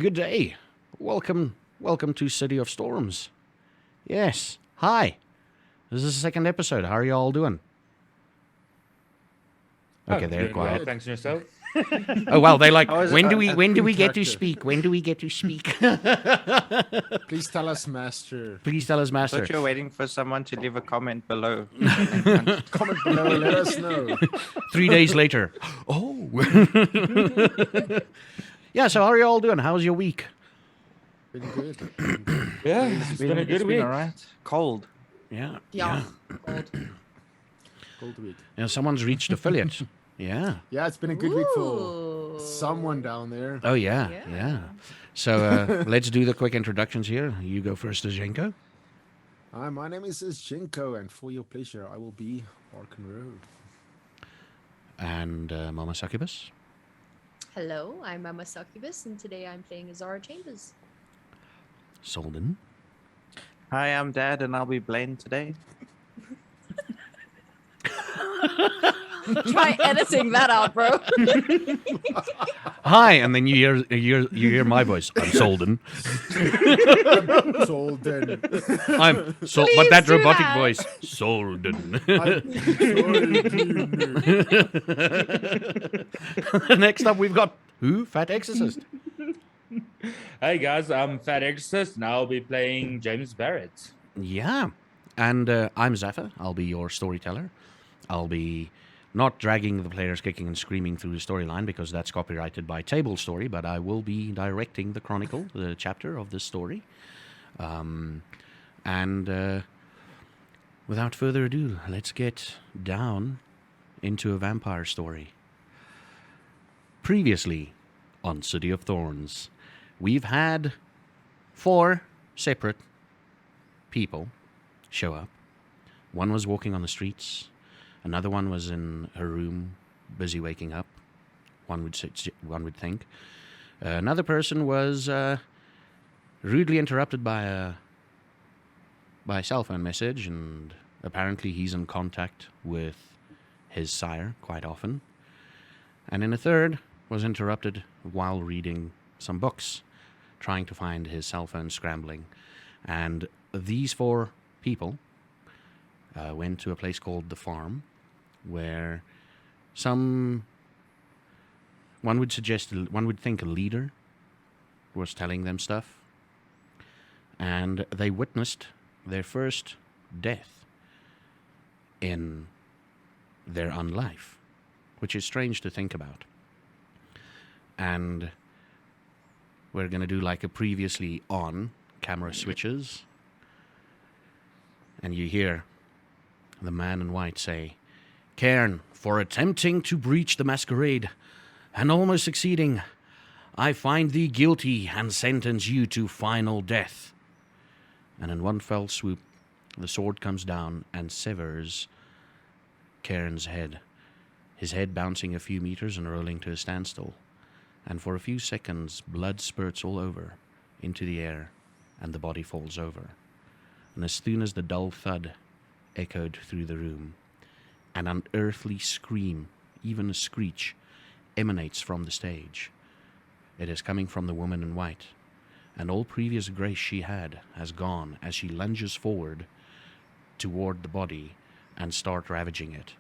Good day. Welcome to City of Storms. Yes. Hi. This is the second episode. How are you all doing? Okay, they're doing quiet. well, thanks to yourself. Oh well, they like. How is it? When do we get to interactive. speak? When do we get to speak? Please tell us, Master. Please tell us, I Master. thought you were waiting for someone to leave a comment below. Comment below, let us know. 3 days later. Oh. Yeah. So how are you all doing? How's your week? Been good. Yeah, it's been a good week. All right. Cold. Yeah. Yeah. Cold week. Yeah. Someone's reached affiliate. Yeah. Yeah, it's been a good week for Ooh. someone down there. Oh yeah. Yeah. Yeah. So let's do the quick introductions here. You go first, Zhenko. Hi, my name is Jinko, and for your pleasure, I will be Arkan Road. And Mama Succubus. Hello, I'm Mama Succubus, and today I'm playing Azara Chambers. Soldin. Hi, I'm Dad, and I'll be Blaine today. Try editing that out, bro. Hi, and then you hear my voice. I'm Soldin. Soldin. I'm so, but Please that do robotic that. voice, Soldin. Next up, we've got who? Fat Exorcist. Hey guys, I'm Fat Exorcist, and I'll be playing James Barrett. Yeah, and I'm Zephyr. I'll be your storyteller. I'll be not dragging the players kicking and screaming through the storyline because that's copyrighted by Table Story, but I will be directing the chronicle, the chapter of the story. And without further ado, let's get down into a vampire story. Previously on City of Thorns, we've had 4 separate people show up. One was walking on the streets. Another one was in her room, busy waking up. One would think. Another person was rudely interrupted by a cell phone message, and apparently he's in contact with his sire quite often. And then a third was interrupted while reading some books, trying to find his cell phone scrambling. And these 4 people went to a place called the Farm, where one would think a leader was telling them stuff, and they witnessed their first death in their unlife, which is strange to think about. And we're going to do like a previously on camera switches, and you hear the man in white say, "Cairn, for attempting to breach the masquerade, and almost succeeding, I find thee guilty and sentence you to final death." And in one fell swoop, the sword comes down and severs Cairn's head, his head bouncing a few meters and rolling to a standstill. And for a few seconds, blood spurts all over into the air, and the body falls over. And as soon as the dull thud echoed through the room, an unearthly scream, even a screech, emanates from the stage. It is coming from the woman in white, and all previous grace she had has gone as she lunges forward toward the body and starts ravaging it,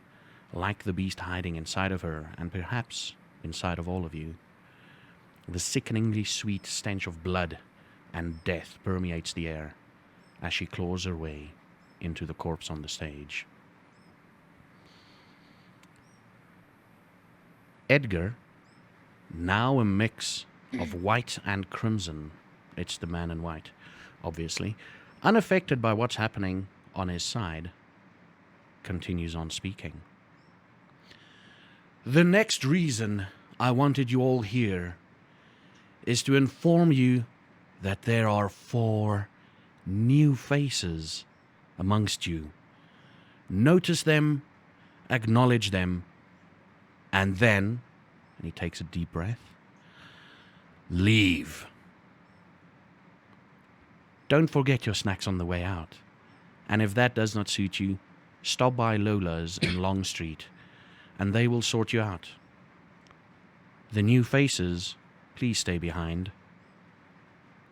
like the beast hiding inside of her, and perhaps inside of all of you. The sickeningly sweet stench of blood and death permeates the air as she claws her way into the corpse on the stage. Edgar, now a mix of white and crimson, it's the man in white, obviously, unaffected by what's happening on his side, continues on speaking. "The next reason I wanted you all here is to inform you that there are 4 new faces amongst you. Notice them, acknowledge them, and then," and he takes a deep breath, "leave. Don't forget your snacks on the way out. And if that does not suit you, stop by Lola's in Long Street, and they will sort you out. The new faces, please stay behind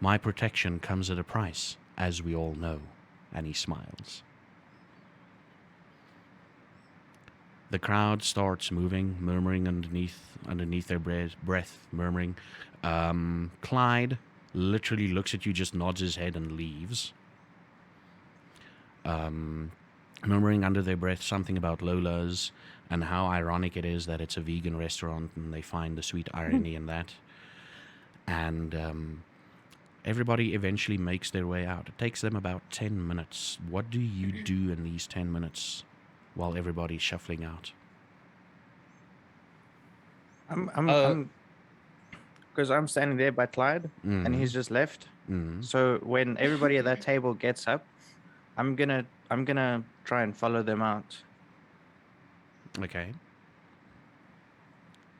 My protection comes at a price, as we all know. And he smiles. The crowd starts moving, murmuring underneath their breath, murmuring. Clyde literally looks at you, just nods his head and leaves. Murmuring under their breath something about Lola's and how ironic it is that it's a vegan restaurant, and they find the sweet irony in that. And everybody eventually makes their way out. It takes them about 10 minutes. What do you do in these 10 minutes while everybody's shuffling out? Because I'm standing there by Clyde, and he's just left. So when everybody at that table gets up, I'm gonna try and follow them out. Okay.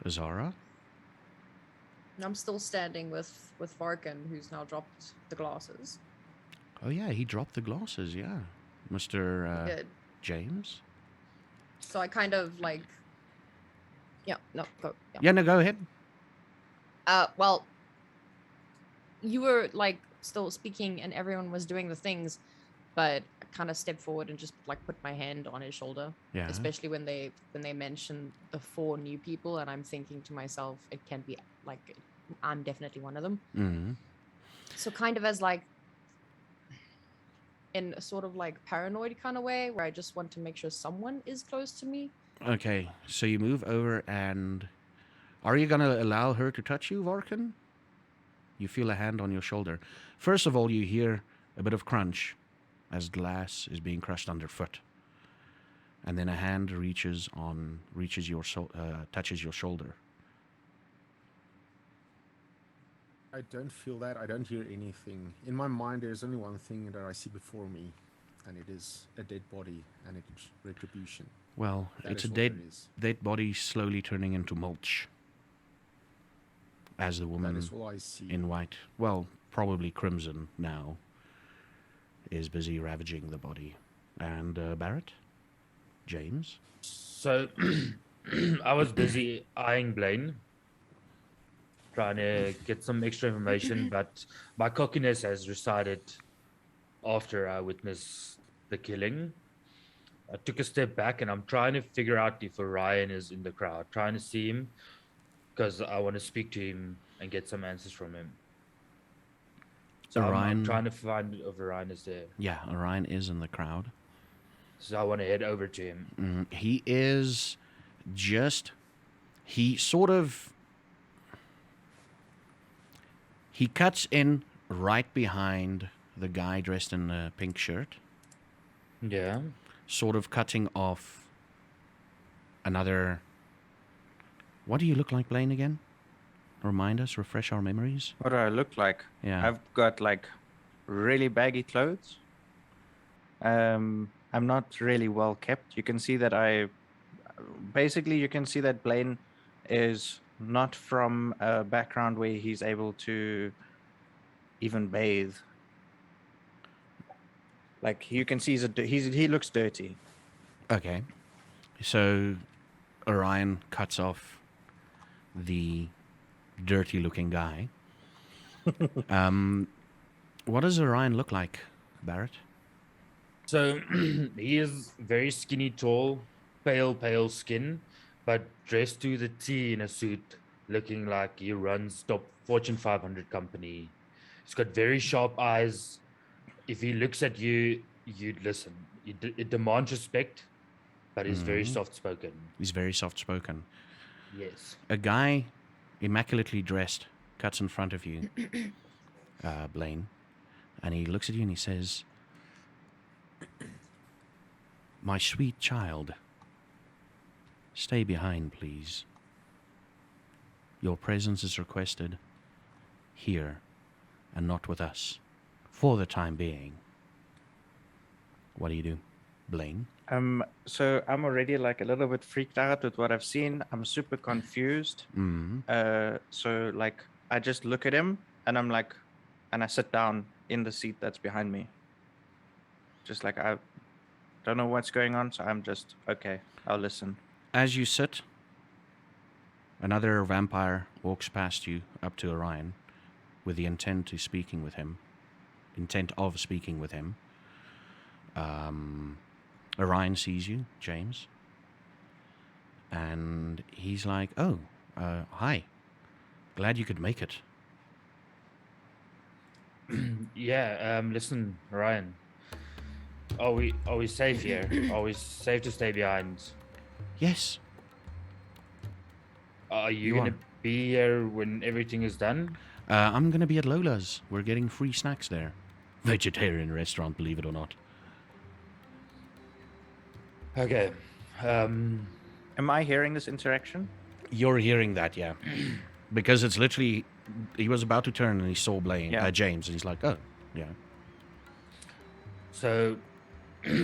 Zara? I'm still standing with Varkin, who's now dropped the glasses. Oh, yeah, he dropped the glasses, yeah. Mr. Good. James? So I kind of like. Yeah. No. Go. Yeah. Yeah, no, go ahead. Well, you were like still speaking, and everyone was doing the things, but I kind of stepped forward and just like put my hand on his shoulder. Yeah. Especially when they mentioned the 4 new people, and I'm thinking to myself, it can be like I'm definitely one of them. Mm-hmm. So kind of as like in a sort of like paranoid kind of way, where I just want to make sure someone is close to me. Okay, so you move over, and are you going to allow her to touch you, Varkin? You feel a hand on your shoulder. First of all, you hear a bit of crunch as glass is being crushed underfoot. And then a hand touches your shoulder. I don't feel that. I don't hear anything. In my mind, there's only one thing that I see before me, and it is a dead body, and it's retribution. Well, That it's is a what it is. dead body slowly turning into mulch. As the That woman is all I see. in white, well, probably crimson now, is busy ravaging the body. And Barrett? James? So I was busy eyeing Blaine, trying to get some extra information, but my cockiness has resided after I witnessed the killing. I took a step back, and I'm trying to figure out if Orion is in the crowd, trying to see him, because I want to speak to him and get some answers from him. So I'm trying to find if Orion is there. Yeah, Orion is in the crowd. So I want to head over to him. He is just... He cuts in right behind the guy dressed in a pink shirt. Yeah. Sort of cutting off another... What do you look like, Blaine, again? Remind us, refresh our memories. What do I look like? Yeah. I've got like really baggy clothes. I'm not really well kept. You can see that you can see that Blaine is not from a background where he's able to even bathe. Like you can see he looks dirty. Okay. So Orion cuts off the dirty-looking guy. What does Orion look like, Barrett? So he is very skinny, tall, pale skin, but dressed to the T in a suit, looking like he runs top Fortune 500 company. He's got very sharp eyes. If he looks at you, you'd listen. It demands respect, but he's very soft-spoken. He's very soft-spoken. Yes. A guy, immaculately dressed, cuts in front of you, Blaine, and he looks at you and he says, "My sweet child, stay behind, please. Your presence is requested here and not with us, for the time being." What do you do, Blaine? So I'm already like a little bit freaked out with what I've seen. I'm super confused. So like I just look at him and I'm like, and I sit down in the seat that's behind me. Just like I don't know what's going on, so I'm just okay. I'll listen. As you sit, another vampire walks past you up to Orion with the intent of speaking with him. Orion sees you, James, and he's like, "Oh, hi. Glad you could make it." Yeah. Listen, Ryan. Are we safe here? Are we safe to stay behind? Yes. Are you You gonna are. be here when everything is done? I'm gonna be at Lola's. We're getting free snacks there. Vegetarian restaurant, believe it or not. Okay. Am I hearing this interaction? You're hearing that, yeah. Because it's literally, he was about to turn and he saw Yeah. James, and he's like, "Oh, yeah." So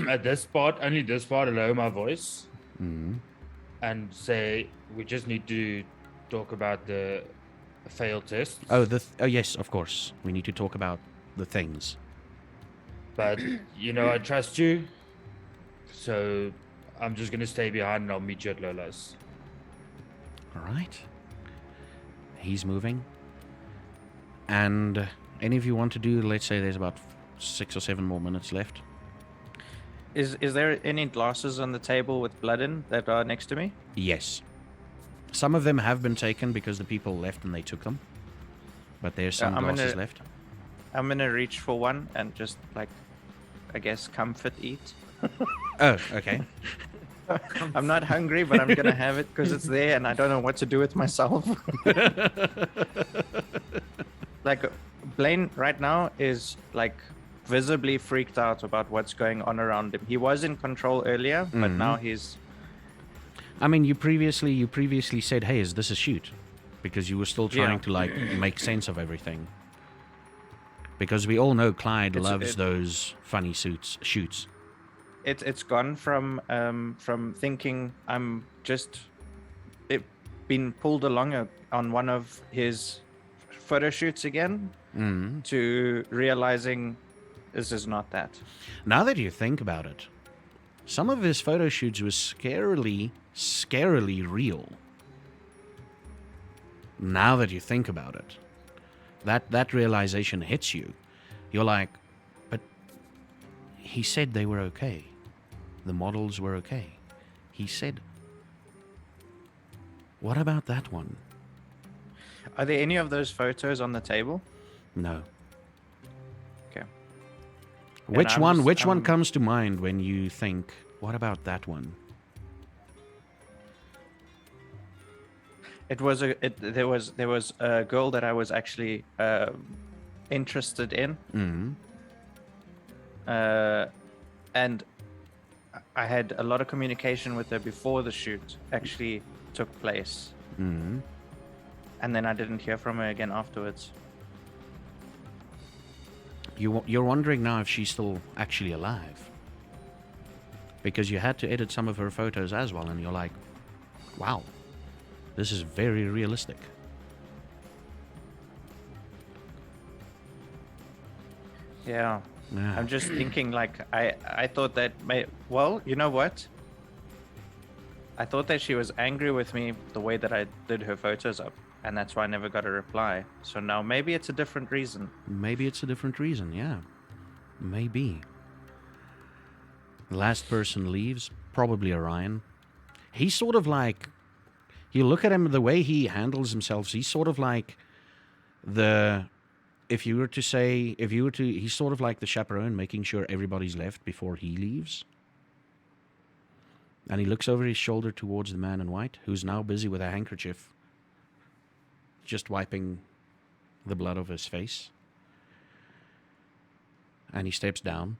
at this part, only this part, I'll lower my voice Mm. and say we just need to talk about the failed tests. Oh, yes, of course. We need to talk about the things. But I trust you, so I'm just gonna stay behind and I'll meet you at Lola's. All right. He's moving. And any of you want to do, let's say there's about 6 or 7 more minutes left. Is there any glasses on the table with blood in that are next to me? Yes. Some of them have been taken because the people left and they took them. But there's some I'm glasses gonna- left. I'm gonna reach for one and just like, I guess, comfort eat. Oh, okay. I'm not hungry, but I'm gonna have it because it's there, and I don't know what to do with myself. Like, Blaine right now is like visibly freaked out about what's going on around him. He was in control earlier, but now he's. I mean, you previously said, "Hey, is this a shoot?" Because you were still trying Yeah. to like make sense of everything. Because we all know Clyde loves it- those funny shoots. It's gone from thinking I'm just been pulled along on one of his photo shoots again to realizing this is not that. Now that you think about it, some of his photo shoots were scarily real. Now that you think about it, that realization hits you. You're like, but he said they were okay. The models were okay. He said. What about that one? Are there any of those photos on the table? No. Okay. Which I'm one? just- Which one comes to mind when you think? What about that one? There was a girl that I was actually interested in, and I had a lot of communication with her before the shoot actually took place, and then I didn't hear from her again afterwards. You're wondering now if she's still actually alive, because you had to edit some of her photos as well, and you're like, wow, this is very realistic. Yeah. Yeah. I'm just thinking, like, I thought that well, you know what? I thought that she was angry with me the way that I did her photos up, and that's why I never got a reply. So now maybe it's a different reason. Maybe it's a different reason, yeah. Maybe. The last person leaves, probably Orion. He's sort of like, you look at him, the way he handles himself, he's sort of like he's sort of like the chaperone, making sure everybody's left before he leaves. And he looks over his shoulder towards the man in white, who's now busy with a handkerchief, just wiping the blood off his face. And he steps down.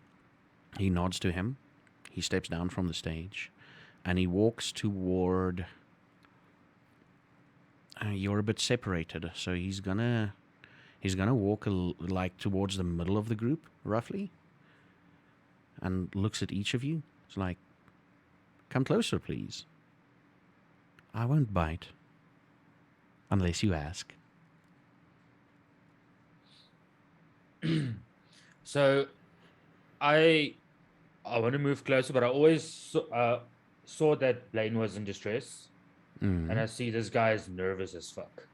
He nods to him. He steps down from the stage. And he walks toward... you're a bit separated, so he's gonna walk like towards the middle of the group, roughly. And looks at each of you. It's like, come closer, please. I won't bite. Unless you ask. So, I want to move closer, but I always saw that Blaine was in distress, and I see this guy is nervous as fuck.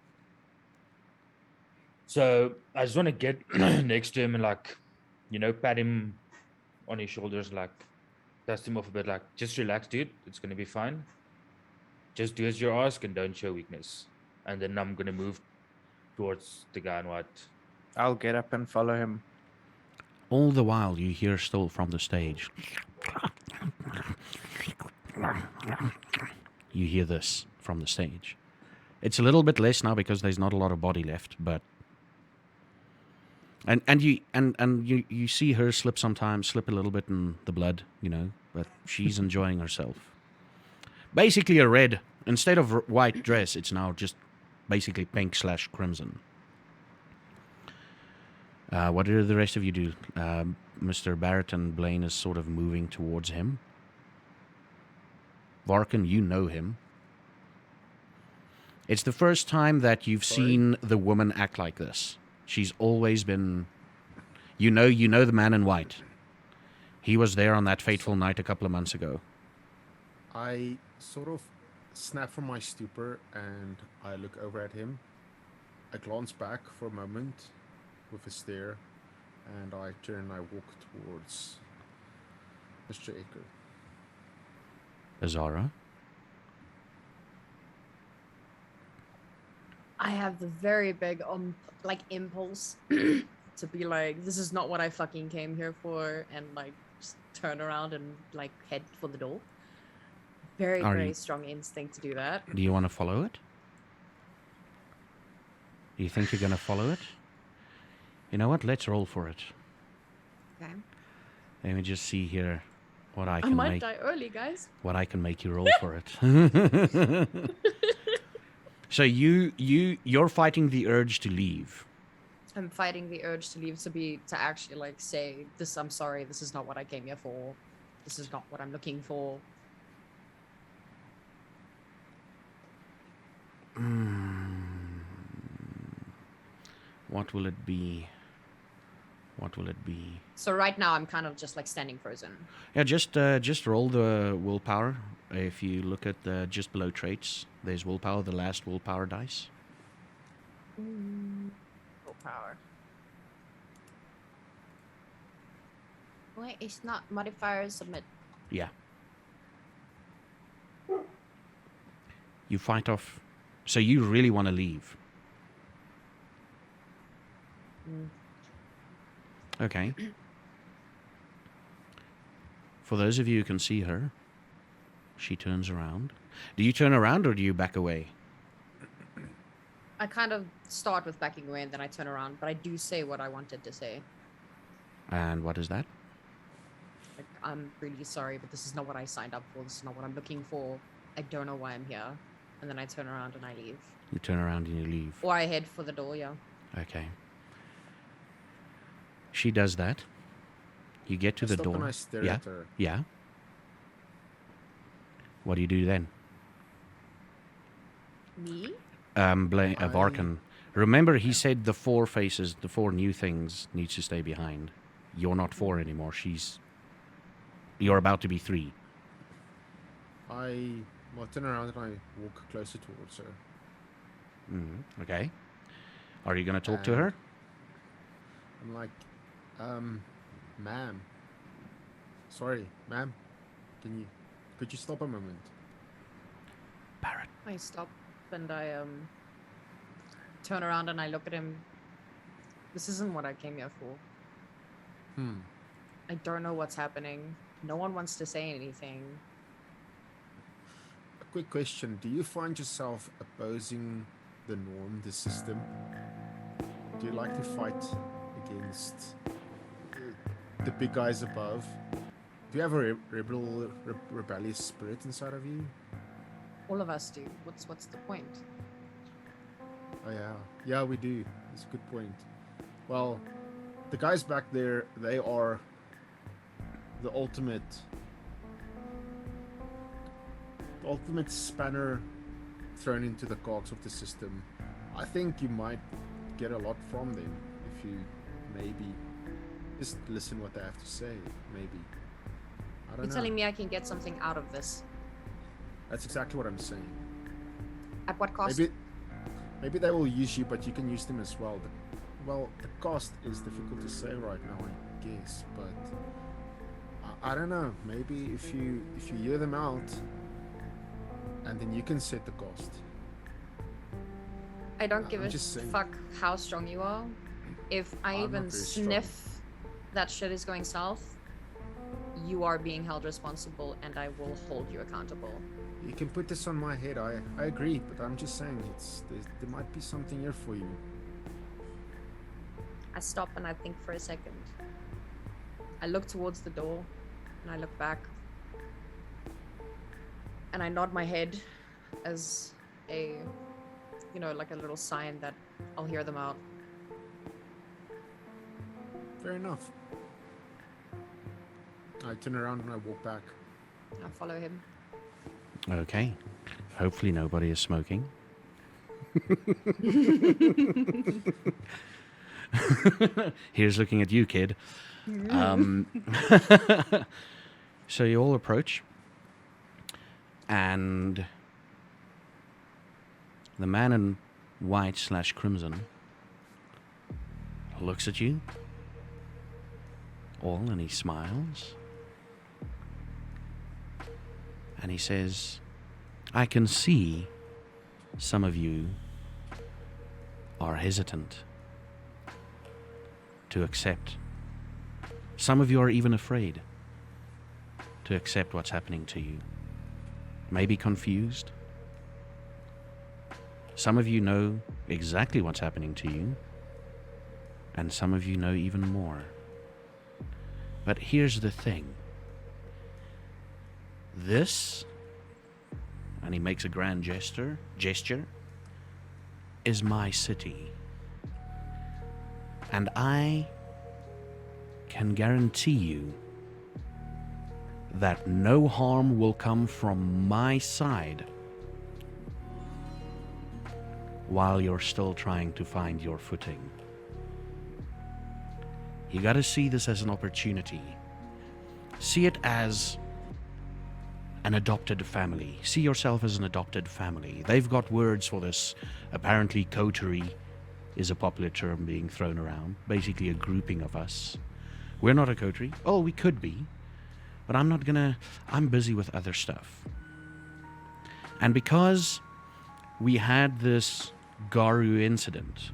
So I just want to get next to him and like, pat him on his shoulders, like dust him off a bit, like just relax, dude. It's gonna be fine. Just do as you're asked and don't show weakness. And then I'm gonna move towards the guy in white. I'll get up and follow him. All the while, you hear still from the stage. You hear this from the stage. It's a little bit less now because there's not a lot of body left, but and you see her slip a little bit in the blood, but she's enjoying herself. Basically a red, instead of white dress, it's now just basically pink/crimson. What do the rest of you do? Mr. Barrett and Blaine is sort of moving towards him. Varkin, you know him. It's the first time that you've seen the woman act like this. She's always been... You know the man in white. He was there on that fateful night a couple of months ago. I sort of snap from my stupor and I look over at him. I glance back for a moment with a stare, and I turn and I walk towards Mr. Aker. Azara? I have the very big impulse to be like, this is not what I fucking came here for, and like just turn around and like head for the door. Very strong instinct to do that. Do you want to follow it? Do you think you're going to follow it? You know what? Let's roll for it. Okay. Let me just see here what I I can might make. die early, guys. What I can make you roll for it. So you're fighting the urge to leave. I'm fighting the urge to leave, to actually like say this. I'm sorry. This is not what I came here for. This is not what I'm looking for. What will it be? What will it be? So right now I'm kind of just like standing frozen. Yeah, just roll the willpower. If you look at just below traits, there's willpower, the last willpower dice. Willpower. Wait, it's not modifier submit. Yeah. You fight off. So you really want to leave. Okay. For those of you who can see her, she turns around. Do you turn around or do you back away? I kind of start with backing away and then I turn around, but I do say what I wanted to say. And what is that? Like, I'm really sorry, but this is not what I signed up for. This is not what I'm looking for. I don't know why I'm here. And then I turn around and I leave. You turn around and you leave. Or I head for the door, yeah. Okay. She does that. You get to the Stop door. and I stare Yeah. at her. Yeah. What do you do then? Me? Varkin. Remember, he said the four faces, the four new things, needs to stay behind. You're not four anymore. You're about to be three. I turn around and I walk closer towards her. Okay. Are you going to talk to her? I'm like, ma'am. Sorry, ma'am. Could you stop a moment? Barrett. I stop and I turn around and I look at him. This isn't what I came here for. I don't know what's happening. No one wants to say anything. A quick question. Do you find yourself opposing the norm, the system? Do you like to fight against the big guys above? Do you have a rebellious spirit inside of you? All of us do. What's the point? Oh yeah. Yeah, we do. That's a good point. Well, the guys back there, they are the ultimate spanner thrown into the cogs of the system. I think you might get a lot from them if you maybe just listen what they have to say. Maybe. I don't You're know. telling me I can get something out of this. That's exactly what I'm saying. At what cost? Maybe they will use you, but you can use them as well. But Well, the cost is difficult to say right now, I guess, but I don't know. Maybe if you hear them out, and then you can set the cost. I don't give I'm a just saying. fuck how strong you are. If I I'm even not very strong. sniff that shit is going south, you are being held responsible and I will hold you accountable. You can put this on my head. I agree, but I'm just saying there might be something here for you. I stop and I think for a second. I look towards the door and I look back. And I nod my head as a, like a little sign that I'll hear them out. Fair enough. I turn around and I walk back. I follow him. Okay. Hopefully nobody is smoking. Here's looking at you, kid. So you all approach, and the man in white/crimson looks at you all, and he smiles, and he says, I can see some of you are hesitant to accept. Some of you are even afraid to accept what's happening to you. Maybe confused. Some of you know exactly what's happening to you, and some of you know even more. But here's the thing. This, and he makes a grand gesture, is my city. And I can guarantee you that no harm will come from my side while you're still trying to find your footing. You gotta see this as an opportunity. See it as an adopted family. See yourself as an adopted family. They've got words for this. Apparently, coterie is a popular term being thrown around. Basically, a grouping of us. We're not a coterie. Oh, we could be. But I'm busy with other stuff. And because we had this Garu incident,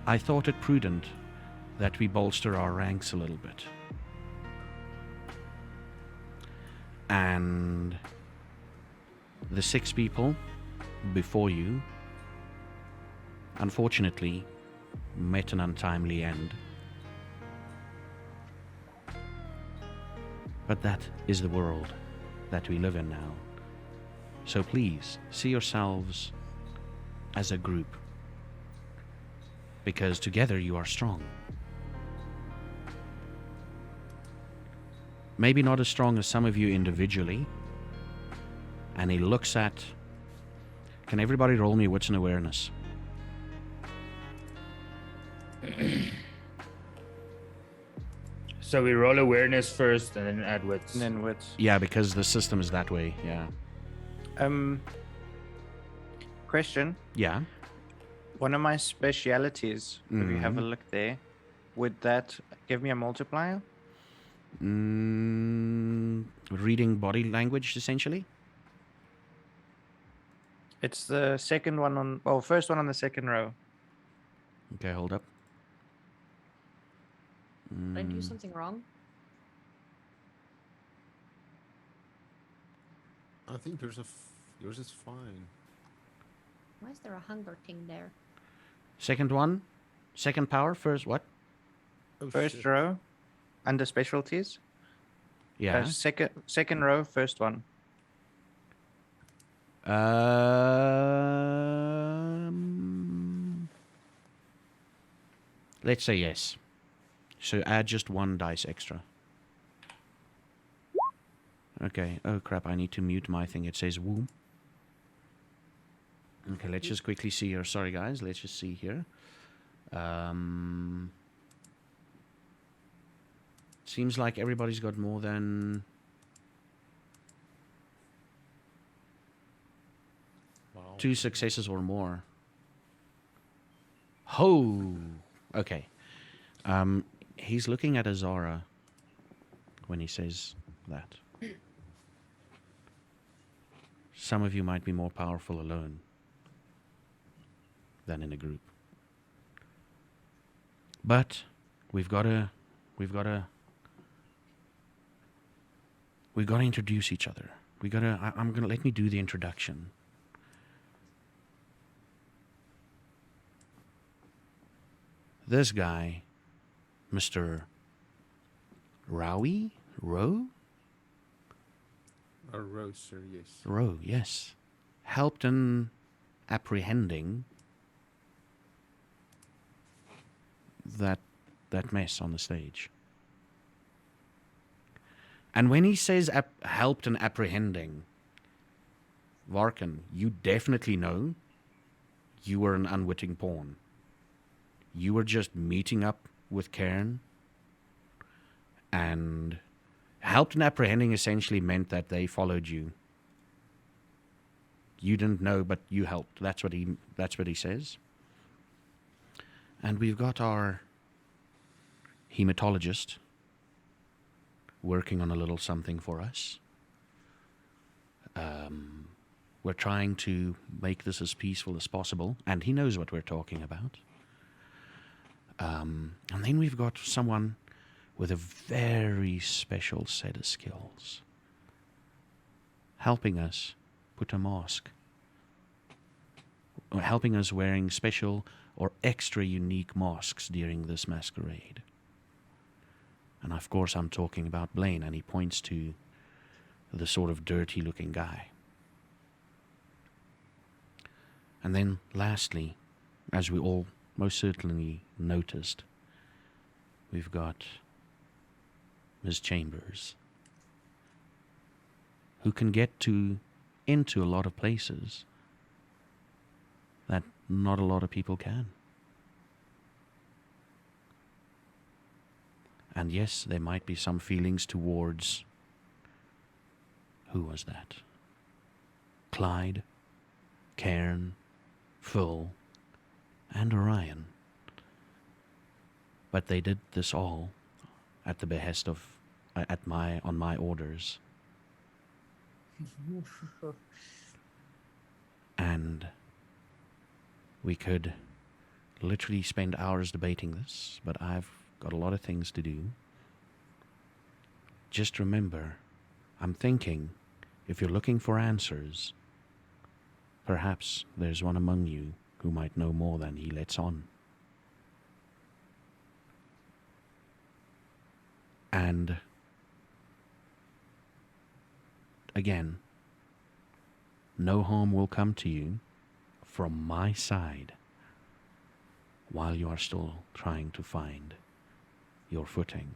I thought it prudent that we bolster our ranks a little bit. And the 6 people before you, unfortunately, met an untimely end. But that is the world that we live in now. So please, see yourselves as a group, because together you are strong. Maybe not as strong as some of you individually. And he looks at... Can everybody roll me wits and awareness? So we roll awareness first and then add wits. And then wits. Yeah, because the system is that way, yeah. Question. Yeah? One of my specialities, if you have a look there, would that give me a multiplier? Reading body language, essentially? It's the second one on... Well, first one on the second row. Okay, hold up. Did I do something wrong? I think yours is fine. Why is there a hunger thing there? Second one? Second power? First what? Oh, First shit. row, under specialties. Yeah. Second row, first one. Let's say yes. So add just 1 dice extra. Okay. Oh crap, I need to mute my thing. It says woo. Okay, let's just quickly see here. Sorry guys, let's just see here. Seems like everybody's got more than... Wow. 2 successes or more. Ho! Okay. He's looking at Azara when he says that. Some of you might be more powerful alone than in a group. But we've got to introduce each other. Let me do the introduction. This guy, Mr. Rowe? A rose, sir, yes. Rowe, yes. Helped in apprehending that mess on the stage. And when he says helped in apprehending, Varkan, you definitely know you were an unwitting pawn. You were just meeting up with Cairn, and helped in apprehending essentially meant that they followed you. You didn't know, but you helped. That's what he says. And we've got our hematologist working on a little something for us. We're trying to make this as peaceful as possible, and he knows what we're talking about. And then we've got someone with a very special set of skills, helping us put a mask, or helping us wearing special or extra unique masks during this masquerade. And of course I'm talking about Blaine, and he points to the sort of dirty looking guy. And then lastly, as we all most certainly noticed, we've got Ms. Chambers, who can get into a lot of places that not a lot of people can. And yes, there might be some feelings towards, who was that? Clyde, Cairn, Phil, and Orion. But they did this all at the behest of, on my orders. And we could literally spend hours debating this, but I've got a lot of things to do. Just remember, I'm thinking, if you're looking for answers, perhaps there's one among you who might know more than he lets on. And again, no harm will come to you from my side while you are still trying to find your footing.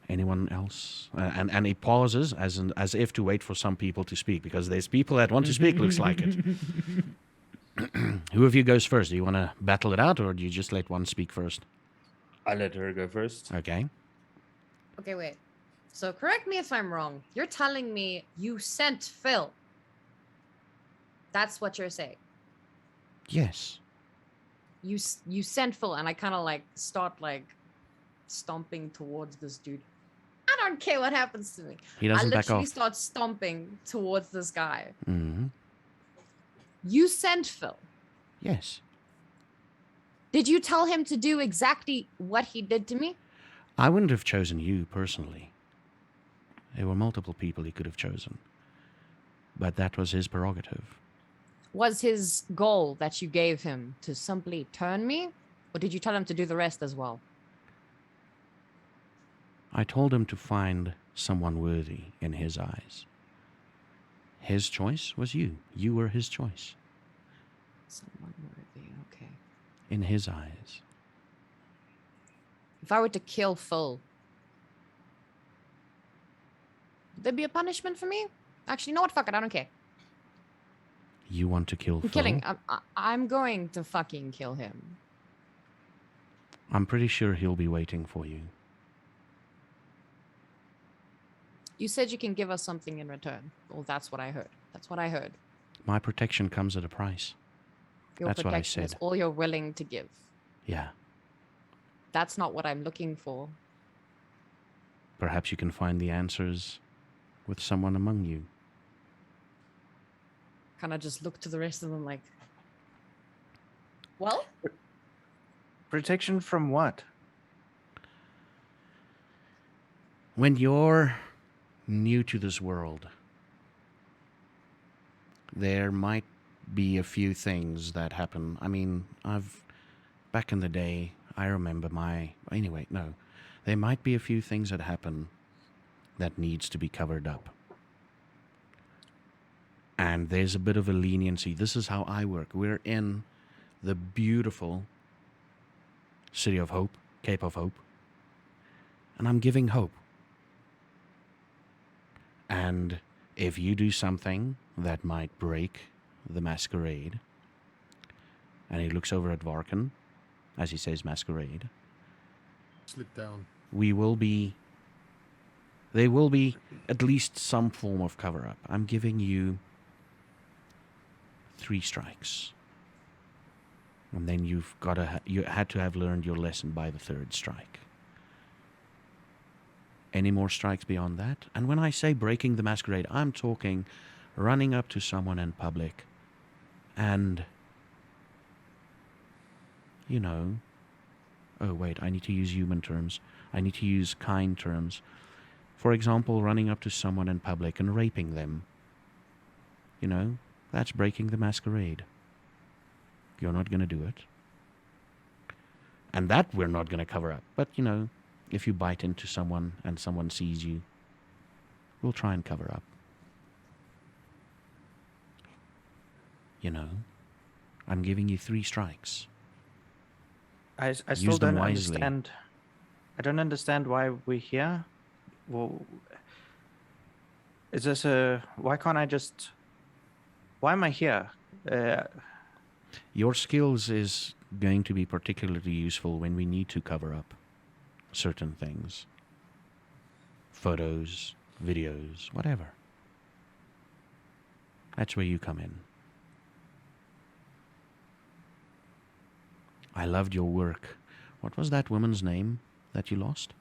Anyone else? And he pauses as if to wait for some people to speak, because there's people that want to speak, looks like it. Who of you goes first? Do you want to battle it out, or do you just let one speak first? I let her go first. Okay. Okay, wait. So correct me if I'm wrong. You're telling me you sent Phil. That's what you're saying. Yes. You sent Phil, and I kind of like start like stomping towards this dude. I don't care what happens to me. He doesn't I back literally off. start stomping towards this guy. Mm-hmm. You sent Phil. Yes. Did you tell him to do exactly what he did to me? I wouldn't have chosen you personally. There were multiple people he could have chosen. But that was his prerogative. Was his goal that you gave him to simply turn me? Or did you tell him to do the rest as well? I told him to find someone worthy in his eyes. His choice was you. You were his choice. Someone worthy, okay. In his eyes. If I were to kill Phil, would there be a punishment for me? Actually, you know what? Fuck it. I don't care. You want to kill I'm Phil? kidding. I'm going to fucking kill him. I'm pretty sure he'll be waiting for you. You said you can give us something in return. Well, that's what I heard. That's what I heard. My protection comes at a price. Your That's what I protection is said. all you're willing to give. Yeah. That's not what I'm looking for. Perhaps you can find the answers with someone among you. Kind of just look to the rest of them like, well, Protection from what? When you're new to this world, there might be a few things that happen. I mean, back in the day, I remember there might be a few things that happen that needs to be covered up. And there's a bit of a leniency. This is how I work. We're in the beautiful City of Hope, Cape of Hope, and I'm giving hope. And if you do something that might break the masquerade, and he looks over at Varkan as he says masquerade, Slip down. there will be at least some form of cover-up. I'm giving you 3 strikes. And then you had to have learned your lesson by the 3rd strike. Any more strikes beyond that? And when I say breaking the masquerade, I'm talking running up to someone in public and, oh wait, I need to use human terms. I need to use kind terms. For example, running up to someone in public and raping them. That's breaking the masquerade. You're not going to do it. And that we're not going to cover up. But, if you bite into someone and someone sees you, we'll try and cover up. I'm giving you 3 strikes. I still Use them don't wisely. understand. I don't understand why we're here. Well, is this why can't I just... Why am I here? Your skills is going to be particularly useful when we need to cover up certain things. Photos, videos, whatever. That's where you come in. I loved your work. What was that woman's name that you lost?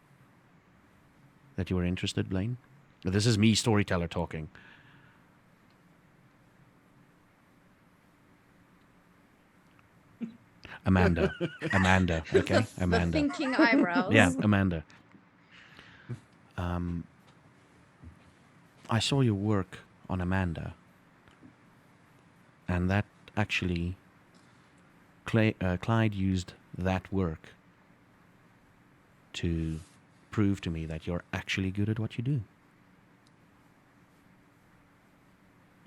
That you were interested, Blaine? This is me, storyteller, talking. Amanda, okay? The Amanda. thinking eyebrows. Yeah, Amanda. I saw your work on Amanda. And that actually, Clyde used that work to prove to me that you're actually good at what you do.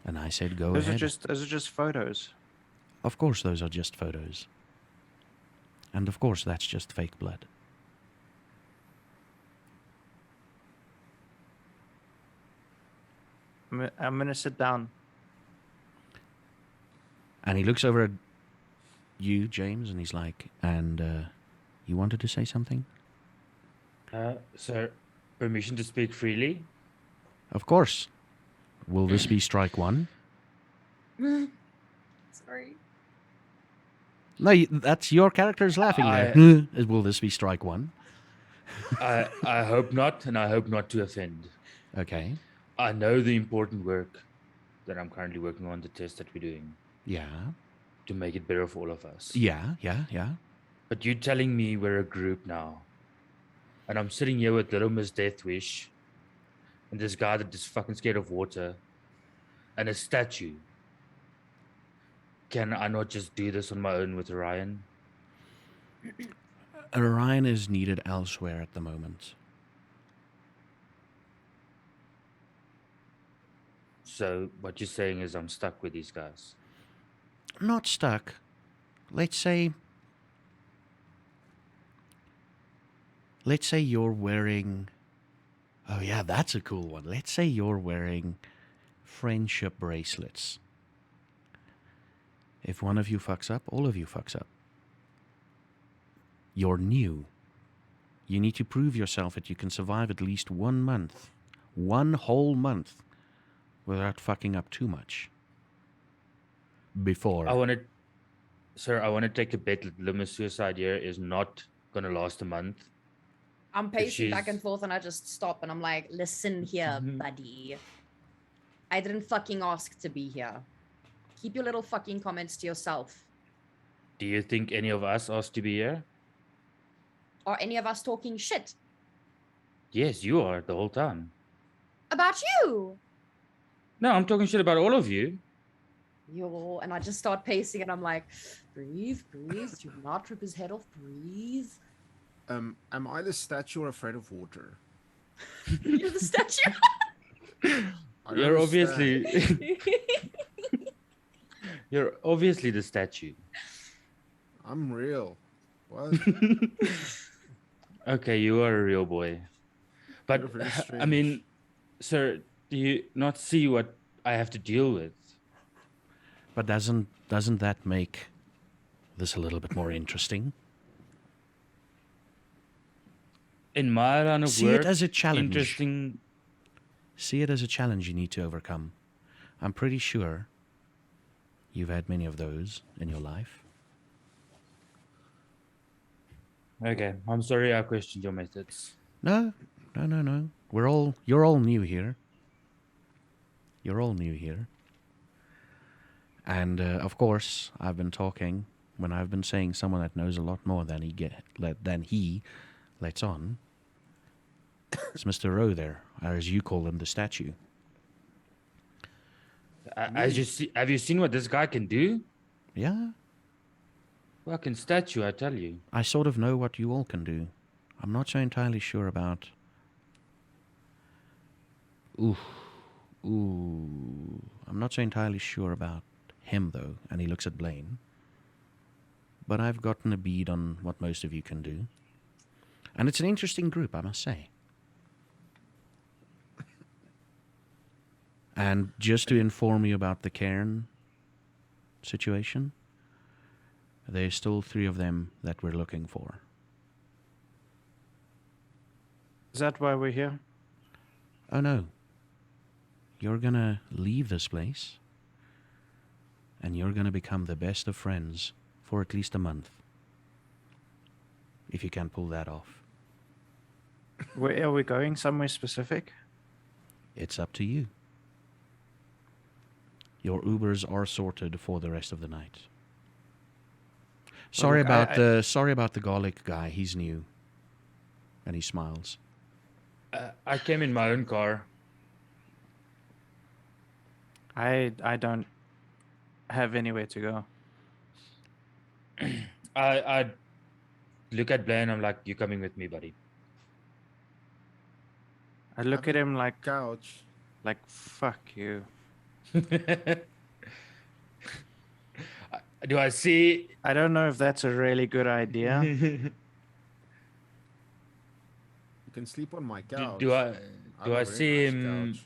And I said, go ahead. Those are just photos. Of course, those are just photos. And of course, that's just fake blood. I'm gonna sit down. And he looks over at you, James, and he's like, and you wanted to say something? Sir, permission to speak freely? Of course. Will this be strike 1? Sorry. No, that's your character's laughing there. Will this be strike 1? I hope not, and I hope not to offend. Okay. I know the important work that I'm currently working on, the test that we're doing, Yeah. to make it better for all of us. Yeah. But you're telling me we're a group now, and I'm sitting here with Little Miss Deathwish, and this guy that is fucking scared of water, and a statue. Can I not just do this on my own with Orion? Orion is needed elsewhere at the moment. So what you're saying is I'm stuck with these guys. Not stuck. Let's say you're wearing... Oh yeah, that's a cool one. Let's say you're wearing friendship bracelets. If one of you fucks up, all of you fucks up. You're new. You need to prove yourself that you can survive at least 1 month. 1 whole month without fucking up too much. before. I want to, sir. I want to take a bet that Lima's suicide here is not gonna last a month. I'm pacing back and she's- forth and I just stop and I'm like, listen here, buddy. I didn't fucking ask to be here. Keep your little fucking comments to yourself. Do you think any of us asked to be here? Are any of us talking shit Yes, you are the whole time. about you? No, I'm talking shit about all of you. And I just start pacing and I'm like, breathe, breathe. Do not rip his head off. Breathe. Am I the statue or afraid of water? You're the statue. I don't You're understand. obviously you're obviously the statue. I'm real. What? Okay, you are a real boy. But You're very I strange. mean, sir, do you not see what I have to deal with? But doesn't that make this a little bit more interesting? In my line of See work, it as a challenge. interesting. See it as a challenge you need to overcome. I'm pretty sure you've had many of those in your life. Okay, I'm sorry I questioned your methods. No. You're all new here. You're all new here. And of course, I've been talking when I've been saying someone that knows a lot more than he lets on. It's Mr. Rowe there, or as you call him, the statue. Have you seen what this guy can do? Yeah, Fucking statue, I tell you. I sort of know what you all can do. I'm not so entirely sure about... Ooh. I'm not so entirely sure about him, though, and he looks at Blaine. But I've gotten a bead on what most of you can do. And it's an interesting group, I must say. And just to inform you about the cairn situation, there's still 3 of them that we're looking for. Is that why we're here? Oh no. You're gonna leave this place, and you're gonna become the best of friends for at least a month. If you can pull that off. Where are we going? Somewhere specific? It's up to you. Your Ubers are sorted for the rest of the night. Sorry look, about the garlic guy. He's new. And he smiles. I came in my own car. I don't have anywhere to go. I look at Blaine. I'm like, "You coming with me, buddy?" I look at him like Couch. fuck you. Do I see? I don't know if that's a really good idea. You can sleep on my couch. Do I have do a I very see nice him? couch.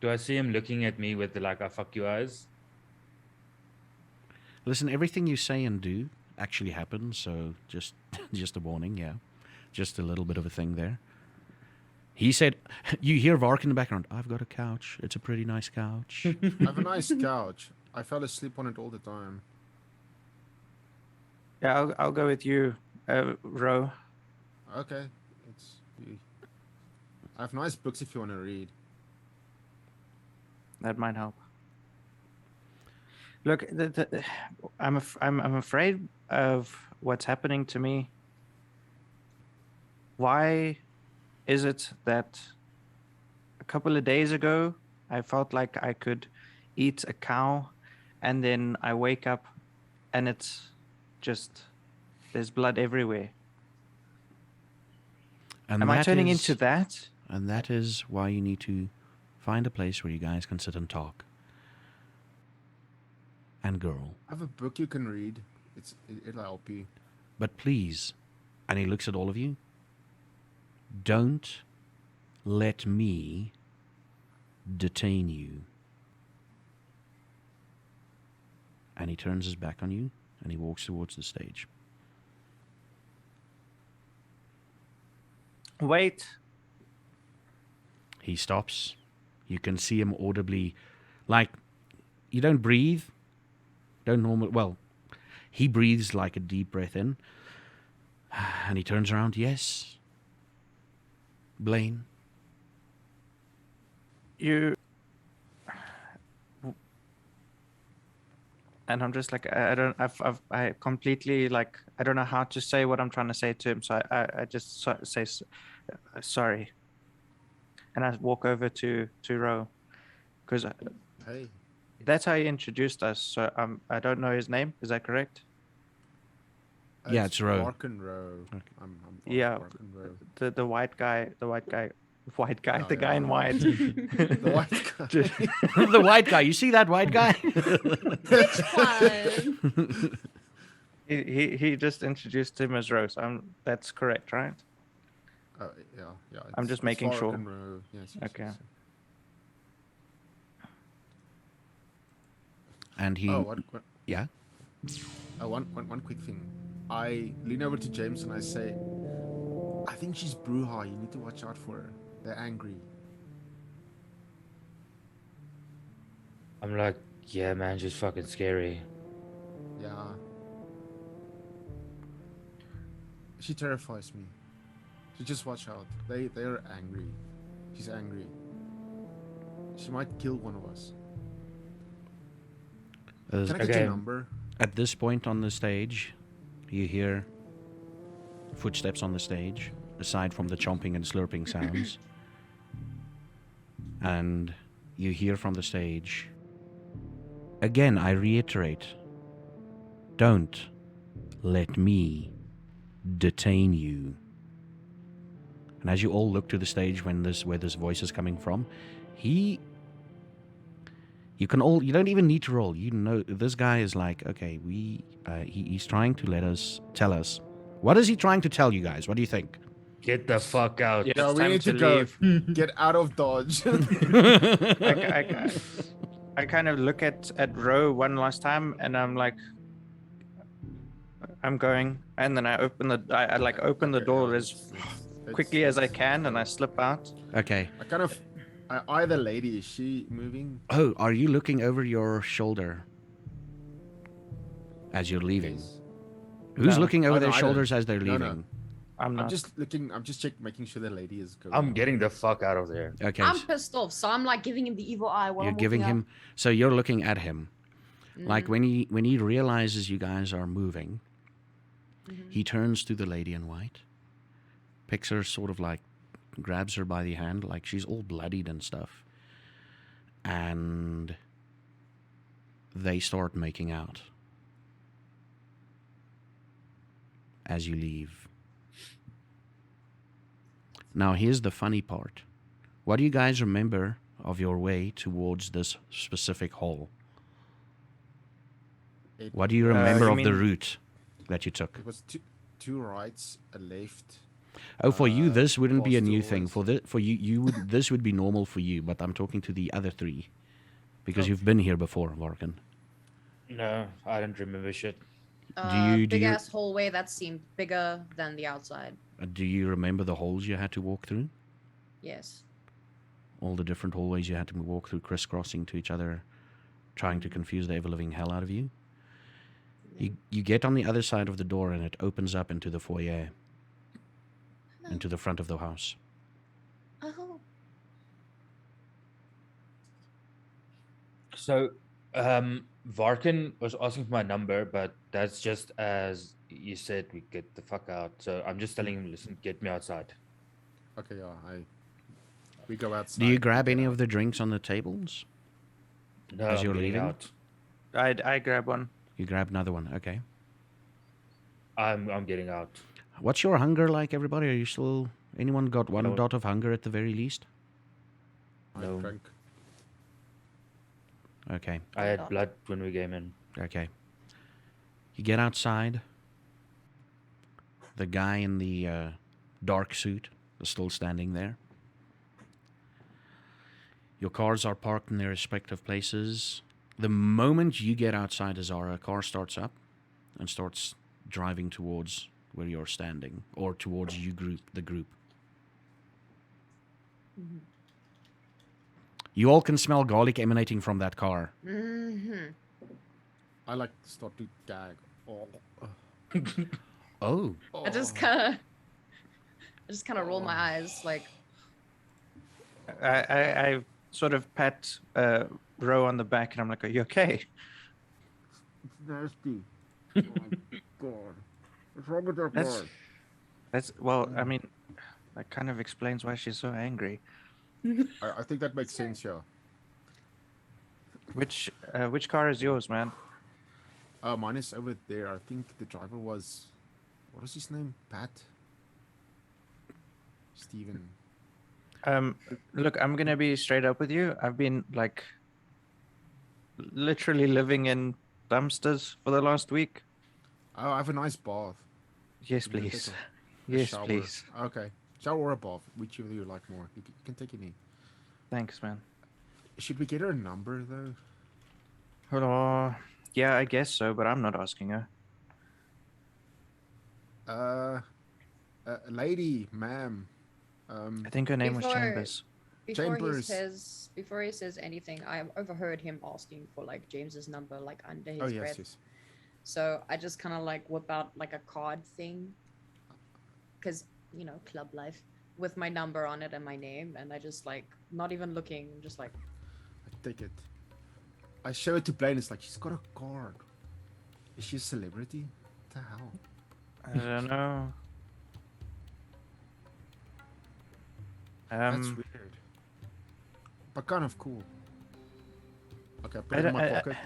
Do I see him looking at me with the like, "I fuck you" eyes? Listen, everything you say and do actually happens, so just a warning, yeah. Just a little bit of a thing there. He said, you hear Vark in the background, "I've got a couch. It's a pretty nice couch." I have a nice couch. I fell asleep on it all the time. Yeah, I'll go with you, Ro. Okay. I have nice books if you want to read. That might help. Look, I'm afraid of what's happening to me. Why is it that a couple of days ago I felt like I could eat a cow, and then I wake up and it's just there's blood everywhere? And Am I that turning is- into that? And that is why you need to find a place where you guys can sit and talk. And girl. I have a book you can read. It'll help you. But please, and he looks at all of you, don't let me detain you. And he turns his back on you, and he walks towards the stage. Wait. He stops. You can see him audibly, like, you don't breathe, Don't normally. Well, he breathes like a deep breath in, and he turns around. Yes, Blaine. You. And I'm just like, I don't, I completely like, I don't know how to say what I'm trying to say to him. So I just say, sorry. And I walk over to Ro, because Hey. that's how he introduced us. So I don't know his name. Is that correct? Yeah, it's Ro. Bark and Row. Okay. I'm Yeah. Bark and Row. The white guy, Yeah, the guy in white. The white guy. The white guy. You see that white guy? Which one? He just introduced him as Rose. That's correct, right? Yeah. I'm just making Bark sure. and Row. Yes. Okay. And he. Oh, what? Yeah. One quick thing. I lean over to James and I say, I think she's Bruja. You need to watch out for her. They're angry. I'm like, yeah, man, she's fucking scary. Yeah. She terrifies me. So just watch out. They're angry. She's angry. She might kill one of us. Can I get Okay. your number? At this point on the stage, you hear footsteps on the stage, aside from the chomping and slurping sounds. And you hear from the stage, again, I reiterate, don't let me detain you. And as you all look to the stage where this voice is coming from, you don't even need to roll. You know, this guy is like, okay, he's trying to tell us. What is he trying to tell you guys? What do you think? Get the fuck out. Yeah, No, it's we time need to to go. leave. Get out of Dodge. I kind of look at Ro one last time, and I'm like, I'm going, and then I open I like open the Okay, door yeah, as quickly as I can, and I slip out. Okay. Either lady, is she moving? Oh, are you looking over your shoulder as you're leaving? Yes. Who's No. looking over Oh, no, their I don't. shoulders as they're No, leaving? no. I'm not. I'm just making sure the lady is going. I'm getting the fuck out of there. Okay. I'm pissed off, so I'm like giving him the evil eye while You're I'm giving walking him. So you're looking at him. out. Like when he realizes you guys are moving, he turns to the lady in white, picks her, sort of like grabs her by the hand, like she's all bloodied and stuff, and they start making out as you leave. Now here's the funny part. What do you guys remember of your way towards this specific hole? What do you remember you of the mean- route that you took? It was two rights, a left. Oh, for you, this wouldn't be a past new doors. thing. For you would this would be normal for you. But I'm talking to the other three, because you've been here before, Varkan. No, I don't remember shit. do Big you- ass hallway that seemed bigger than the outside. Do you remember the holes you had to walk through? Yes. All the different hallways you had to walk through, crisscrossing to each other, trying to confuse the ever-living hell out of you. You get on the other side of the door, and it opens up into the foyer, into the front of the house. Oh. So, Varkin was asking for my number, but that's just as you said, we get the fuck out. So I'm just telling him, listen, get me outside. Okay, yeah, we go outside. Do you grab any of the drinks on the tables? No, As I'm you're getting leaving? out. I grab one. You grab another one, okay. I'm getting out. What's your hunger like, everybody? Are you still... Anyone got one No. dot of hunger at the very least? I No. drank. Okay, I had blood when we came in. okay. You get outside. The guy in the dark suit is still standing there. Your cars are parked in their respective places. The moment you get outside, Azara, a car starts up and starts driving towards where you're standing, or towards the group. You all can smell garlic emanating from that car. Mm-hmm. I like start to gag. Oh. Oh, I just kind of roll my eyes like, I sort of pat Ro on the back, and I'm like, "Are you okay?" It's nasty. Oh my god. What's wrong with that That's bird? well, I mean, that kind of explains why she's so angry. I think that makes sense, yeah. Which car is yours, man? Mine is over there. I think the driver was. What was his name? Pat? Steven. Look, I'm gonna be straight up with you. I've been like literally living in dumpsters for the last week. Oh, I have a nice bath. Yes, You can take please. a Yes, shower. please. Okay. Shower or a bath, whichever you like more. You can take any. Thanks, man. Should we get her a number, though? Hello. Yeah, I guess so, but I'm not asking her. Uh, lady, ma'am. I think her name was Before- Chambers. Chambers. before he says anything, I overheard him asking for like James's number like under his Oh, yes, breath. yes. So I just kind of like whip out like a card thing, because club life, with my number on it and my name, and I just like not even looking, just like, I take it. I show it to Blaine. It's like, she's got a card. Is she a celebrity? What the hell? I don't know. That's weird. But kind of cool. Okay, put I it in don't- my pocket.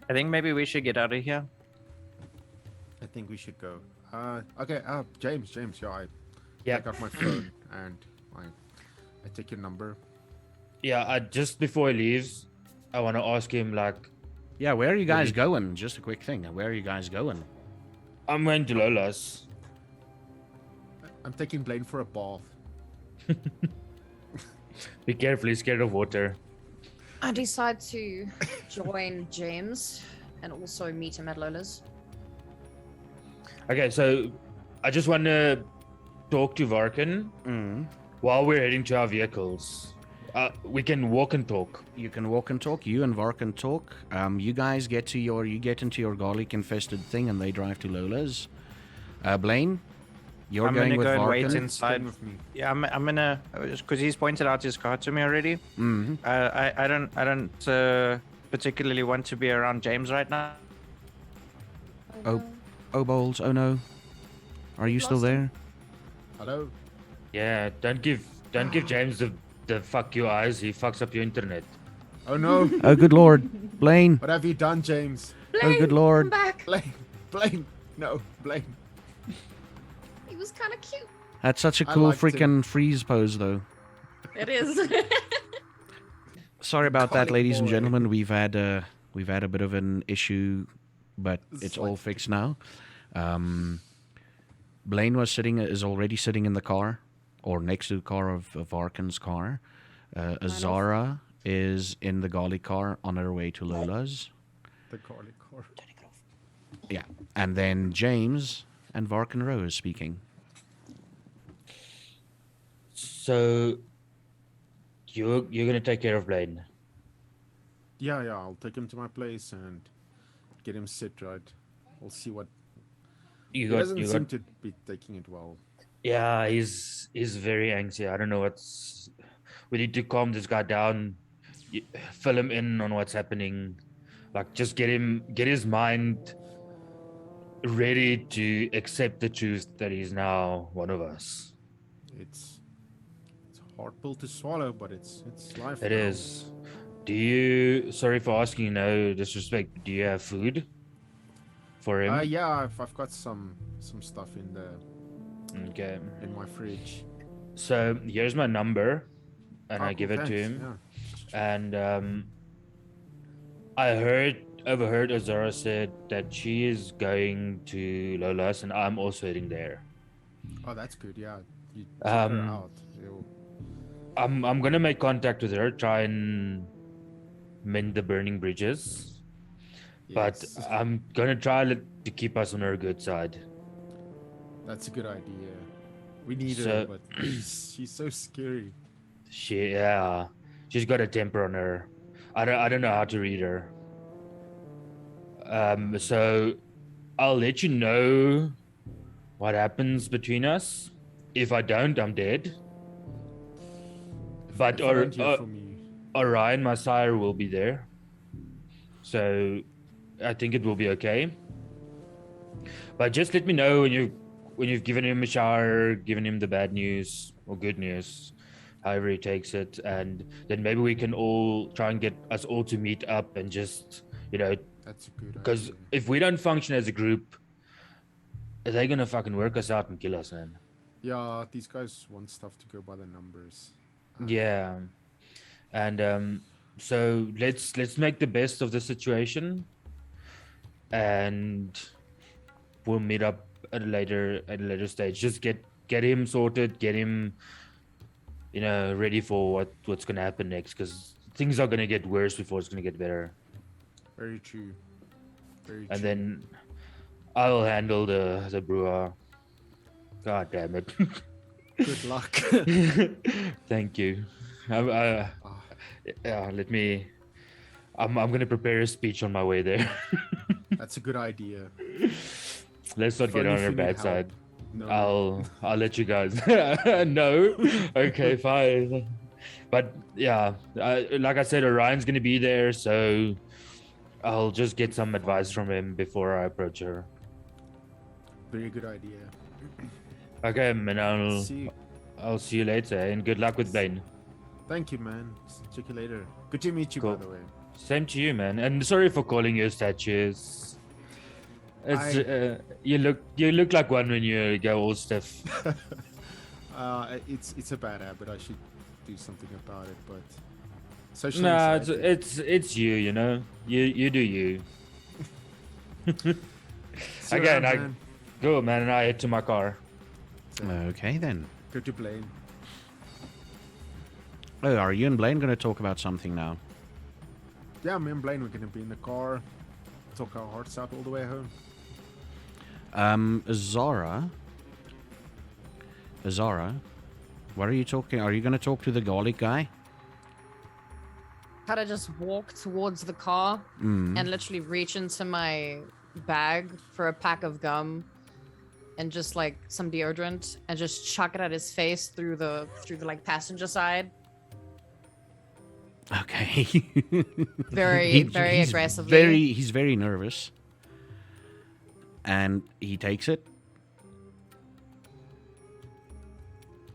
I think maybe we should get out of here. I think we should go. Okay, James, yeah, I Yeah. take out my phone and I take your number. Yeah, just before he leaves, I want to ask him, like, yeah. Where are you guys you- going? Just a quick thing. Where are you guys going? I'm going to Lola's. I'm taking Blaine for a bath. Be careful, he's scared of water. I decide to join James and also meet him at Lola's. Okay, so I just want to talk to Varkin Mm. while we're heading to our vehicles. We can walk and talk. You can walk and talk. You and Vark can talk. You guys get into your garlic infested thing, and they drive to Lola's. Blaine, you're I'm going gonna with go and wait Varkin. inside. Staying with me. Yeah, I'm gonna because he's pointed out his car to me already. Mm-hmm. I don't particularly want to be around James right now. Oh. Oh, Bowles. Oh no. Are you still Lost him. there? Hello? Yeah, don't give James the fuck you eyes. He fucks up your internet. Oh no! Oh, good lord, Blaine. What have you done, James? Oh, good lord. Come back. Blaine! No, Blaine. He was kind of cute. That's such a I cool liked him. freaking freeze pose, though. It is. Sorry about that, Garlic ladies and boy. gentlemen. We've had a bit of an issue, but it's all Slight fixed now. Blaine is already sitting in the car, or next to the car of Varkin's car. Azara is in the Gali car on her way to Lola's. The garlic car. Yeah, and then James and Varkin Rowe is speaking. So you're gonna take care of Blaine. Yeah, I'll take him to my place and get him set right. We'll see what. You He got doesn't you seem got. to be taking it well. Yeah, he's very anxious. I don't know what's. We need to calm this guy down. Fill him in on what's happening. Like, just get his mind ready to accept the truth that he's now one of us. It's a hard pill to swallow, but it's life. It now. is. Do you? Sorry for asking. No disrespect. Do you have food for him? Yeah, I've got some stuff in Okay. my fridge. So here's my number, and Oh, I give cool, it to thanks, him. yeah. And I overheard Azara said that she is going to Lola's, and I'm also heading there. Oh, that's good. Yeah, you check her Um, out. You'll- I'm gonna make contact with her, try and mend the burning bridges, but Yes, I'm gonna try to keep us on her good side. that's a good idea. We need her, So- but she's so scary. She's got a temper on her. I don't know how to read her. So I'll let you know what happens between us. If I don't, I'm dead. But If you don't hear from me, Orion, my sire, will be there. So I think it will be okay. But just let me know when you've given him a shower, given him the bad news or good news, however he takes it, and then maybe we can all try and get us all to meet up and just, that's a good because idea. if we don't function as a group, they're gonna fucking work us out and kill us, man. Yeah, these guys want stuff to go by the numbers. Yeah, and so let's make the best of the situation, and we'll meet up at a later stage. Just get him sorted, get him, ready for what's gonna happen next, because things are gonna get worse before it's gonna get better. Very true. Very And true. then I'll handle the brewer. God damn it. Good luck. Thank you. Yeah, let me. I'm gonna prepare a speech on my way there. That's a good idea. Let's not get Phone on if our you need bad help. side. No. I'll let you guys. No. Okay, fine. But yeah, like I said, Orion's gonna be there, so I'll just get some advice from him before I approach her. Very good idea. Okay, and See, I'll see you later, and good luck with Blaine. thank you, man. Check you later. Good to meet you, Cool. by the way. Same to you, man. And sorry for calling you statues. It's you look like one when you go all stiff. It's a bad habit. I should do something about it, but social Nah, anxiety. it's you. You do you. See you Again, around, I man. go, man, and I head to my car. So, Okay, then. go to Blaine. Oh, are you and Blaine going to talk about something now? Yeah, me and Blaine, we're gonna be in the car, talk our hearts out all the way home. Zara, what are you talking? Are you going to talk to the garlic guy? Kind of just walk towards the car and literally reach into my bag for a pack of gum and just like some deodorant and just chuck it at his face through the like passenger side. Okay. Very aggressively. He's very nervous. And he takes it.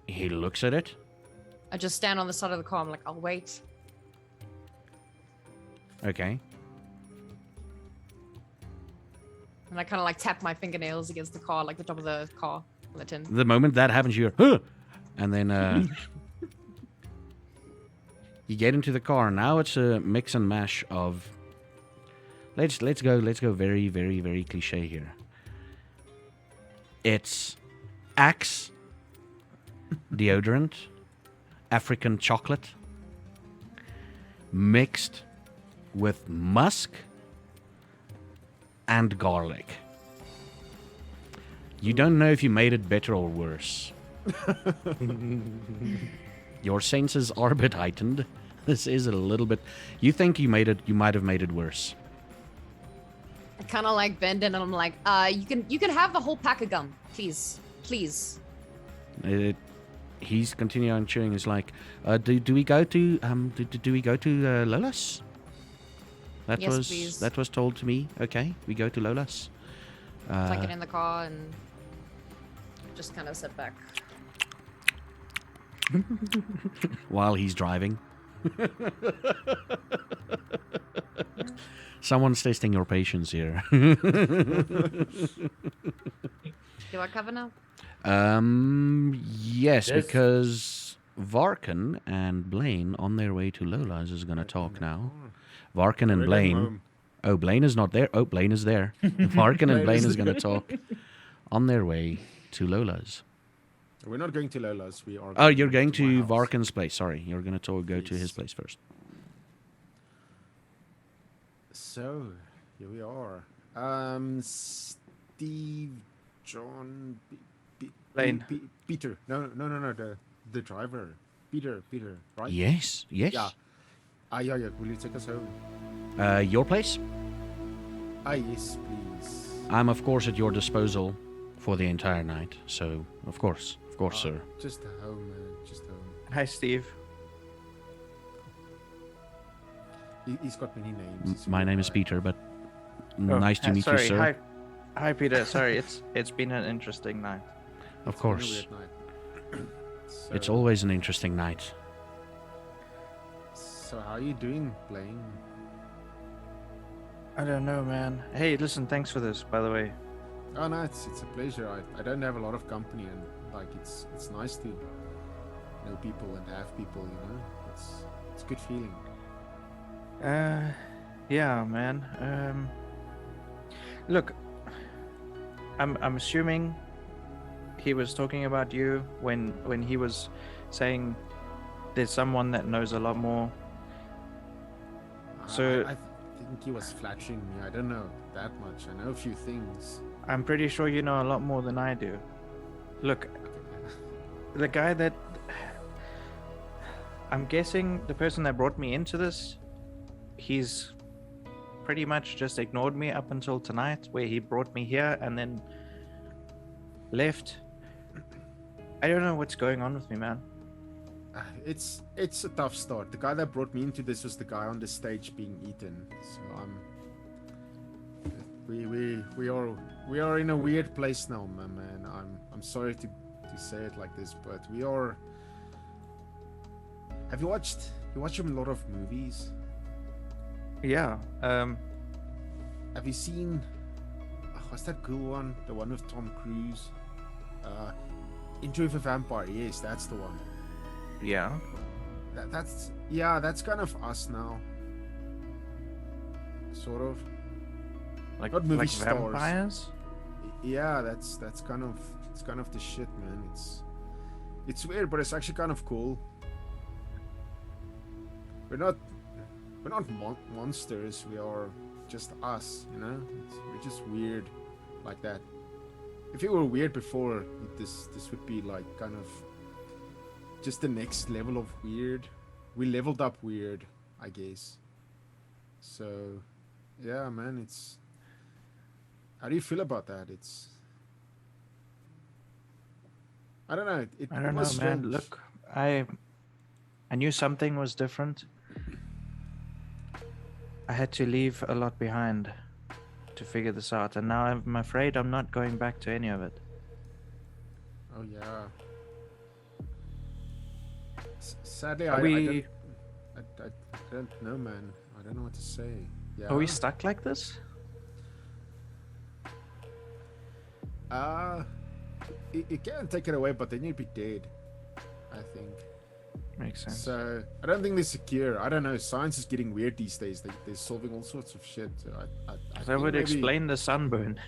He looks at it. I just stand on the side of the car. I'm like, I'll wait. Okay. And I kind of like tap my fingernails against the car, like the top of the car on the tin. The moment that happens, you're, huh! And then you get into the car. Now it's a mix and mash of. Let's go very, very, very cliche here. It's Axe deodorant, African chocolate, mixed with musk and garlic. You don't know if you made it better or worse. Your senses are a bit heightened. This is a little bit. You think you might have made it worse. I kind of like bend in and I'm like, you can have the whole pack of gum, please. He's continuing chewing. He's like, do we go to Lola's? Yes, please. That was told to me. Okay, we go to Lola's. Like it in the car and just kind of sit back. While he's driving. Someone's testing your patience here. Do I cover now? Yes, Yes. because Varkan and Blaine on their way to Lola's is going to talk now. Varkan and We're going Blaine. home. Oh, Blaine is not there. Oh, Blaine is there. Varkan and Blaine Blaine is is going to talk on their way to Lola's. We're not going to Lola's. We are. Oh, you're going to my house. Varkan's place. Sorry, you're going to go to his Yes. place first. So here we are. Steve, John, Blaine. Peter. No. The driver. Peter. Right? Yes. Yeah. Yeah. Will you take us home? Your place? Ah, yes, please. I'm of course at your disposal for the entire night. So of course, sir. Just home, man. Just home. Hi, Steve. He's got many names. He's a My weird name is guy. Peter, but Oh, nice to meet sorry. you, sir. Hi, Peter. Sorry, it's been an interesting night. Of It's been a course, weird night. it's So- always an interesting night. So how are you doing, Blaine? I don't know, man. Hey, listen, thanks for this, by the way. Oh no, it's a pleasure. I don't have a lot of company, and like it's nice to know people and have people. You know, it's a good feeling. Yeah, man. Look, I'm assuming he was talking about you when he was saying there's someone that knows a lot more. So- I think he was flattering me. I don't know that much. I know a few things. I'm pretty sure you know a lot more than I do. Look, the guy that I'm guessing the person that brought me into this, he's pretty much just ignored me up until tonight, where he brought me here and then left. I don't know what's going on with me, man. It's a tough start. The guy that brought me into this was the guy on the stage being eaten. So we are in a weird place now, my man. I'm sorry to say it like this, but we are. Have you watched a lot of movies? Yeah. Have you seen? What's that cool one? The one with Tom Cruise. Interview with a Vampire. Yes, that's the one. Yeah. That's kind of us now. Sort of. Like Not movie like stars. vampires? Yeah, that's kind of the shit, man. It's weird, but it's actually kind of cool. We're not monsters. We are just us, you know. We're just weird, like that. If you were weird before, this would be like kind of just the next level of weird. We leveled up weird, I guess. So, yeah, man. How do you feel about that? I don't know. I don't know, was man. strange. Look, I knew something was different. I had to leave a lot behind to figure this out, and now I'm afraid I'm not going back to any of it. Oh yeah. Sadly, Are we I don't know, man. I don't know what to say. Yeah. are we stuck like this? You can't take it away, but then you'd be dead, I think. Makes sense. So I don't think they're secure. I don't know. Science is getting weird these days. They're solving all sorts of shit. So I That think would maybe- explain the sunburn.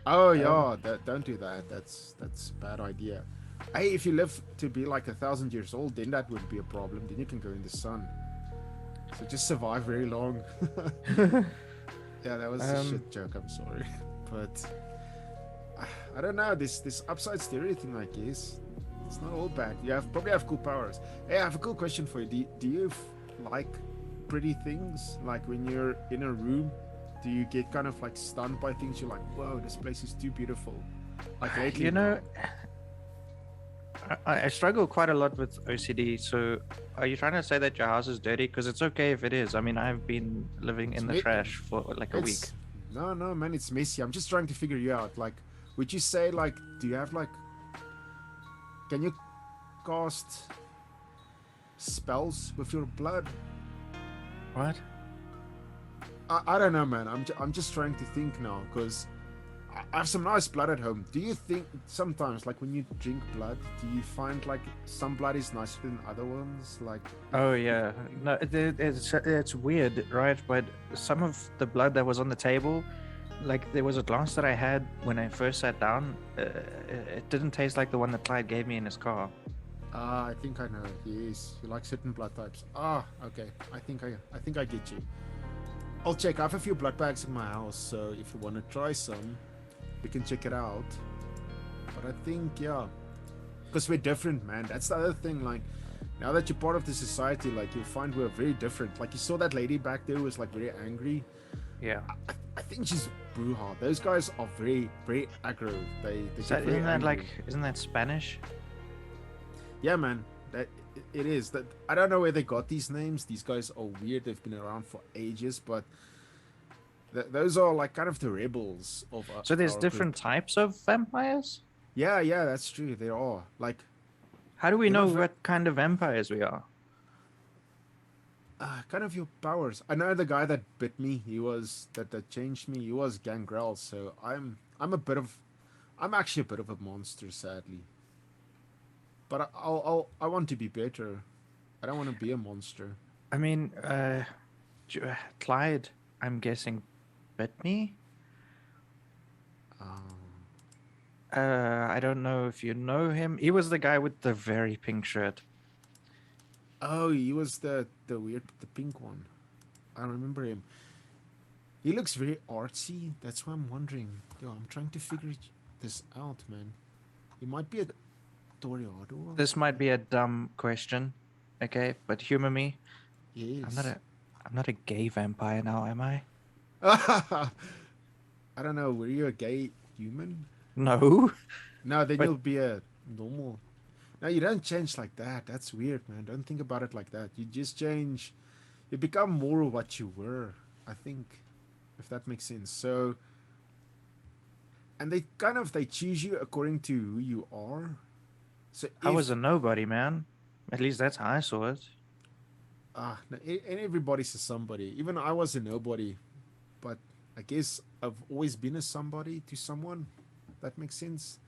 Oh yeah, don't do that. That's a bad idea. Hey, if you live to be like 1,000 years old, then that wouldn't be a problem. Then you can go in the sun. So just survive very long. Yeah, that was a shit joke. I'm sorry, but I don't know. This upside stereo thing, I guess, it's not all bad. You probably have cool powers. Hey, I have a cool question for you. Do you like pretty things? Like when you're in a room, do you get kind of like stunned by things? You're like, whoa, this place is too beautiful. Like lately, You know, now. I struggle quite a lot with OCD. So, are you trying to say that your house is dirty? Because it's okay if it is. I mean, I've been living in the It's trash for like a week. No, man, it's messy. I'm just trying to figure you out. Like, would you say like, do you have like, can you cast spells with your blood? What? I don't know, man. I'm just trying to think now because I have some nice blood at home. Do you think sometimes, like when you drink blood, do you find like some blood is nicer than other ones? Like, Oh yeah, no, it's weird, right? But some of the blood that was on the table, like there was a glass that I had when I first sat down. It didn't taste like the one that Clyde gave me in his car. I think I know. Yes, you like certain blood types. Okay. I think I get you. I'll check. I have a few blood bags in my house, so if you want to try some, we can check it out. But I think, yeah, because we're different, man. That's the other thing. Like, now that you're part of the society, like you'll find we're very different. Like you saw that lady back there who was like very angry. Yeah. I think think she's Bruja. Those guys are very, very aggro. They Is get that, very isn't that angry. like, isn't that Spanish? Yeah, man. It is. That I don't know where they got these names. These guys are weird. They've been around for ages, but those are like kind of the rebels of So there's our different group. types of vampires? Yeah, that's true. There are like How do we they're know not ve- what kind of vampires we are? kind of your powers. I know the guy that bit me. He was that changed me. He was Gangrel. So I'm actually a bit of a monster, sadly. But I want to be better. I don't want to be a monster. I mean, Clyde, I'm guessing, bit me? Um, I don't know if you know him. He was the guy with the very pink shirt. oh, he was the pink one. I remember him. He looks very artsy. That's why I'm wondering. Yo, I'm trying to figure this out, man. He might be a Toreador. This might be a dumb question, okay? But humor me. Yes. I'm not a gay vampire now, am I? I don't know. Were you a gay human? No. No, then But- you'll be a normal. No, you don't change like that. That's weird, man. Don't think about it like that. You just change. You become more of what you were. I think, if that makes sense. So, and they choose you according to who you are. So I was a nobody, man. At least that's how I saw it. no, and everybody's a somebody. Even I was a nobody, but I guess I've always been a somebody to someone. That makes sense.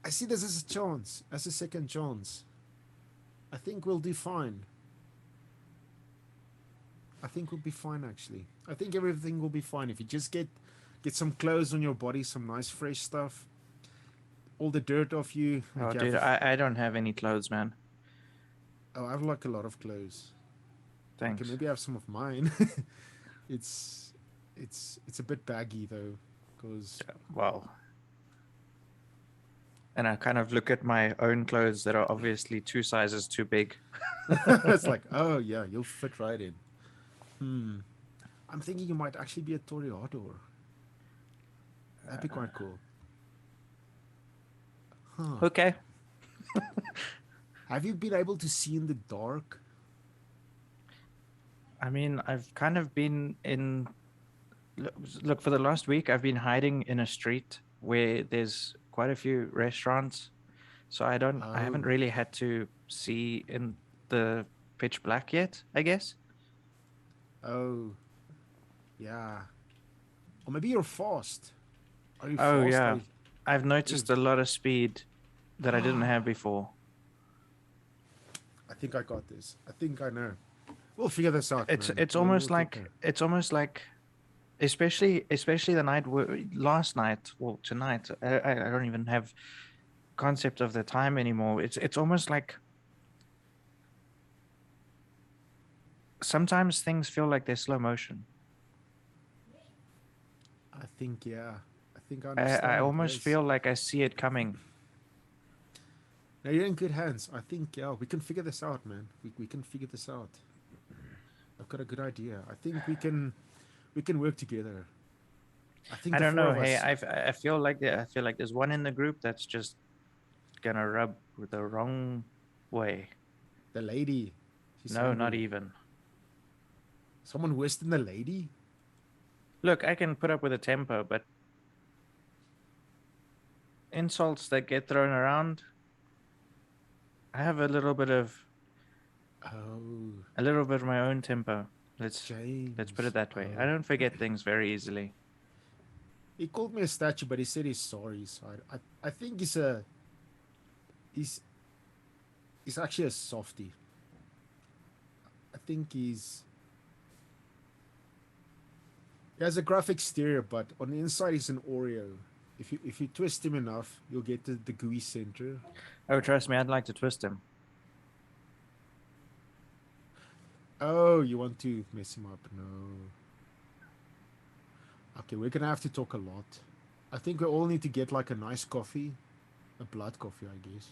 I see this as a chance, as a second chance. I think we'll do fine. I think we'll be fine, actually. I think everything will be fine if you just get some clothes on your body, some nice fresh stuff, all the dirt off you. Oh, like you dude, have- I don't have any clothes, man. oh, I have like a lot of clothes. Thanks. Okay, maybe I have some of mine. it's a bit baggy though, because Well, and I kind of look at my own clothes that are obviously 2 sizes too big. it's like, oh yeah, you'll fit right in. I'm thinking you might actually be a Toreador. That'd be quite cool. Huh. Okay. Have you been able to see in the dark? I mean, I've kind of been in. Look, for the last week, I've been hiding in a street where there's quite a few restaurants. So I haven't Oh. really had to see in the pitch black yet, I guess. Oh, yeah. Or maybe you're fast. Are you Oh, fast? yeah. I've noticed a lot of speed that I didn't have before. I think I got this. I think I know. We'll figure this out. It's man. it's We'll almost get like there. especially the night last night, well, tonight. I don't even have concept of the time anymore. It's almost like sometimes things feel like they're slow motion. I think yeah. I think I understand. I almost yes. feel like I see it coming. Now you're in good hands. I think yeah, we can figure this out, man. We can figure this out. I've got a good idea. I think we can work together. I think I the don't four know. of Hey, us- I feel like there's one in the group that's just gonna rub the wrong way. the lady. She's No, not angry. even. Someone worse than the lady? Look, I can put up with a temper, but insults that get thrown around, I have a little bit of Oh, my own temper. Let's James. put it that way. Oh. I don't forget things very easily. He called me a statue, but he said he's sorry. So I think he's actually a softie. I think he has a gruff exterior, but on the inside he's an Oreo. If you twist him enough, you'll get the gooey center. Oh, trust me, I'd like to twist him. Oh, you want to mess him up? No. Okay, we're gonna have to talk a lot. I think we all need to get like a nice coffee, a blood coffee, I guess.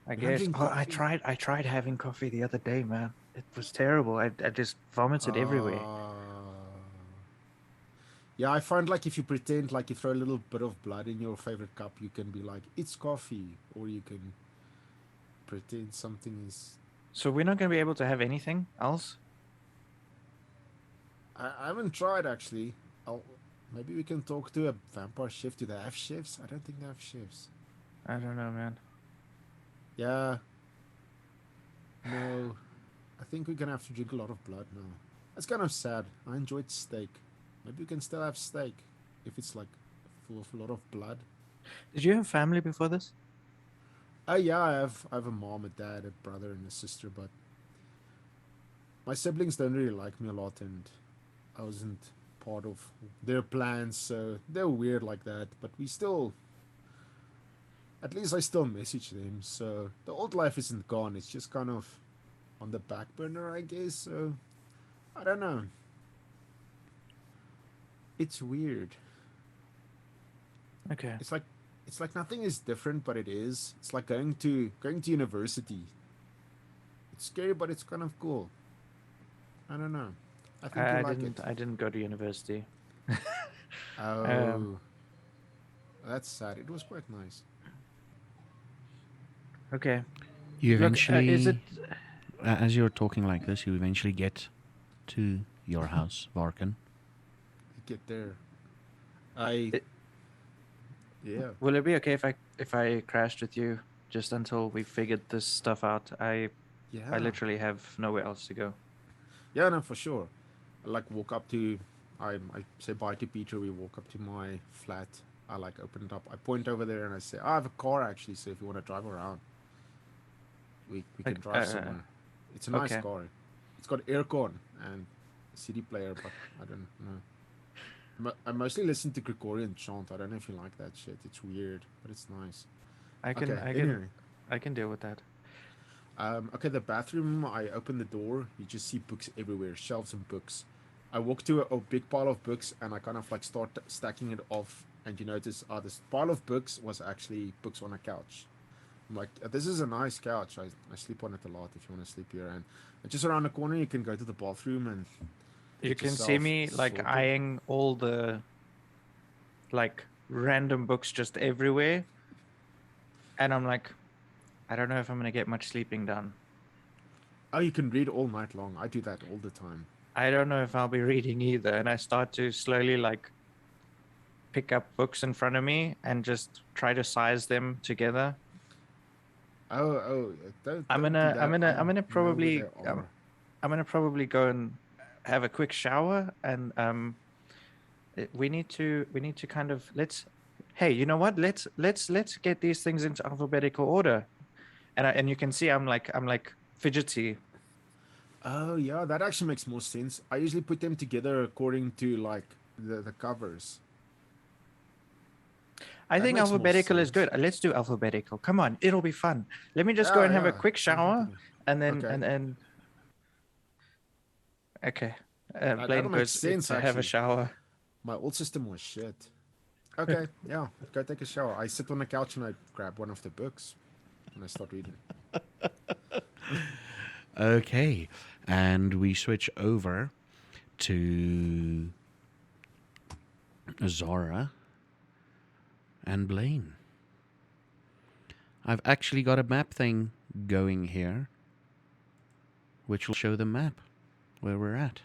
I We're guess. having Oh, coffee. I tried having coffee the other day, man. It was terrible. I just vomited everywhere. Ah. Yeah, I find like if you pretend like you throw a little bit of blood in your favorite cup, you can be like, it's coffee, or you can pretend something is. So we're not going to be able to have anything else? I haven't tried actually. I'll, maybe we can talk to a vampire chef. Do they have chefs? I don't think they have chefs. I don't know, man. Yeah. No. I think we're gonna have to drink a lot of blood now. That's kind of sad. I enjoyed steak. Maybe we can still have steak if it's like full of a lot of blood. Did you have family before this? Yeah, I have a mom, a dad, a brother, and a sister, but my siblings don't really like me a lot, and I wasn't part of their plans, so they're weird like that. But we still, at least I still message them. So the old life isn't gone. It's just kind of on the back burner, I guess. So I don't know. It's weird. Okay. It's like nothing is different, but it is. It's like going to university. It's scary, but it's kind of cool. I don't know. I think you like it. I didn't go to university. Oh, that's sad. It was quite nice. Okay. You Look, eventually, is it? as you're talking like this, you eventually get to your house, Varkan. Get there. Yeah. Will it be okay if I crashed with you just until we figured this stuff out? I Yeah. literally have nowhere else to go. Yeah, no, for sure. I like walk up to, I say bye to Peter. We walk up to my flat. I like open it up. I point over there and I say, I have a car actually. So if you want to drive around, we can Like, drive somewhere. It's a nice okay. car. It's got aircon and a CD player, but I don't know. I mostly listen to Gregorian chant. I don't know if you like that shit. It's weird, but it's nice. Anyway. I can deal with that. Okay, the bathroom, I open the door. You just see books everywhere, shelves of books. I walk to a big pile of books and I kind of like start stacking it off. And you notice, this pile of books was actually books on a couch. I'm like, this is a nice couch. I sleep on it a lot if you want to sleep here. And just around the corner, you can go to the bathroom and You get can see yourself me like sorted. eyeing all the like random books just everywhere. And I'm like, I don't know if I'm gonna get much sleeping done. Oh, you can read all night long. I do that all the time. I don't know if I'll be reading either. And I start to slowly like pick up books in front of me and just try to size them together. Don't I'm do gonna that. I'm gonna I I'm gonna know where probably they are. I'm gonna probably go and have a quick shower and we need to kind of hey, you know what, let's get these things into alphabetical order. And you can see I'm like fidgety. Oh yeah, that actually makes more sense. I usually put them together according to like the covers. I That think makes more alphabetical is sense. good. Let's do alphabetical. Come on, it'll be fun. Let me just go Yeah, and have a yeah. quick shower Alphabetical. and then Okay. okay. That'll Blaine make goes sense to have a actually. shower. My old system was shit. Okay, yeah. Go take a shower. I sit on the couch and I grab one of the books and I start reading. Okay, and we switch over to Zara and Blaine. I've actually got a map thing going here, which will show the map where we're at.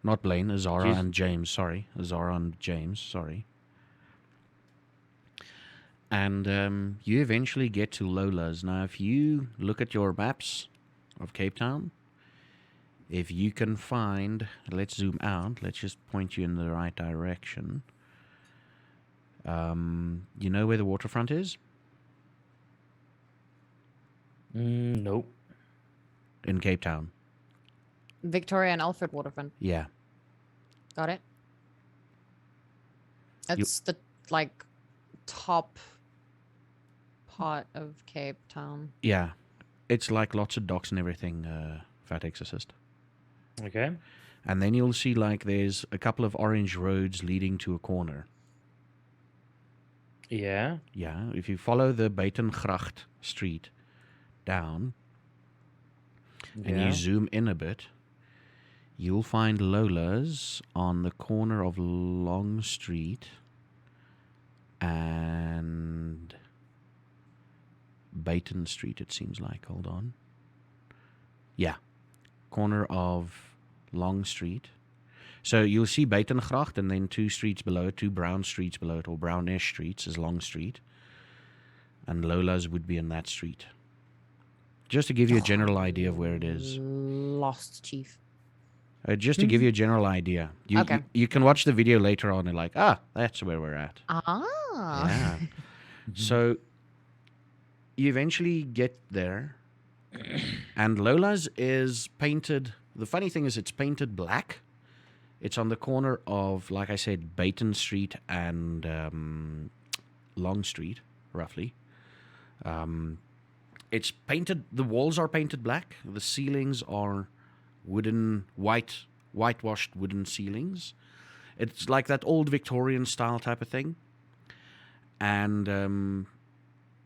Not Blaine, Zara Jeez. and James, sorry. Zara and James, sorry. And you eventually get to Lola's. Now, if you look at your maps of Cape Town, if you can find, let's zoom out, let's just point you in the right direction. You know where the waterfront is? Nope. In Cape Town. Victoria and Alfred Waterfront. Yeah. Got it. That's the like top part of Cape Town. Yeah. It's like lots of docks and everything, Fat Exorcist. Okay. And then you'll see like there's a couple of orange roads leading to a corner. Yeah. Yeah, if you follow the Buitengracht street down and Yeah. you zoom in a bit, You'll find Lola's on the corner of Long Street and Baton Street, it seems like. Hold on. Yeah. Corner of Long Street. So you'll see Batongracht, and then 2 streets below it, 2 brown streets below it, or brownish streets, is Long Street. And Lola's would be in that street. Just to give you a general idea of where it is. Lost, Chief. Just to give you a general idea. Okay. You can watch the video later on and like, that's where we're at. Ah. Yeah. So you eventually get there, and Lola's is painted. The funny thing is, it's painted black. It's on the corner of, like I said, Baton Street and Long Street, roughly. It's painted. The walls are painted black. The ceilings are whitewashed wooden ceilings. It's like that old Victorian style type of thing. And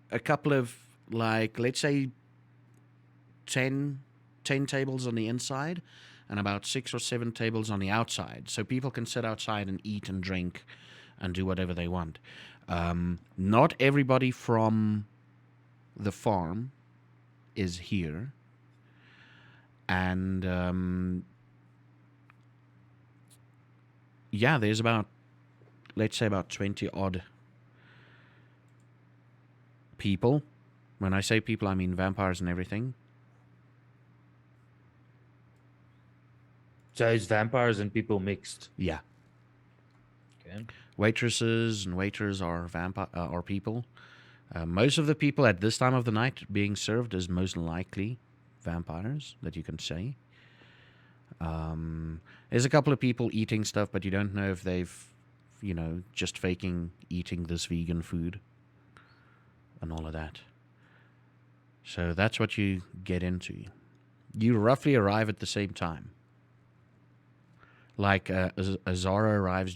a couple of, like, let's say 10 tables on the inside and about 6 or 7 tables on the outside. So people can sit outside and eat and drink and do whatever they want. Not everybody from the farm is here. And yeah, there's about, let's say, about 20 odd people. When I say people, I mean vampires and everything. So it's vampires and people mixed. Yeah. Okay. Waitresses and waiters are are people. Most of the people at this time of the night being served is most likely vampires that you can say. There's a couple of people eating stuff, but you don't know if they've, just faking eating this vegan food and all of that. So that's what you get into. You roughly arrive at the same time. Like Azara arrives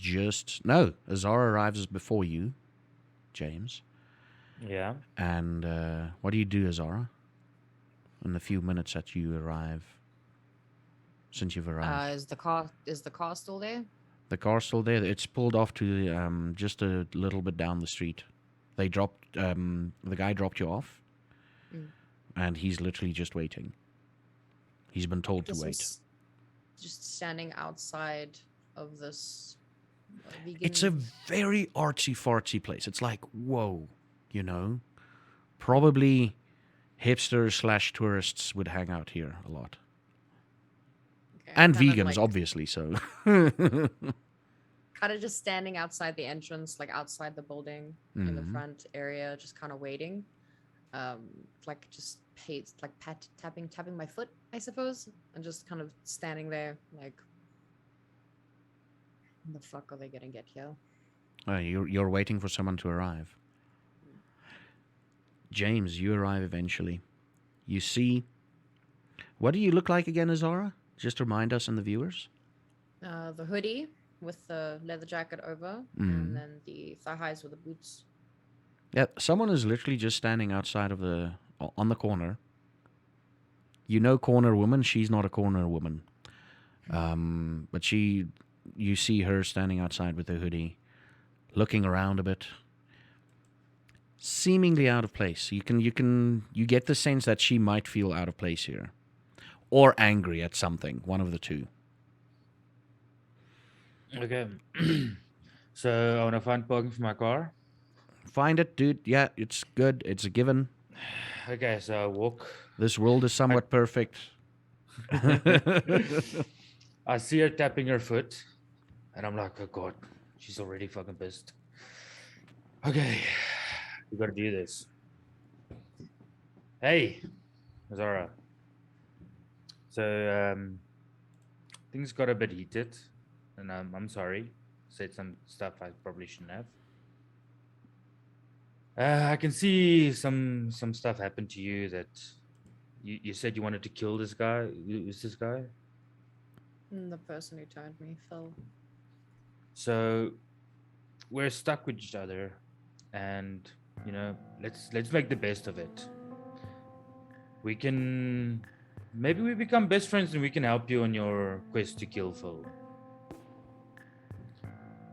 Azara arrives before you, James. Yeah. And what do you do, Azara, in the few minutes that you arrive? Since you've arrived, Is the car still there? the car's still there. It's pulled off to just a little bit down the street. They dropped the guy dropped you off, and he's literally just waiting. He's been told to Guess I'm wait. Just standing outside of this vegan. It's a very artsy-fartsy place. It's like, whoa, probably hipsters / tourists would hang out here a lot. Okay, And kind of vegans, like, obviously, so. kind of just standing outside the entrance, like outside the building in the front area, just kind of waiting. Like just tapping my foot, I suppose, and just kind of standing there, like, when the fuck are they gonna get here? You're waiting for someone to arrive. James, you arrive eventually. You see, what do you look like again, Azara? Just remind us and the viewers. The hoodie with the leather jacket over, and then the thigh highs with the boots. Yeah, someone is literally just standing outside of on the corner. Corner woman. She's not a corner woman, but you see her standing outside with the hoodie, looking around a bit, seemingly out of place. You get the sense that she might feel out of place here, or angry at something. One of the two. Okay. So I want to find parking for my car. Find it, dude. Yeah, it's good. It's a given. Okay, so I walk. This world is somewhat perfect. I see her tapping her foot, and I'm like, oh god, she's already fucking pissed. Okay, we gotta do this. Hey, Zara. So things got a bit heated, and I'm sorry. Said some stuff I probably shouldn't have. I can see some stuff happened to you that you said you wanted to kill this guy. Who's this guy? The person who turned me, Phil. So we're stuck with each other, and let's make the best of it. We can maybe we become best friends and we can help you on your quest to kill Phil.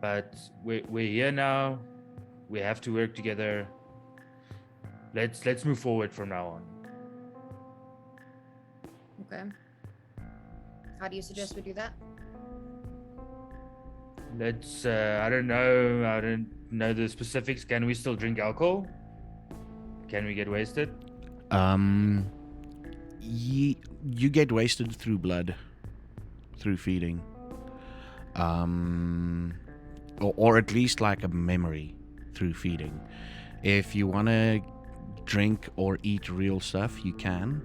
But we're here now. We have to work together. Let's move forward from now on. Okay. How do you suggest we do that? Let's I don't know the specifics. Can we still drink alcohol? Can we get wasted? You get wasted through blood, through feeding, or at least like a memory through feeding. If you want to drink or eat real stuff, you can.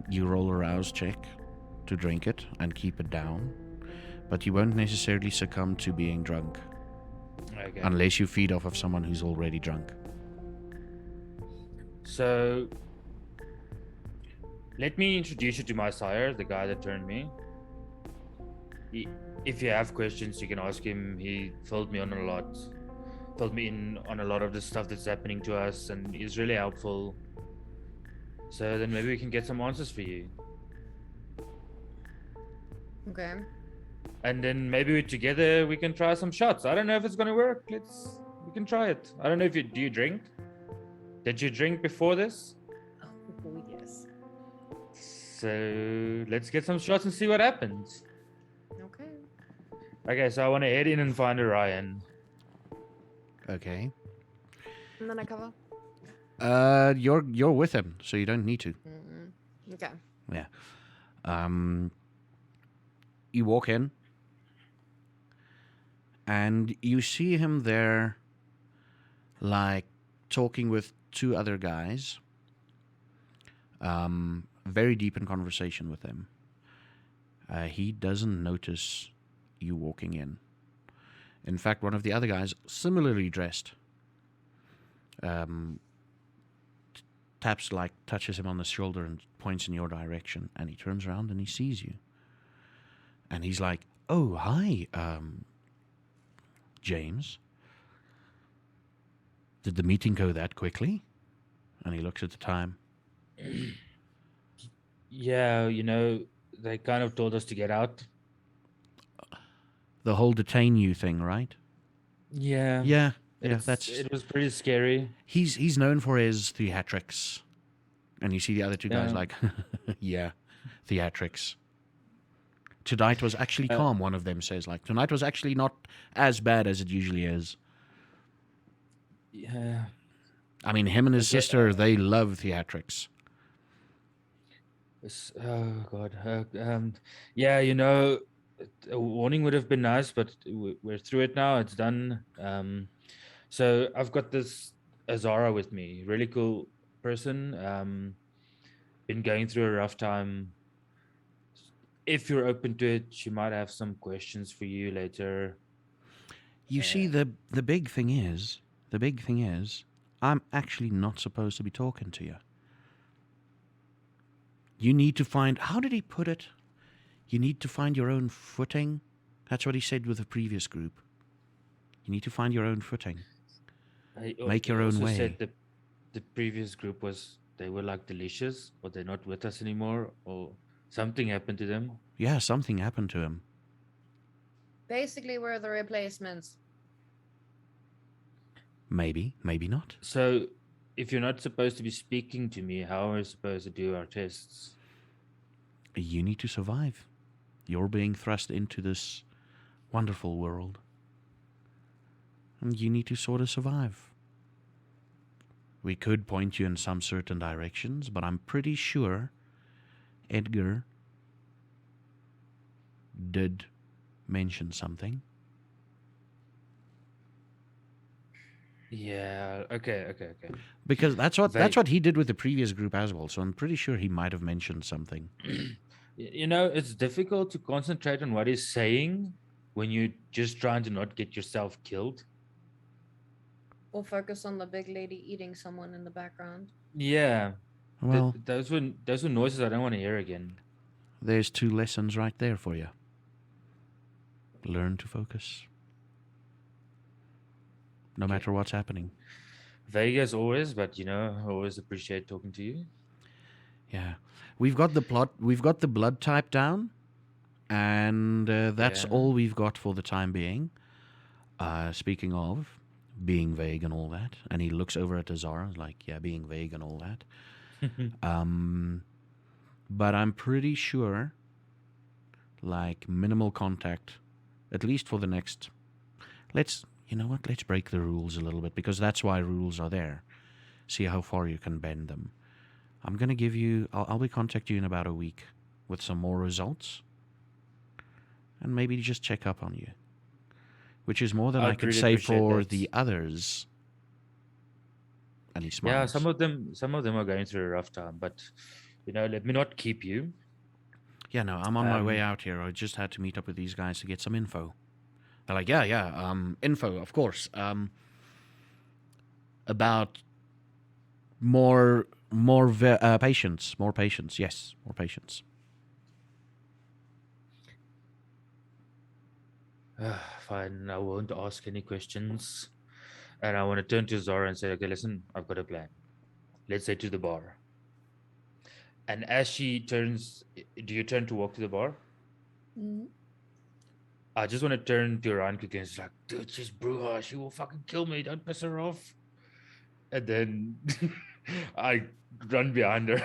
You roll a rouse check to drink it and keep it down, but you won't necessarily succumb to being drunk Okay. unless you feed off of someone who's already drunk. So let me introduce you to my sire, the guy that turned me. If you have questions, you can ask him. He filled me in on a lot of the stuff that's happening to us, and he's really helpful. So then maybe we can get some answers for you. Okay. And then maybe together we can try some shots. I don't know if it's gonna work. We can try it. I don't know if do you drink? Did you drink before this? Oh, yes. So let's get some shots and see what happens. Okay. Okay, so I want to head in and find Orion. Okay. And then I cover. You're with him, so you don't need to. Okay. Yeah. You walk in, and you see him there, like talking with two other guys. Very deep in conversation with them. He doesn't notice you walking in. In fact, one of the other guys, similarly dressed, touches him on the shoulder and points in your direction, and he turns around and he sees you. And he's like, "Oh, hi, James. Did the meeting go that quickly?" And he looks at the time. Yeah, they kind of told us to get out. The whole detain you thing, right? Yeah. Yeah, It was pretty scary. He's known for his theatrics. And you see the other two guys Yeah. like, yeah, theatrics. Tonight was actually calm, one of them says. Like, tonight was actually not as bad as it usually is. Yeah. I mean, him and his sister, they love theatrics. Oh God. Yeah, a warning would have been nice, but we're through it now. It's done. So I've got this Azara with me, really cool person. Been going through a rough time. If you're open to it, she might have some questions for you later. You see, the big thing is, I'm actually not supposed to be talking to you. You need to find, how did he put it? You need to find your own footing. That's what he said with the previous group. You need to find your own footing. Make your own way. Said the previous group they were like delicious, or they're not with us anymore, or something happened to them. Yeah, something happened to him. Basically, we're the replacements. Maybe, maybe not. So, if you're not supposed to be speaking to me, how are we supposed to do our tests? You need to survive. You're being thrust into this wonderful world. And you need to sort of survive. We could point you in some certain directions, but I'm pretty sure Edgar did mention something. Yeah. Okay. Because that's what he did with the previous group as well. So I'm pretty sure he might have mentioned something. It's difficult to concentrate on what he's saying when you're just trying to not get yourself killed. Or focus on the big lady eating someone in the background. Yeah. Well, those were noises I don't want to hear again. there's 2 lessons right there for you. Learn to focus. No matter what's happening. Vague as always, but I always appreciate talking to you. Yeah. We've got the plot. We've got the blood type down, and that's Yeah. all we've got for the time being. Speaking of being vague and all that, and he looks over at Azara like, yeah, being vague and all that. But I'm pretty sure, like, minimal contact, at least for the next. You know what? Let's break the rules a little bit, because that's why rules are there. See how far you can bend them. I'm gonna give you. I'll be contact you in about a week with some more results, and maybe just check up on you, which is more than I I'd can really say appreciate for that. the others. And he smiles. Yeah, some of them are going through a rough time, but let me not keep you. Yeah, no, I'm on my way out here. I just had to meet up with these guys to get some info. They're like, yeah, info, of course. About more patients, yes, more patients. Fine, I won't ask any questions. And I want to turn to Zara and say, okay, listen, I've got a plan. Let's say to the bar. And as she turns, do you turn to walk to the bar? Mm-hmm. I just want to turn to Ryan quickly and she's like, dude, she's Bruja. She will fucking kill me. Don't piss her off. And then I run behind her.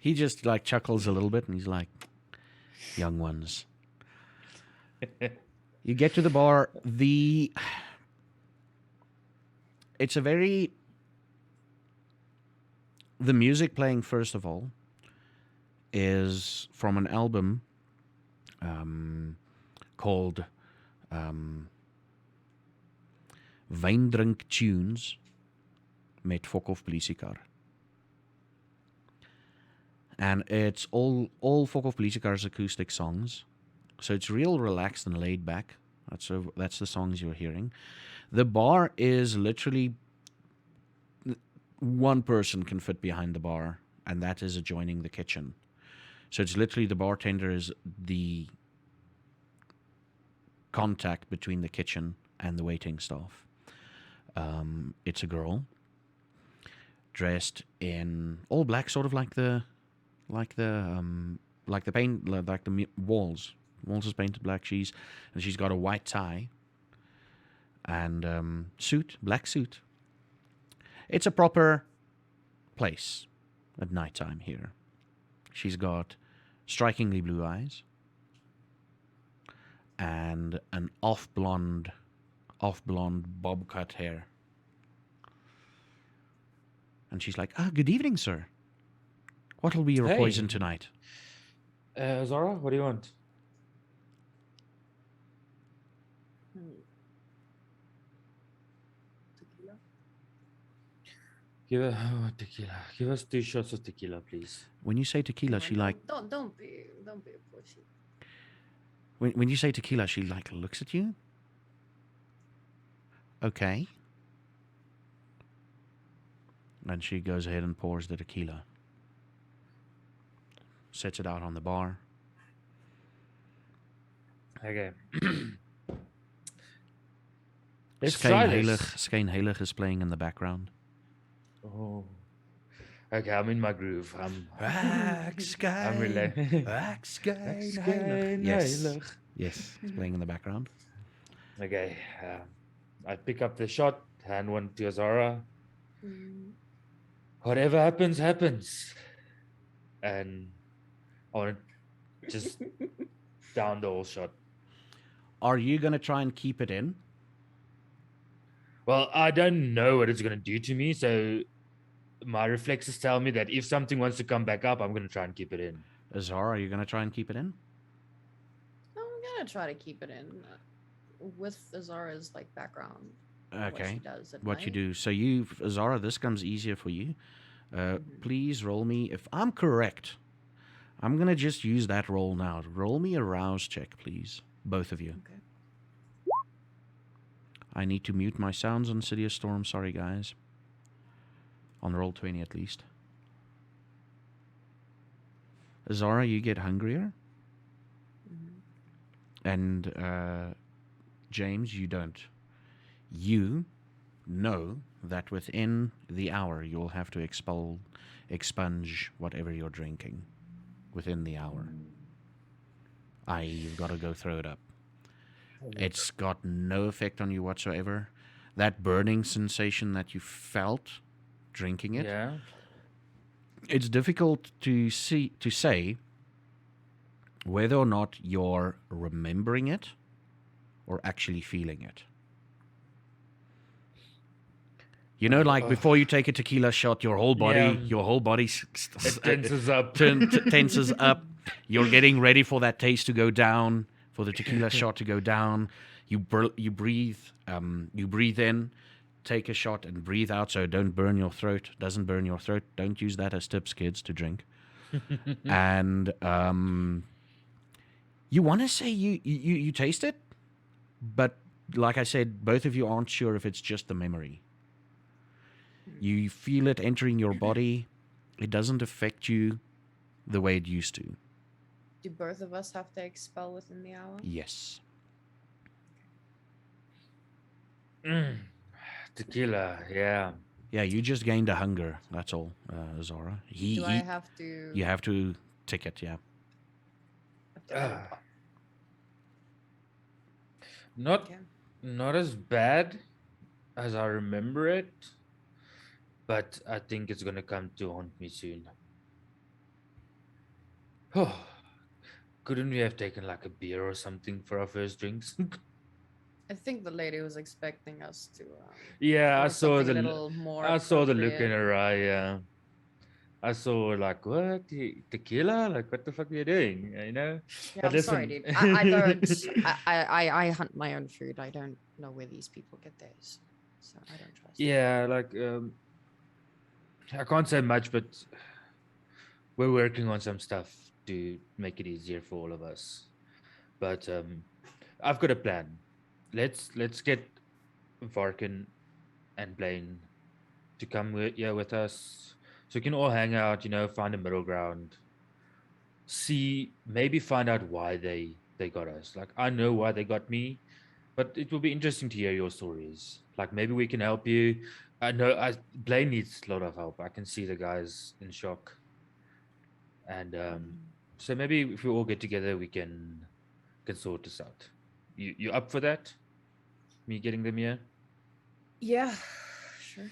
He just like chuckles a little bit and he's like, young ones. You get to the bar. It's a very. The music playing, first of all, is from an album called Wijndrink Tunes met Fokhoff Politiekar. And it's all Fokhoff Politiekar's acoustic songs. So it's real relaxed and laid back. That's the songs you're hearing. The bar is literally one person can fit behind the bar, and that is adjoining the kitchen. So it's literally the bartender is the contact between the kitchen and the waiting staff. It's a girl dressed in all black, sort of like the paint, like the walls. Walls is painted black. She's got a white tie and black suit. It's a proper place at nighttime here. She's got strikingly blue eyes and an off blonde bob cut hair. And she's like, good evening, sir. What'll be your Hey. poison tonight? Zara, what do you want? Tequila. Tequila. Give us 2 shots of tequila, please. When you say tequila, she like Don't be a pussy. when you say tequila, she like looks at you. Okay. And she goes ahead and pours the tequila. Sets it out on the bar. Okay. Let's try this. Skane Heilig is playing in the background. Oh. Okay, I'm in my groove. I'm Skane relaxed. Yes. Yes, it's playing in the background. Okay. I pick up the shot, hand one to Azara. Whatever happens, happens. And I want to just down the whole shot. Are you going to try and keep it in? Well, I don't know what it's going to do to me, so my reflexes tell me that if something wants to come back up, I'm going to try and keep it in. Azara, are you going to try and keep it in? I'm gonna try to keep it in with Azara's like background. Okay. What she does at What you night. do. So you, Azara, this comes easier for you. Please roll me. If I'm correct, I'm going to just use that roll now. Roll me a rouse check, please. Both of you. Okay. I need to mute my sounds on City of Storm. Sorry, guys. On roll 20 at least. Azara, you get hungrier. And James, you don't. You know that within the hour you'll have to expunge whatever you're drinking within the hour. You've got to go throw it up. It's got no effect on you whatsoever. That burning sensation that you felt drinking it, Yeah. it's difficult to say whether or not you're remembering it or actually feeling it. You know, like before you take a tequila shot, your whole body, It tenses up. tenses up. You're getting ready for that taste to go down, for the tequila shot to go down. You breathe in, take a shot, and breathe out so don't burn your throat. Doesn't burn your throat. Don't use that as tips, kids, to drink. And you want to say you taste it, but like I said, both of you aren't sure if it's just the memory. You feel it entering your body. It doesn't affect you the way it used to. Do both of us have to expel within the hour? Yes. Tequila, yeah. Yeah, you just gained a hunger. That's all, Zara. Do I have to? You have to tick it, yeah. Not Okay. not as bad as I remember it, but I think it's gonna come to haunt me soon. Oh, couldn't we have taken like a beer or something for our first drinks? I think the lady was expecting us to. Yeah, I order saw something the a little more I saw the look in appropriate. her eye. Yeah, I saw like, what, tequila? Like, what the fuck are you doing? You know? Yeah, But I'm sorry, listen- dude. I don't. I hunt my own food. I don't know where these people get theirs, so I don't trust. them. Yeah, like I can't say much, but we're working on some stuff to make it easier for all of us. But I've got a plan. Let's get Varkin and Blaine to come with us, so we can all hang out. You know, find a middle ground. Maybe find out why they got us. Like, I know why they got me, but it will be interesting to hear your stories. Like, maybe we can help you. I know Blaine needs a lot of help. I can see the guys in shock. And so maybe if we all get together, we can sort this out. You up for that? Me getting them here? Yeah, sure.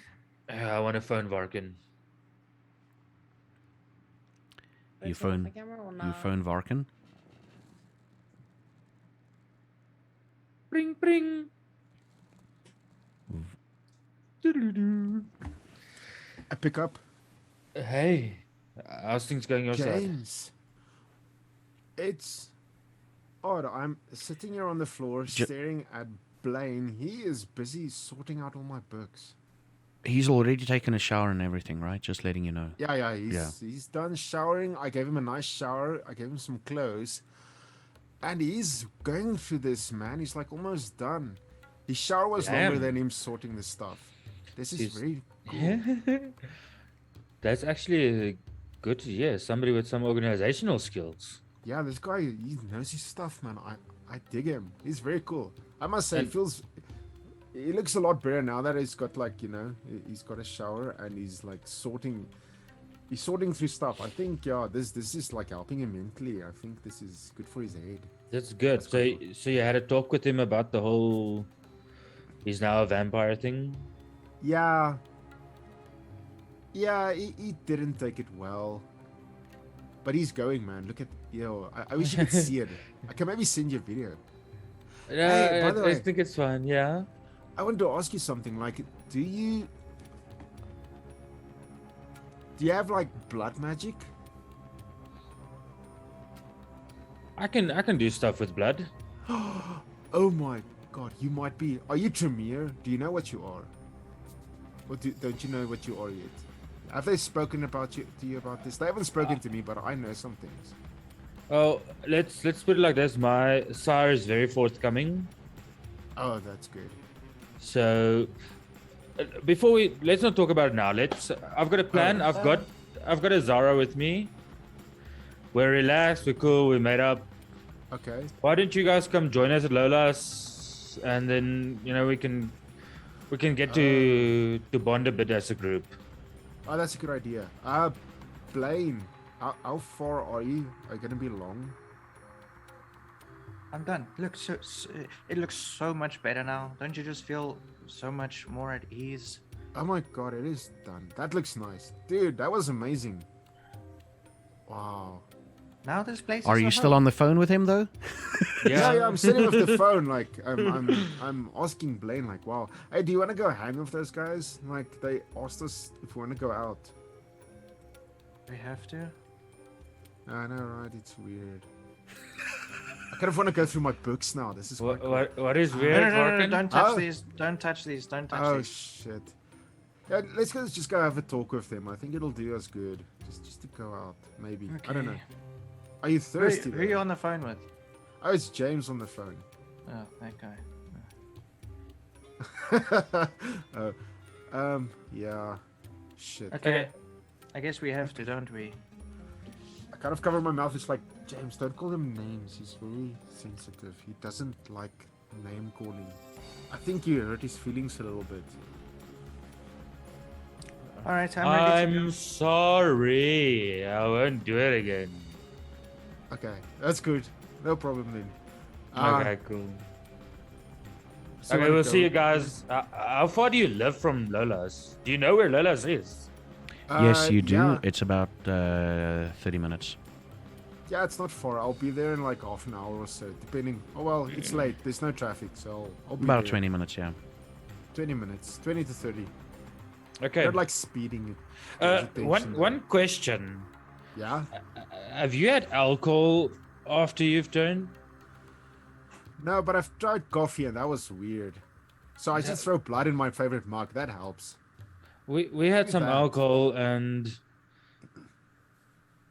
I want to phone Varkin. Do I You turn off phone- my camera or You not? phone Varkin? Bring, bring. I pick up. Hey, how's things going your side? James. It's odd. I'm sitting here on the floor staring at Blaine. He is busy sorting out all my books. He's already taken a shower and everything, right? Just letting you know. Yeah, he's done showering. I gave him a nice shower. I gave him some clothes. And he's going through this, man. He's like almost done. His shower was longer Damn. than him sorting the stuff. This is He's- very cool. That's actually good to hear. Somebody with some organizational skills. Yeah, this guy, he knows his stuff, man. I dig him. He's very cool. I must say, he looks a lot better now that he's got, like, you know, he's got a shower and he's like sorting through stuff. I think, yeah, this is like helping him mentally. I think this is good for his head. That's good. That's quite So you had a talk with him about the whole he's now a vampire thing? Yeah, he didn't take it well. But he's going, man. Look at, I wish you could see it. I can maybe send you a video. Yeah, Hey, by the I way- think it's fun, yeah. I wanted to ask you something. Like, do you have like blood magic? I can do stuff with blood. Oh my god, you might be. Are you Tremere? Do you know what you are? Or don't you know what you are yet? Have they spoken to you about this? They haven't spoken to me, but I know some things. Oh, let's put it like this. My sire is very forthcoming. Oh, that's good. So let's not talk about it now. I've got a plan. Oh. I've got a Zara with me. We're relaxed, we're cool, we made up. Okay. Why don't you guys come join us at Lola's, and then we can We can get to bond a bit as a group. Oh, that's a good idea. Blaine, how far are you? Are you gonna be long? I'm done. Look, it looks so much better now. Don't you just feel so much more at ease? Oh my god, it is done. That looks nice. Dude, that was amazing. Wow. Now this place Are is you a still home. on the phone with him though? Yeah, I'm sitting with the phone, like I'm asking Blaine, like, wow, hey, do you want to go hang with those guys? Like, they asked us if we want to go out. We have to. I know, right? It's weird. I kind of want to go through my books now. This is quite cool. What is No, weird, no, Varkin? don't touch Oh. these. Don't touch these. Don't touch Oh these. shit. Yeah, just go have a talk with them. I think it'll do us good. Just to go out, maybe. I don't know. Okay. Are you thirsty? Who are you though? on the phone with? Oh, it's James on the phone. Oh, that guy. Yeah. Shit. Okay. I guess we have to, don't we? I kind of cover my mouth. It's like, James, don't call him names. He's very sensitive. He doesn't like name calling. I think you hurt his feelings a little bit. All right, I'm ready to I'm sorry. I won't do it again. Okay, that's good. No problem then. Okay, cool. So Okay, where we'll to see go? you guys. How far do you live from Lola's? Do you know where Lola's is? Yes, you do. Yeah. It's about 30 minutes. Yeah, it's not far. I'll be there in like half an hour or so, depending. Oh well, it's late. There's no traffic, so I'll be About there. 20 minutes, yeah. 20 minutes, 20 to 30. Okay. Not like speeding it. There's attention there. One question. Yeah. Have you had alcohol after you've turned? No, but I've tried coffee and that was weird. So I just throw blood in my favorite mug. That helps. We had some that. alcohol and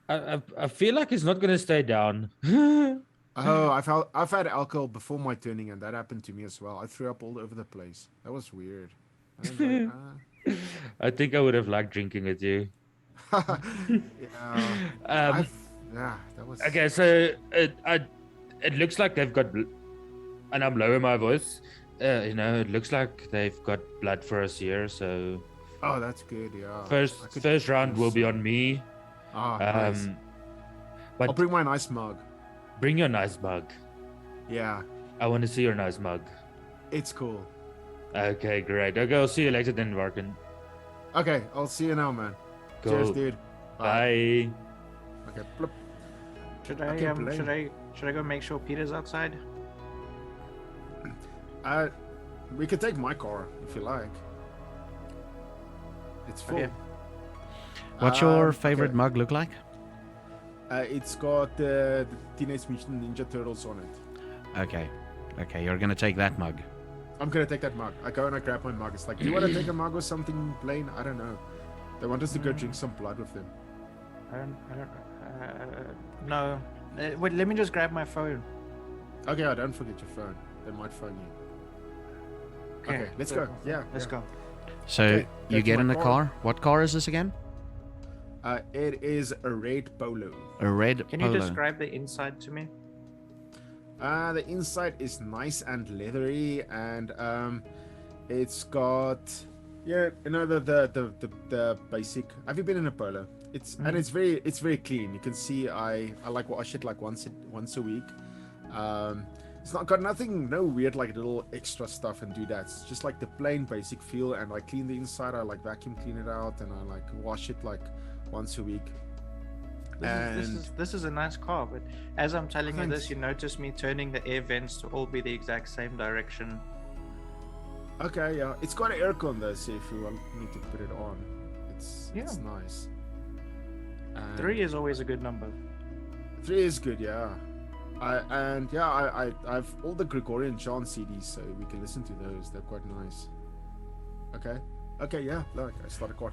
I feel like it's not gonna stay down. Oh, I've had alcohol before my turning, and that happened to me as well. I threw up all over the place. That was weird. I was like, I think I would have liked drinking with you. yeah. Yeah, that was. Okay, so it looks like they've got, and I'm lowering my voice. It looks like they've got blood for us here. So Oh, that's good. Yeah. I could first round use will be some. on me. Ah, nice. But I'll bring my nice mug. bring your nice mug. Yeah, I want to see your nice mug. it's cool. Okay, great. Okay, I'll see you later then, Varkin. Okay, I'll see you now, man. Cool. Cheers, dude. Bye. Okay. Blip. Should Okay, I Blaine. should I go make sure Peter's outside? We could take my car if you like. It's full. Okay. What's your Um, favorite okay. mug look like? It's got the Teenage Mutant Ninja Turtles on it. Okay. Okay, you're gonna take that mug. I'm gonna take that mug. I go and I grab my mug. It's like, do you want to take a mug or something, Blaine? I don't know. They want us to go drink some blood with them. I don't. No. Wait, let me just grab my phone. Okay, don't forget your phone. They might phone you. Okay, let's go. Yeah, Let's yeah. go. So Okay, you that's get my in the car. car. What car is this again? It is a red Polo. A red Can Polo. you describe the inside to me? The inside is nice and leathery, and it's got the basic. Have you been in a Polo? And it's very clean. You can see I like wash it like once a week. It's not got no weird like little extra stuff and do that. It's just like the plain basic feel, and I clean the inside. I like vacuum clean it out, and I like wash it like once a week. This is a nice car, but as I'm telling you this, Thanks. you notice me turning the air vents to all be the exact same direction. Okay, yeah, it's got an aircon though, so if you want me to put it on, it's Yeah. nice. And 3 is always a good number. 3 is good, yeah. I've all the Gregorian chant CDs, so we can listen to those. They're quite nice. Okay, yeah. Look, I started quite.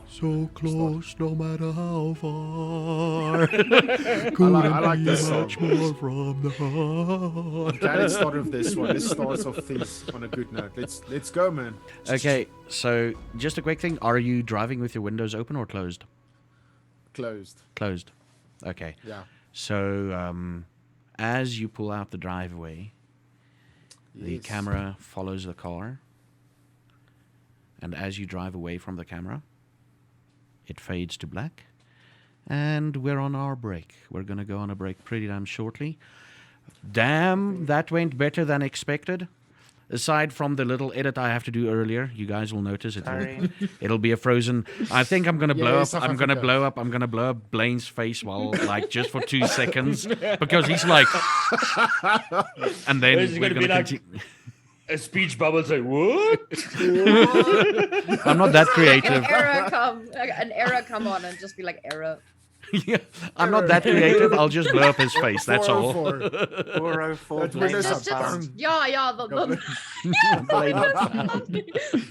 So close, no matter how far. I like this song. more from the heart. Okay, let's start with this one. Let's start off things on a good note. Let's go, man. Okay, so just a quick thing. Are you driving with your windows open or closed? Closed. Closed. Okay. Yeah. So as you pull out the driveway, the Yes. camera follows the car. And as you drive away from the camera, it fades to black. And we're on our break. We're going to go on a break pretty damn shortly. Damn, that went better than expected. Aside from the little edit I have to do earlier, you guys will notice it'll be a frozen. I think I'm gonna blow up. South I'm gonna Africa. blow up. I'm gonna blow up Blaine's face while like just for 2 seconds because he's like, and then It's we're gonna be gonna like- continue. A speech bubble say what? I'm not that creative. An error come on and just be like error. Yeah, I'm not that creative. I'll just blow up his face. That's all. 404. 404 That's Blaine Windows is up. bound. Yeah,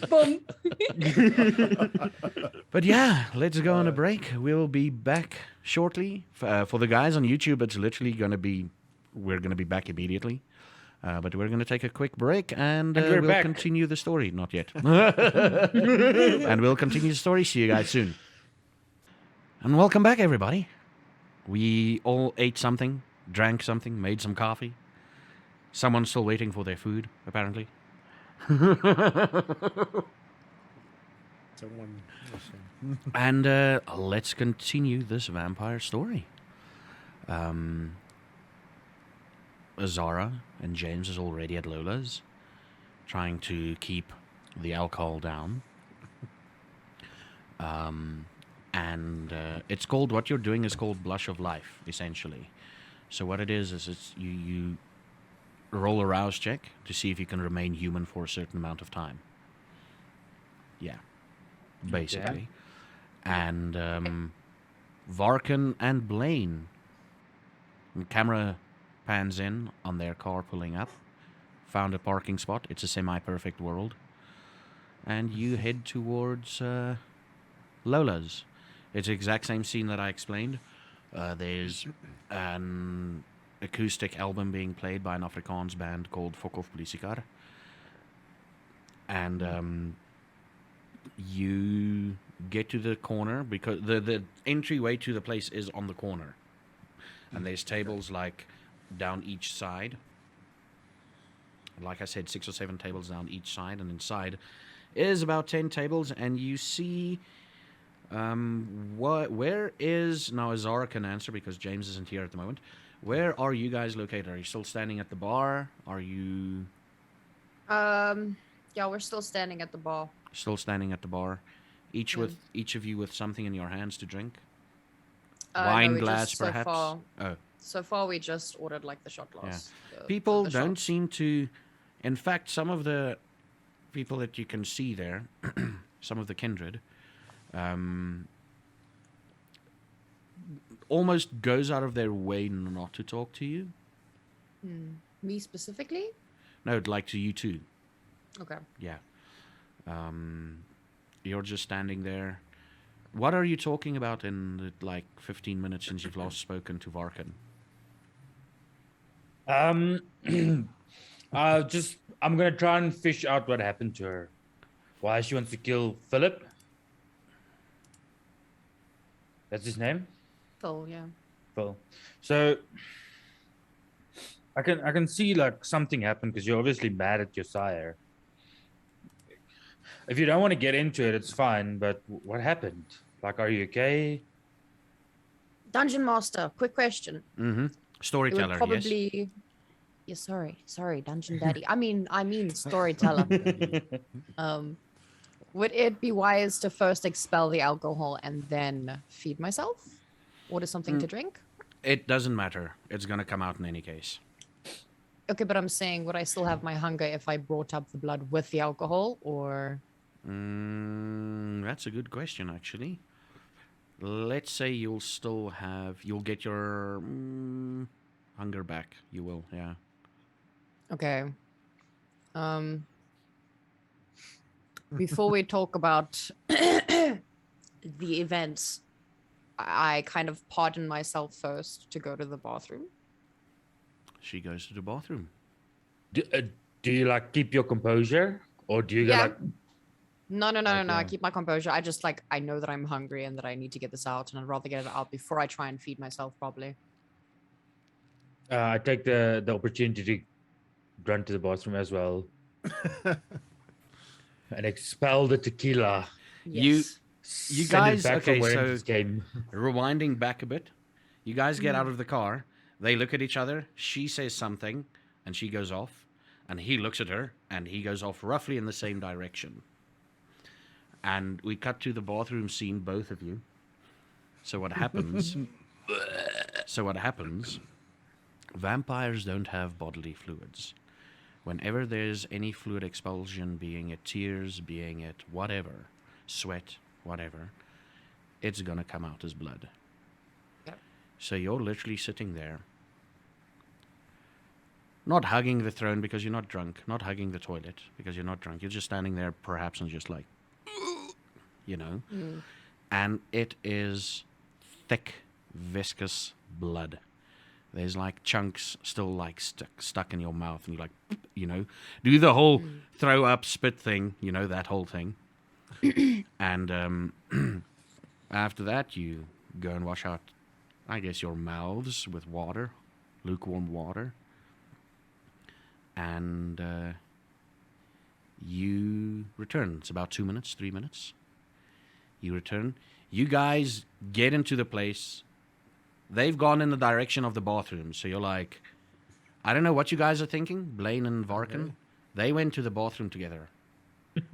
boom. But yeah, let's go on a break. We'll be back shortly. For the guys on YouTube, it's literally we're gonna be back immediately. But we're gonna take a quick break and we're we'll back. continue the story. Not yet. And we'll continue the story. See you guys soon. And welcome back, everybody. We all ate something, drank something, made some coffee. Someone's still waiting for their food, apparently. Someone. And let's continue this vampire story. Azara and James is already at Lola's, trying to keep the alcohol down. And it's called, what you're doing is called Blush of Life, essentially. So what it is it's you roll a rouse check to see if you can remain human for a certain amount of time. Yeah, basically. And Varkan and Blaine, the camera pans in on their car pulling up, found a parking spot. It's a semi-perfect world. And you head towards Lola's. It's the exact same scene that I explained. There's an acoustic album being played by an Afrikaans band called Fok of Polisikar. And you get to the corner because the entryway to the place is on the corner. And there's tables like down each side. Like I said, 6 or 7 tables down each side. And inside is about 10 tables. And you see... where is... Now, Azara can answer because James isn't here at the moment. Where are you guys located? Are you still standing at the bar? Are you... Yeah, we're still standing at the bar. Still standing at the bar? Each Yeah. with each of you with something in your hands to drink? No, Wine we glass, just, perhaps? So far, we just ordered like the shot glass. People the don't shots. seem to... In fact, some of the people that you can see there, some of the kindred, almost goes out of their way not to talk to you. Me specifically? No, like to you too. Okay. Yeah. You're just standing there. What are you talking about in the, 15 minutes since you've last spoken to Varkan? I'm gonna try and fish out what happened to her. Why she wants to kill Philip. That's his name? Phil, yeah. Phil. So I can see like something happened because you're obviously mad at your sire. If you don't want to get into it, it's fine, but what happened? Like, are you okay? Dungeon Master, quick question. Mm-hmm. It Storyteller, would probably... Yeah, sorry, Dungeon Daddy. I mean storyteller. Would it be wise to first expel the alcohol and then feed myself? Order something to drink? It doesn't matter. It's going to come out in any case. Okay, but I'm saying, would I still have my hunger if I brought up the blood with the alcohol, or... That's a good question, actually. Let's say you'll get your hunger back. You will, yeah. Okay. Before we talk about the events, I kind of pardon myself first to go to the bathroom. She goes to the bathroom. Do you like keep your composure, or do you go Yeah. like? No. I Okay. keep my composure. I just I know that I'm hungry and that I need to get this out, and I'd rather get it out before I try and feed myself properly. I take the opportunity to run to the bathroom as well. and expel the tequila. You Yes. You Send it guys, back from okay, where so this game. rewinding back a bit, you guys get out of the car. They look at each other. She says something, and she goes off. And he looks at her, and he goes off roughly in the same direction. And we cut to the bathroom scene, both of you. So what happens? Vampires don't have bodily fluids. Whenever there's any fluid expulsion, being it tears, being it whatever, sweat, whatever, it's gonna come out as blood. Yep. So you're literally sitting there, not hugging the throne because you're not drunk, not hugging the toilet because you're not drunk. You're just standing there, perhaps, and just like, you know, and it is thick, viscous blood. There's like chunks still like stuck in your mouth, and you like, you know, do the whole throw up spit thing, you know, that whole thing. And after that, you go and wash out, I guess, your mouths with water, lukewarm water. And you return. It's about 2 minutes, 3 minutes. You return. You guys get into the place. They've gone in the direction of the bathroom. So you're like, I don't know what you guys are thinking, Blaine and Varkin. Okay. They went to the bathroom together.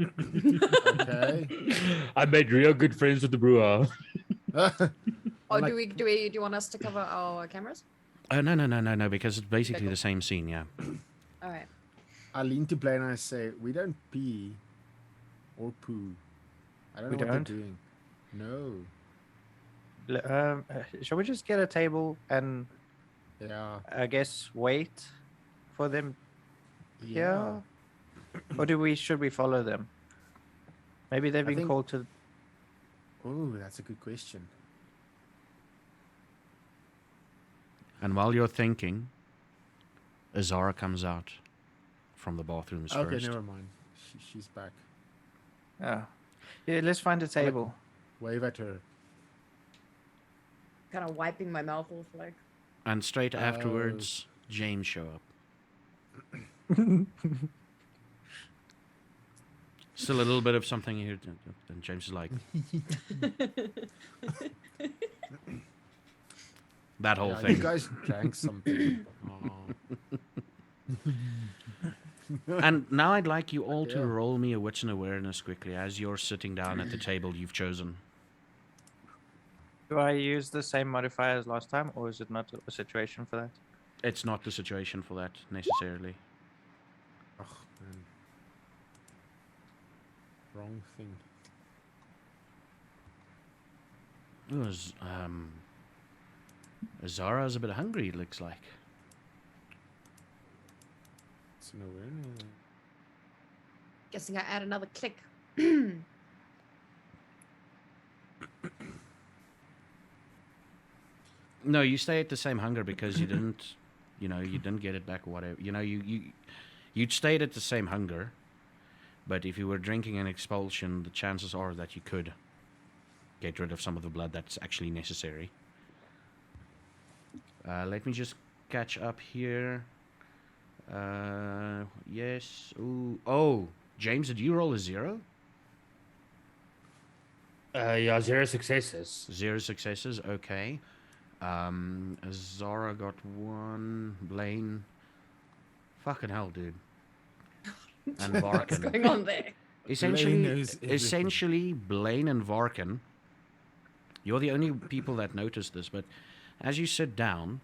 Okay. I made real good friends with the brewer. Or like- do you want us to cover our cameras? No, because it's basically cool. the same scene, yeah. All right. I lean to Blaine and I say, we don't pee or poo. I don't We know what don't? they're doing. No. Shall we just get a table and Yeah. I guess wait for them Yeah. here? Or should we follow them? Maybe they've I been think- called to. Oh, that's a good question. And while you're thinking, Azara comes out from the bathrooms Okay, first. never mind. She's back. Yeah, let's find a table. Wave at her. Kind of wiping my mouth off, like. And straight afterwards, James show up. Still a little bit of something here. And James is like, that whole Yeah, thing. you guys drank something. Oh. And now I'd like you all to Yeah. roll me a wits and awareness quickly as you're sitting down at the table you've chosen. Do I use the same modifier as last time, or is it not a situation for that? It's not the situation for that necessarily. Oh, man. Wrong thing. It was, Zara's a bit hungry, it looks like. It's an awareness. Guessing I add another click. No, you stay at the same hunger because you didn't, you didn't get it back or whatever. You stayed at the same hunger, but if you were drinking an expulsion, the chances are that you could get rid of some of the blood that's actually necessary. Let me just catch up here. Yes. Ooh. Oh, James, did you roll a 0? Yeah, 0 successes. 0 successes. Okay. Zara got 1. Blaine. Fucking hell, dude. And What's Varkin. going on there? Essentially, Blaine and Varkin, you're the only people that notice this, but as you sit down,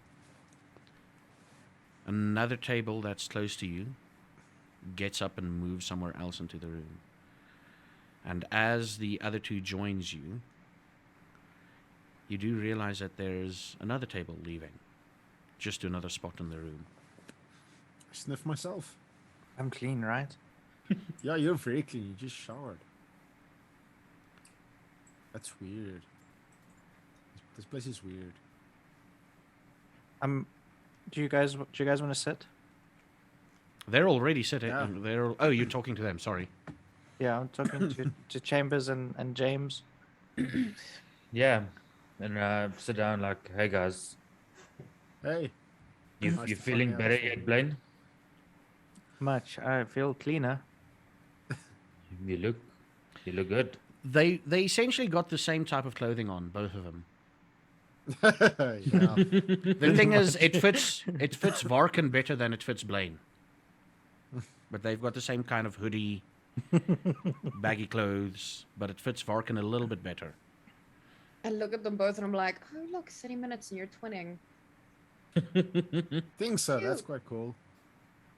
another table that's close to you gets up and moves somewhere else into the room. And as the other two joins you, you do realize that there's another table leaving, just to another spot in the room. I sniff myself. I'm clean, right? Yeah, you're very clean. You just showered. That's weird. This place is weird. Do you guys want to sit? They're already sitting. Yeah. Oh, you're talking to them. Sorry. Yeah, I'm talking to Chambers and James. Yeah. And sit down like, hey guys, Hey. you Nice you to feeling find out better for yet, you. Blaine? Much. I feel cleaner. You look good. They essentially got the same type of clothing on, both of them. Yeah. The thing is, it fits Varkin better than it fits Blaine. But they've got the same kind of hoodie, baggy clothes, but it fits Varkin a little bit better. I look at them both and I'm like, oh look, 30 minutes and you're twinning. Think so. That's Cute. quite cool.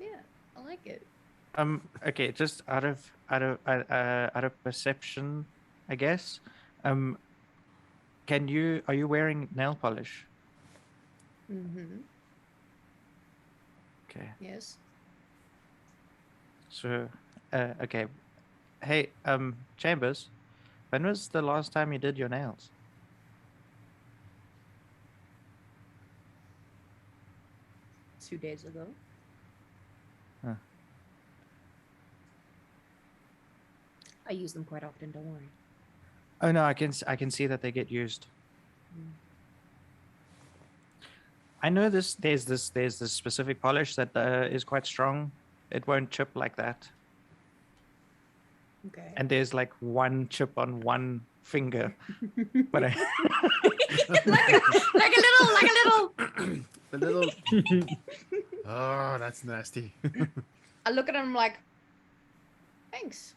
Yeah, I like it. Okay, just out of perception, I guess. Are you wearing nail polish? Mm-hmm. Okay. Yes. So, okay. Hey, Chambers, when was the last time you did your nails? Two days ago. Huh. I use them quite often, don't worry. Oh no, I can see that they get used. Mm. I know there's this specific polish that is quite strong. It won't chip like that. Okay. And there's like one chip on one finger. But I like a little. The little. Oh, that's nasty. I look at him like, thanks.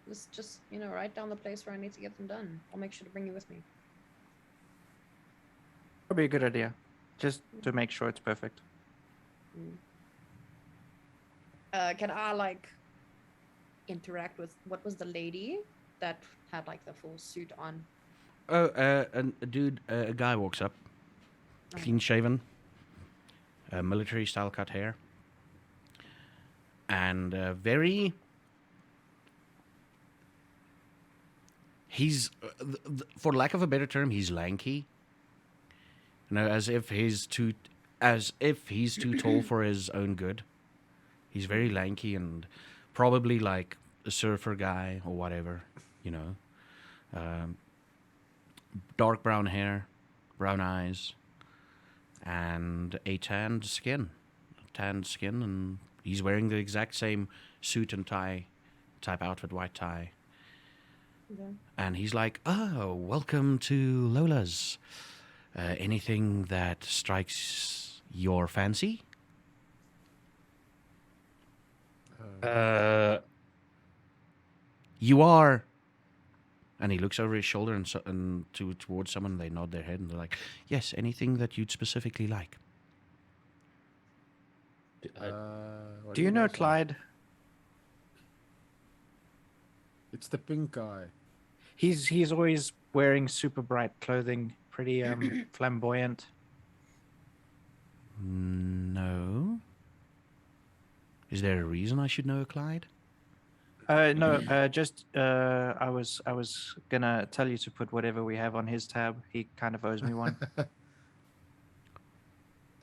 Let's just, write down the place where I need to get them done. I'll make sure to bring you with me. Probably a good idea, just to make sure it's perfect. Can I interact with what was the lady that had the full suit on? Oh, a guy walks up, clean shaven, military style cut hair, and very. He's, for lack of a better term, he's lanky. As if he's too tall for his own good. He's very lanky and probably like a surfer guy or whatever, dark brown hair, brown eyes, and a tanned skin, and he's wearing the exact same suit and tie type outfit, white tie. Okay. And he's like, "Oh, welcome to Lola's. Anything that strikes your fancy?" You are. And he looks over his shoulder and towards someone. They nod their head and they're like, "Yes, anything that you'd specifically like." What Do you know guys like? Clyde? It's the pink guy. He's always wearing super bright clothing, pretty flamboyant. No. Is there a reason I should know a Clyde? No, just I was gonna tell you to put whatever we have on his tab. He kind of owes me one. I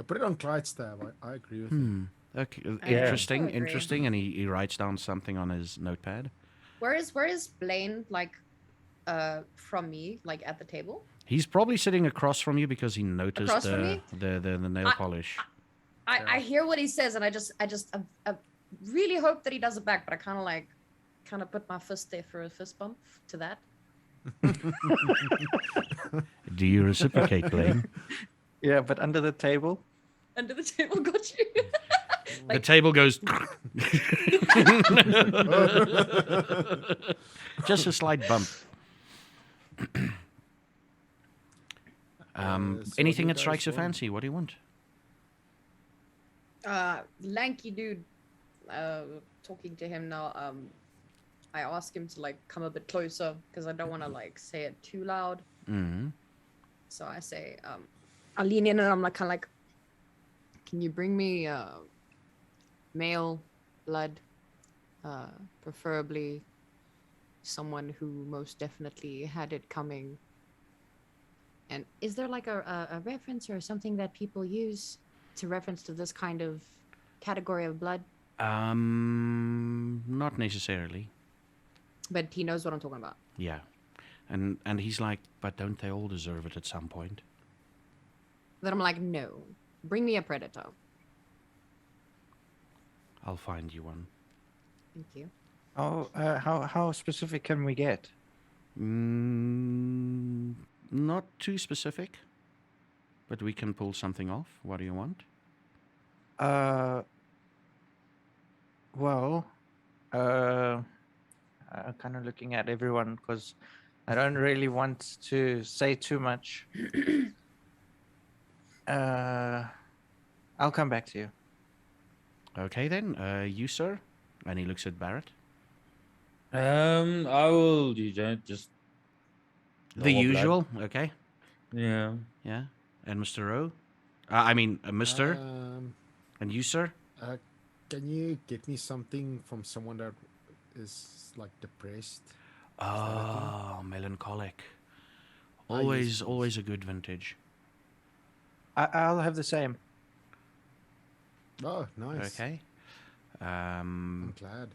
put it on Clyde's tab. I agree with you. Okay. Yeah. Interesting, Agree. interesting. And he writes down something on his notepad. Where is Blaine from me, at the table? He's probably sitting across from you because he noticed Across from me? the nail polish. I hear what he says and I really hope that he does it back, but I kind of put my fist there for a fist bump to that. Do you reciprocate, Blaine? Yeah, but under the table. Under the table, got you. The table goes. Just a slight bump. So Anything what do you that strikes guys your want? fancy? What do you want? Lanky dude. Talking to him now. I ask him to come a bit closer because I don't want to say it too loud. Mm-hmm. So I say, I lean in and I'm kind of like, can you bring me male blood, preferably someone who most definitely had it coming? And is there a reference or something that people use to reference to this kind of category of blood? Not necessarily. But he knows what I'm talking about. Yeah. And he's like, but don't they all deserve it at some point? Then I'm like, no, bring me a predator. I'll find you one. Thank you. Oh, how specific can we get? Not too specific, but we can pull something off. What do you want? Well, I'm kind of looking at everyone because I don't really want to say too much. I'll come back to you. Okay then, you sir. And he looks at Barrett. I will just The normal blood. usual. Okay. Yeah. Yeah. And Mr. Rowe. Mr. And you sir. Can you get me something from someone that is like depressed? Oh, melancholic. Ah, yes, Always a good vintage. I'll have the same. Oh, nice. Okay. I'm glad.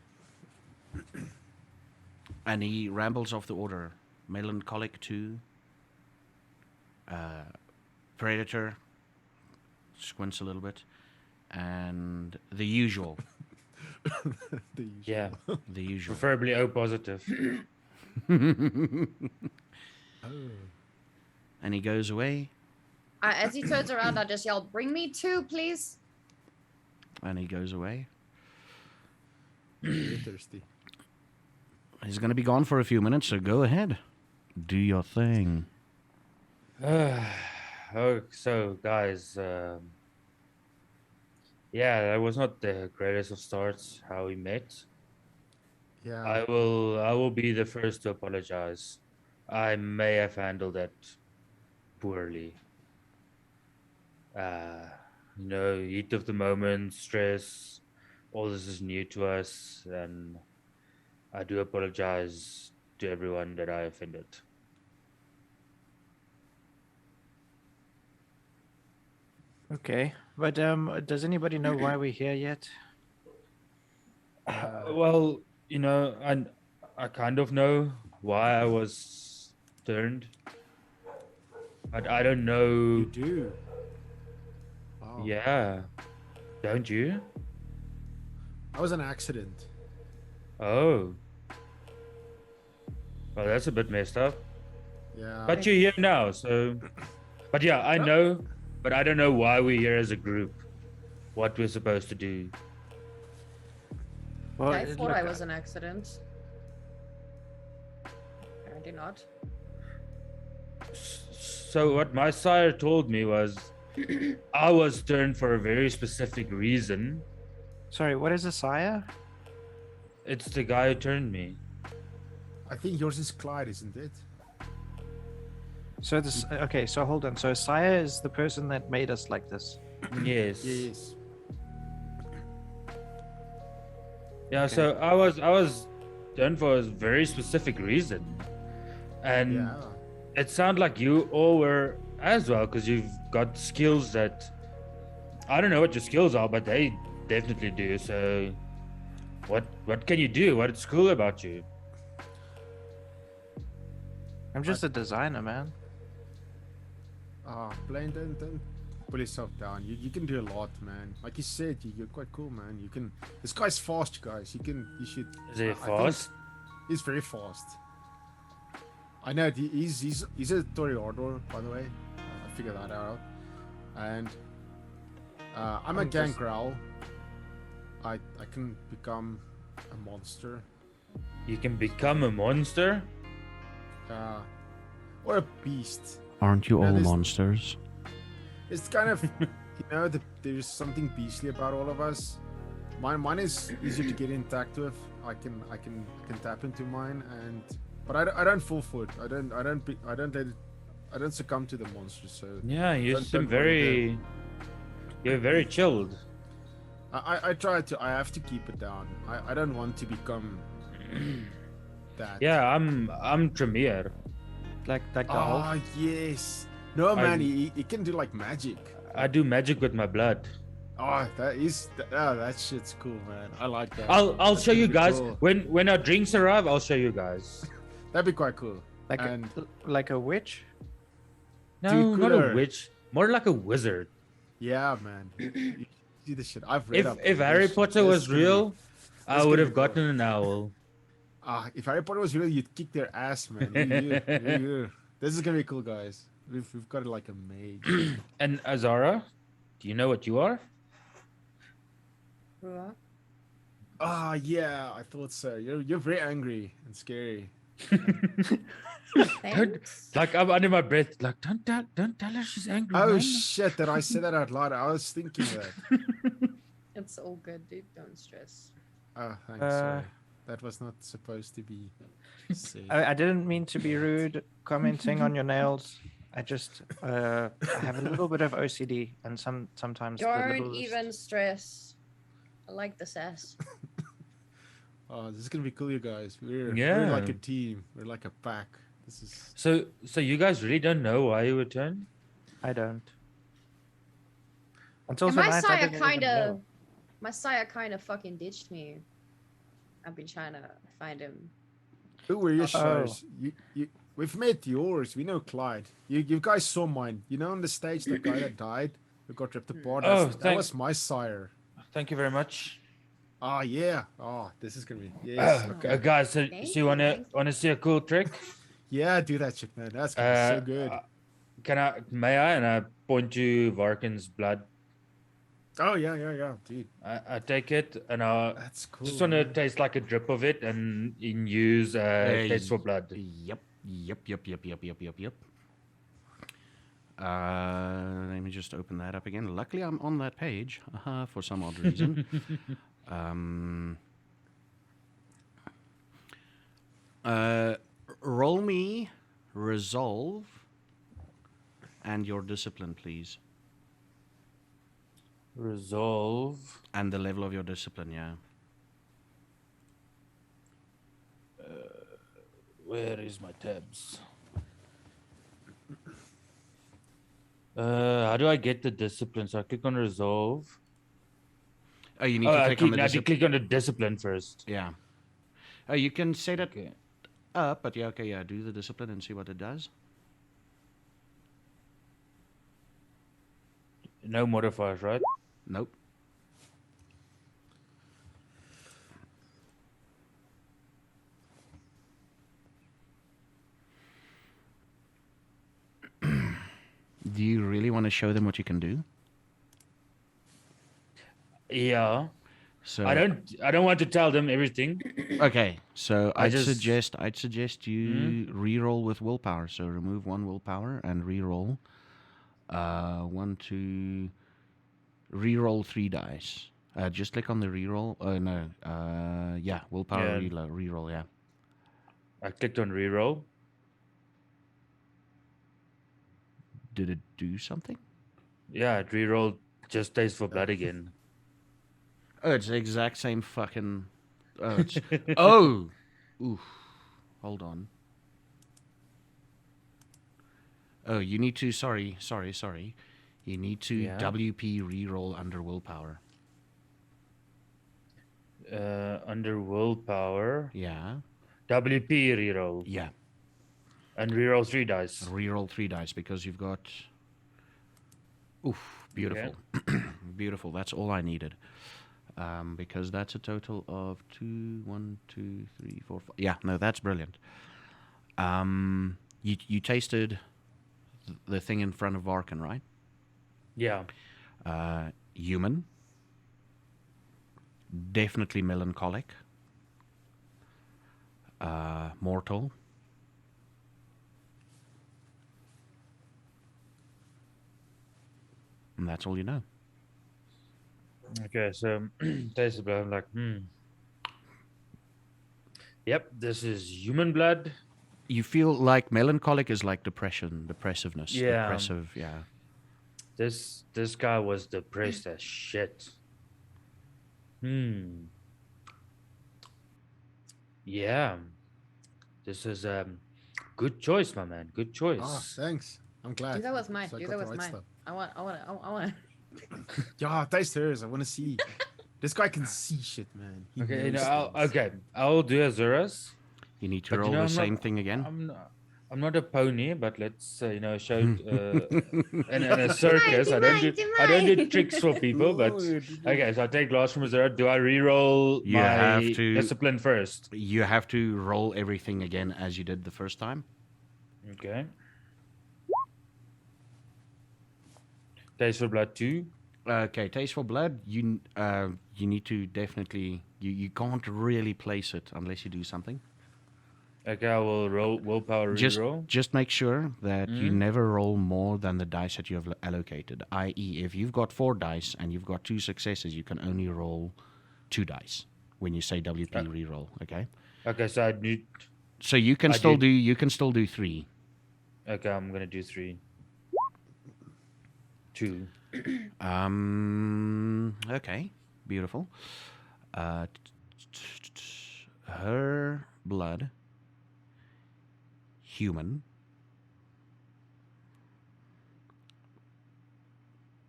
And he rambles off the order. Melancholic 2. Predator. Squints a little bit. And the usual. The usual. Yeah. The usual. Preferably O positive. Oh. And he goes away. As he turns around, I just yell, "Bring me 2, please." And he goes away. Very thirsty. He's going to be gone for a few minutes, so go ahead. Do your thing. Oh, so guys, yeah, that was not the greatest of starts how we met. Yeah. I will be the first to apologize. I may have handled that poorly. Heat of the moment, stress, all this is new to us, and I do apologize to everyone that I offended. Okay, but does anybody know why we're here yet? Well, I kind of know why I was turned, but I don't know. You do. Wow. Yeah, don't you? That was an accident. Oh, well, that's a bit messed up. Yeah. But you're here now, so. But yeah, I know, but I don't know why we're here as a group. What we're supposed to do. Well, I thought look, I was an accident. Apparently not. So what my sire told me was, I was turned for a very specific reason. Sorry, what is a sire? It's the guy who turned me. I think yours is Clyde, isn't it? So this okay, so hold on. So sire is the person that made us like this. Yes. Yes. Yeah. So I was turned for a very specific reason, and Yeah. it sounded like you all were as well, because you've got skills that I don't know what your skills are, but they definitely do. So what can you do? What's cool about you? I'm just a designer, man. Blaine, don't pull yourself down. You can do a lot, man. Like you said, you're quite cool, man. You can. This guy's fast, you guys. You should. Is he I think fast? He's very fast. I know he's a Toreador, by the way. I figured that out. And I'm a gangrel. I can become a monster. You can become a monster? Or a beast. Aren't you No, all this- monsters? It's kind of, there's something beastly about all of us. Mine is easier to get in tact with. I can tap into mine, but I don't fall for it. I don't succumb to the monster. So Yeah, you Don't- seem don't worry, you're very chilled. I try to. I have to keep it down. I don't want to become that. Yeah, I'm Tremere. Like the whole. Ah, yes. No, man, he can do like magic. I do magic with my blood. Oh, that shit's cool, man. I like that. I'll show you Pretty guys cool. when our drinks arrive. I'll show you guys. That'd be quite cool. Like And like a witch? No, Dude, not a cooler. witch. More like a wizard. yeah, man. You see the shit. I've read up. If on Harry this. Potter This was could be- real, I this would could have be cool. gotten an owl. If Harry Potter was real, you'd kick their ass, man. This is gonna be cool, guys. We've got like a mage. And Azara, do you know what you are? Rua. Yeah, I thought so. You're very angry and scary. Thanks. Like I'm under my breath. Like don't tell her she's angry. Oh man. shit! Did I say that out loud? I was thinking that. It's all good, dude. Don't stress. Oh, thanks. Sorry. That was not supposed to be said. I didn't mean to be rude commenting on your nails. I just I have a little bit of OCD, and sometimes the Don't littlest- even stress. I like the sass. Oh, this is gonna be cool, you guys. We're Yeah. like a team. We're like a pack. This is. So you guys really don't know why you returned? I don't. Until And my tonight, I sire didn't even know. kind of fucking ditched me. I've been trying to find him. Who were your Oh. shires? We've met yours. We know Clyde. You guys saw mine. You know on the stage the guy that died who got ripped apart. Oh, That was my sire. Thank you very much. Oh yeah. Oh, this is gonna be yes. Okay. Guys, so Thank you you, wanna thank you. see a cool trick? Yeah, do that shit, man. That's gonna be so good. May I? And I point to Varkin's blood. Oh yeah, dude. I take it and I That's cool. just want to man. taste like a drip of it and use taste for blood. Yep. Let me just open that up again. Luckily, I'm on that page for some odd reason. Roll me resolve and your discipline, please. Resolve. And the level of your discipline, yeah. Where is my tabs? How do I get the discipline? So I click on resolve. Oh, you need Oh, to I click on click, the I have to discipline. click on the discipline first. Yeah. Oh, you can set it Okay. up, but yeah, okay, yeah. Do the discipline and see what it does. No modifiers, right? Nope. Do you really want to show them what you can do? Yeah. So I don't want to tell them everything. Okay, so I I'd just- suggest you re-roll with willpower. So remove one willpower and re-roll. Re-roll 3 dice. Just click on the re-roll. Oh no. Yeah, willpower Yeah. re-roll. Yeah. I clicked on reroll. Did it do something? Yeah, it rerolled just taste for blood again. Oh, it's the exact same fucking. Oh, it's. Oh! Oof. Hold on. Oh, you need to. Sorry. You need to Yeah. WP reroll under willpower. Under willpower, Yeah. WP reroll Yeah. and reroll 3 dice. Reroll 3 dice because you've got. Oof. Beautiful. Beautiful. That's all I needed. Because that's a total of 2, 1, 2, 3, 4, 5. Yeah, no, that's brilliant. You tasted the thing in front of Varkin, right? Yeah. Human. Definitely melancholic. Mortal. And that's all you know. Okay, so taste the blood. I'm like, Yep, this is human blood. You feel like melancholic is like depression, depressiveness. Yeah. Depressive, yeah. This guy was depressed as shit. Yeah. This is good choice, my man. Good choice. Ah, thanks. I'm glad. Do that with mine. So I Do got that the with right mine. stuff. I want. Yeah, taste hers. I want to see. This guy can see shit, man. He Okay, knows I'll, things. okay. I'll do Azura's. You need to But you roll know, the I'm same not- thing again. I'm not a pony, but let's show in a circus. I don't do tricks for people, but okay. So I take loss from 0. Do I re-roll You my have to- discipline first? You have to roll everything again as you did the first time. Okay. Taste for blood 2. Okay, taste for blood. You need to definitely you can't really place it unless you do something. Okay, I will roll willpower re-roll. Just make sure that you never roll more than the dice that you have allocated. I.e., if you've got 4 dice and you've got 2 successes, you can only roll 2 dice when you say WP reroll. Okay. Okay, so I need. So you can still do 3. Okay, I'm gonna do 3. 2. Okay. Beautiful. Her blood. Human.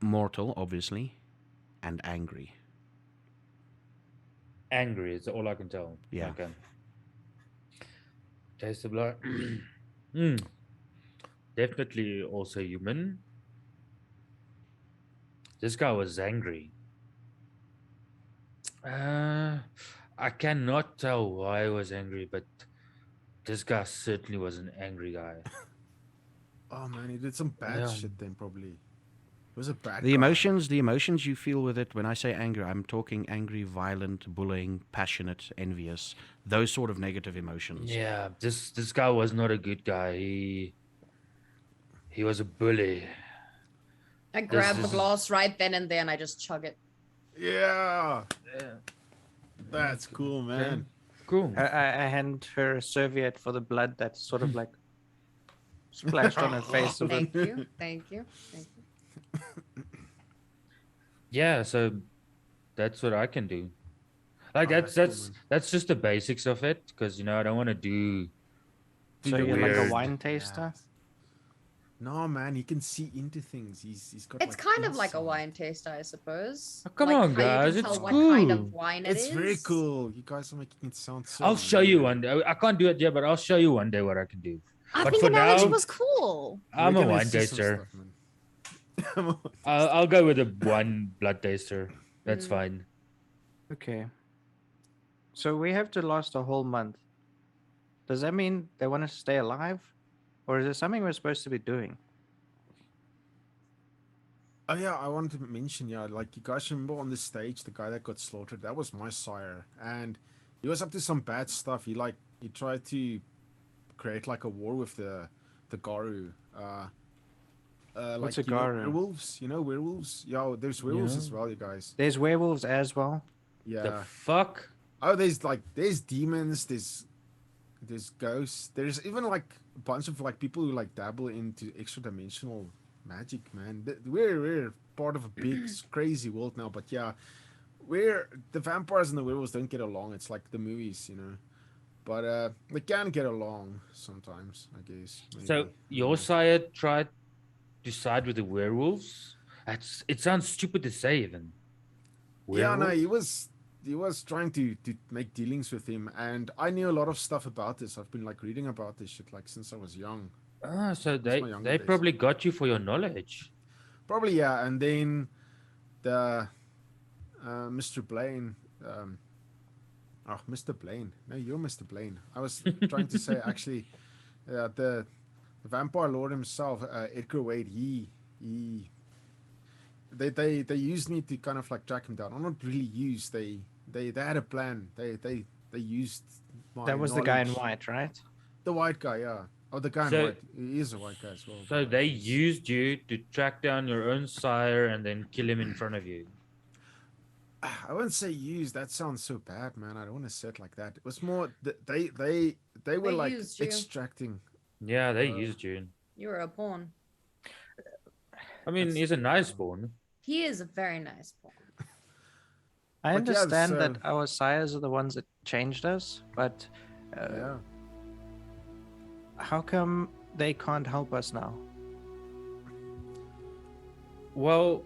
Mortal, obviously, and angry. Angry is all I can tell. Yeah. Okay. Taste the blood. Definitely also human. This guy was angry. I cannot tell why he was angry, but this guy certainly was an angry guy. Oh man, he did some bad Yeah. shit then probably. It was a bad The guy. emotions you feel with it, when I say anger, I'm talking angry, violent, bullying, passionate, envious, those sort of negative emotions. Yeah, this guy was not a good guy. He was a bully. I grab the is- glass right then and there and I just chug it. Yeah, that's cool, man. Cool. I hand her a serviette for the blood that's sort of like splashed on her face a bit. Thank you. Thank you. Thank you. Yeah, so that's what I can do. Like Oh, that's that's cool, man. that's just the basics of it, because I don't want to do. So the you're like a weird- wine taster? No, man, he can see into things. He's got. It's like, kind of like a insight. wine taster, I suppose. Oh, come Like, on, how you can guys, tell it's what kind cool. of wine it It's very is. cool. You guys are making it sound so. I'll show you weird. one day. I can't do it yet, but I'll show you one day what I can do. I But think for analogy now- was cool. I'm We're a gonna wine see some taster. stuff, man. I'm a wine I'll go with a one blood taster. That's Mm. fine. Okay. So we have to last a whole month. Does that mean they want us to stay alive? Or is there something we're supposed to be doing? Oh yeah, I wanted to mention, like you guys remember on the stage, the guy that got slaughtered, that was my sire, and he was up to some bad stuff. He tried to create like a war with the Garu. What's like, a Garu? Werewolves, werewolves. Yeah, there's werewolves as Yeah. well, you guys. There's werewolves as well. Yeah. The fuck? Oh, there's demons, there's ghosts, there's even like a bunch of like people who like dabble into extra dimensional magic, man. We're part of a big crazy world now, but yeah, the vampires and the werewolves don't get along. It's like the movies, but they can get along sometimes, I guess. So maybe. your sire tried to side with the werewolves? It sounds stupid to say even. Yeah, no, Werewolves? he was trying to make dealings with him, and I knew a lot of stuff about this. I've been like reading about this shit like since I was young. Ah, so my younger they days. probably got you for your knowledge. Probably, yeah. And then the Mr. Blaine. Mr. Blaine. No, you're Mr. Blaine. I was trying to say actually, the vampire lord himself, Edgar Wade. They used me to kind of like track him down. I'm not really used. They had a plan. They used my. That was the guy in knowledge. white, right? The white guy, yeah. Oh, the guy in So- white. He is a white guy as well. So but they he's- used you to track down your own sire and then kill him in front of you. I wouldn't say used. That sounds so bad, man. I don't want to say it like that. It was more they were They like used you. extracting. Yeah, they Uh, used you. You were a pawn. I mean, that's- he's a nice pawn. He is a very nice pawn. I But yeah, understand that so- our sires are the ones that changed us, but Yeah. how come they can't help us now? Well,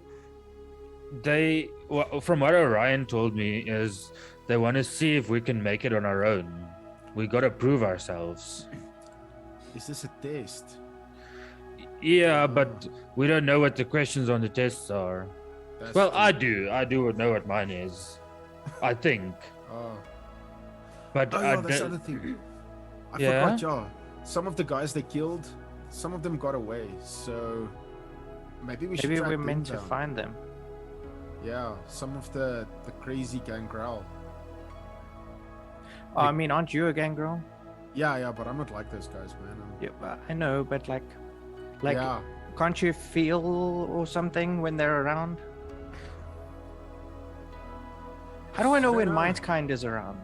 from what Orion told me is they want to see if we can make it on our own. We got to prove ourselves. Is this a test? Yeah, but we don't know what the questions on the tests are. That's Well, true. I do. I do know what mine is. I think. Oh, But oh I yeah, that's the don't. other thing. I Yeah? forgot, yeah. Some of the guys they killed, some of them got away. So maybe we should Maybe track we're them meant to down. find them. Yeah, some of the crazy gangrel. Oh, I mean, aren't you a gangrel? Yeah, but I'm not like those guys, man. Yeah, I know, but like, yeah, can't you feel or something when they're around? How do I know don't when know. my kind is around?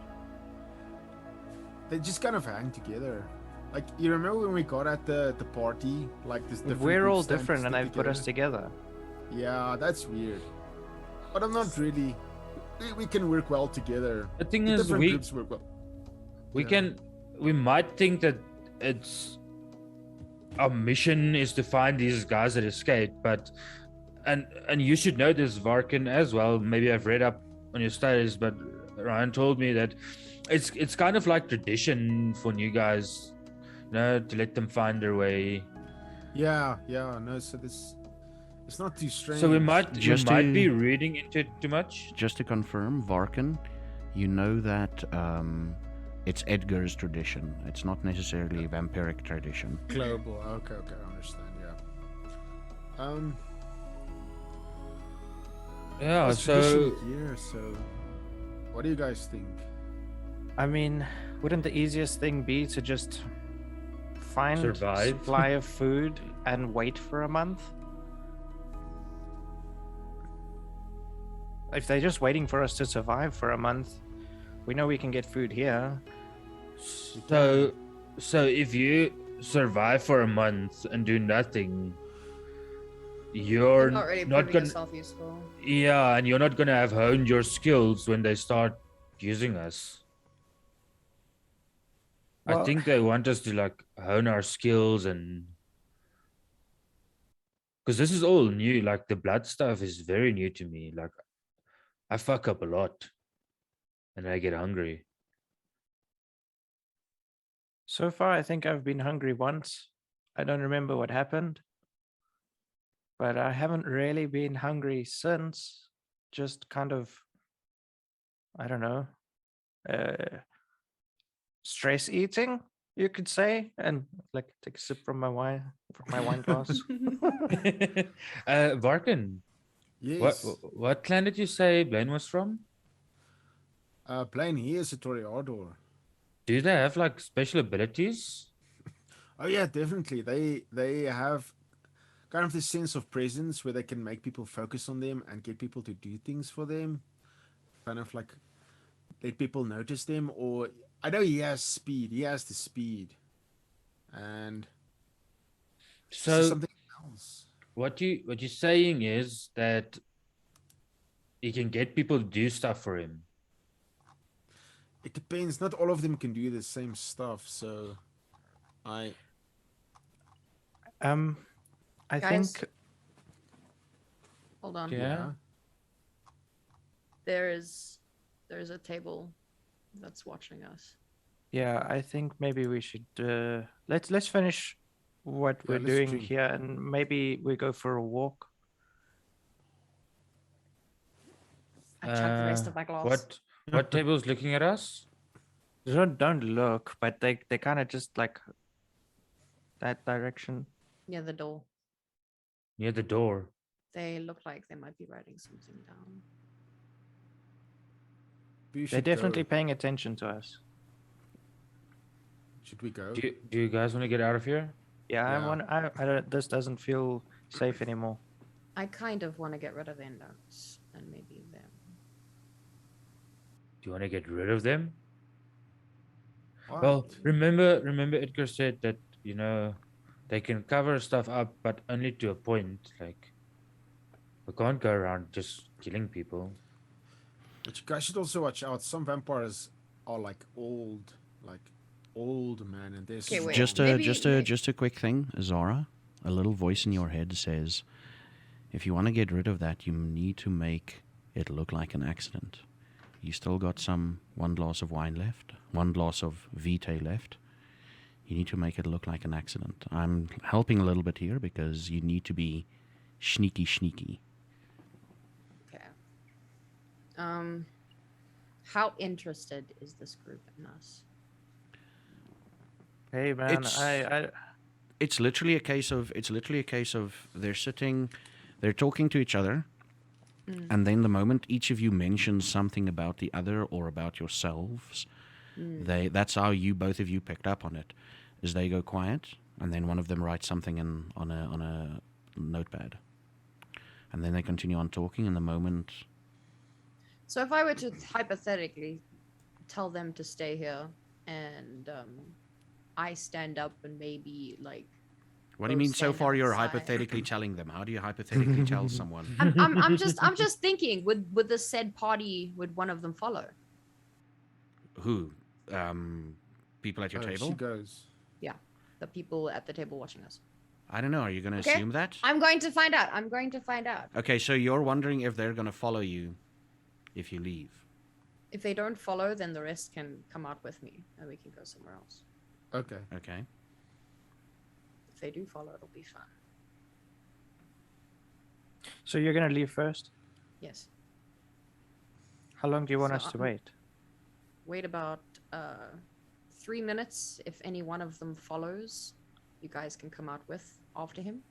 they just kind of hang together. Like you remember when we got at the party, like this different. We're groups all stand different, and stick they've put us together. together. Yeah, that's weird. But I'm not really. We can work well together. The thing The is, different we groups work well. we Yeah. can we might think that it's our mission is to find these guys that escaped, but and you should know this, Varkin, as well. Maybe I've read up on your studies, but Ryan told me that it's kind of like tradition for new guys, you know, to let them find their way. Yeah, no. So this, it's not too strange. So we might be to- reading into it too much. Just to confirm, Varkin, you know that it's Edgar's tradition. It's not necessarily vampiric tradition. global. Okay, I understand. Yeah. Yeah. It's So tradition here. So, what do you guys think? I mean, wouldn't the easiest thing be to just find Survive. supply of food and wait for a month? If they're just waiting for us to survive for a month, we know we can get food here. so if you survive for a month and do nothing, you're Not really not proving gonna. yourself useful. Yeah, and you're not gonna have honed your skills when they start using us. I Well- think they want us to like hone our skills and because this is all new. Like the blood stuff is very new to me. Like I fuck up a lot, and I get hungry. So far, I think I've been hungry once. I don't remember what happened, but I haven't really been hungry since. Just kind of, I don't know, stress eating, you could say, and like take a sip from my wine glass. Varkin, Yes. what clan did you say Blaine was from? Blaine here is a Toreador. Do they have like special abilities? Oh yeah, definitely. They have kind of this sense of presence where they can make people focus on them and get people to do things for them. Kind of like let people notice them. Or I know he has speed. He has the speed, and this is So something else. what you're saying is that he can get people to do stuff for him. It depends. Not all of them can do the same stuff. So I I Guys? think Hold on. Yeah. There's a table that's watching us. yeah, I think maybe we should let's finish what Yeah, we're let's doing drink. here, and maybe we go for a walk. I chucked the rest of my glass. What table's looking at us? Don't look, but they kind of just like that direction. Near the door. Near the door. They look like they might be writing something down. we They're should definitely go. paying attention to us. Should we go? Do you guys want to get out of here? Yeah, Yeah. I don't. This doesn't feel safe anymore. I kind of want to get rid of their notes and maybe them. Do you want to get rid of them? What? Well, remember Edgar said that, you know, they can cover stuff up, but only to a point. Like, we can't go around just killing people. But you guys should also watch out. Some vampires are like old, man, and they're Okay, wait. strong. Just a quick thing, Zara. A little voice in your head says, if you want to get rid of that, you need to make it look like an accident. You still got one glass of wine left, one glass of vitae left. You need to make it look like an accident. I'm helping a little bit here because you need to be sneaky. Okay. How interested is this group in us? Hey man, It's- It's literally a case of they're talking to each other, and then the moment each of you mentions something about the other or about yourselves, that's how both of you picked up on it, is they go quiet, and then one of them writes something on a notepad, and then they continue on talking. And the moment So if I were to hypothetically tell them to stay here, and I stand up and maybe like. what do you go mean? So stand far, you're outside. hypothetically telling them. How do you hypothetically tell someone? I'm just thinking. Would the said party, would one of them follow? Who? People at your table? She goes. Yeah, the people at the table watching us. I don't know. Are you going to Okay. assume that? I'm going to find out. Okay, so you're wondering if they're going to follow you if you leave. If they don't follow, then the rest can come out with me, and we can go somewhere else. Okay. Okay. If they do follow, it'll be fun. So you're gonna leave first? Yes. How long do you want So us to I'm- wait? Wait about 3 minutes. If any one of them follows, you guys can come out with after him.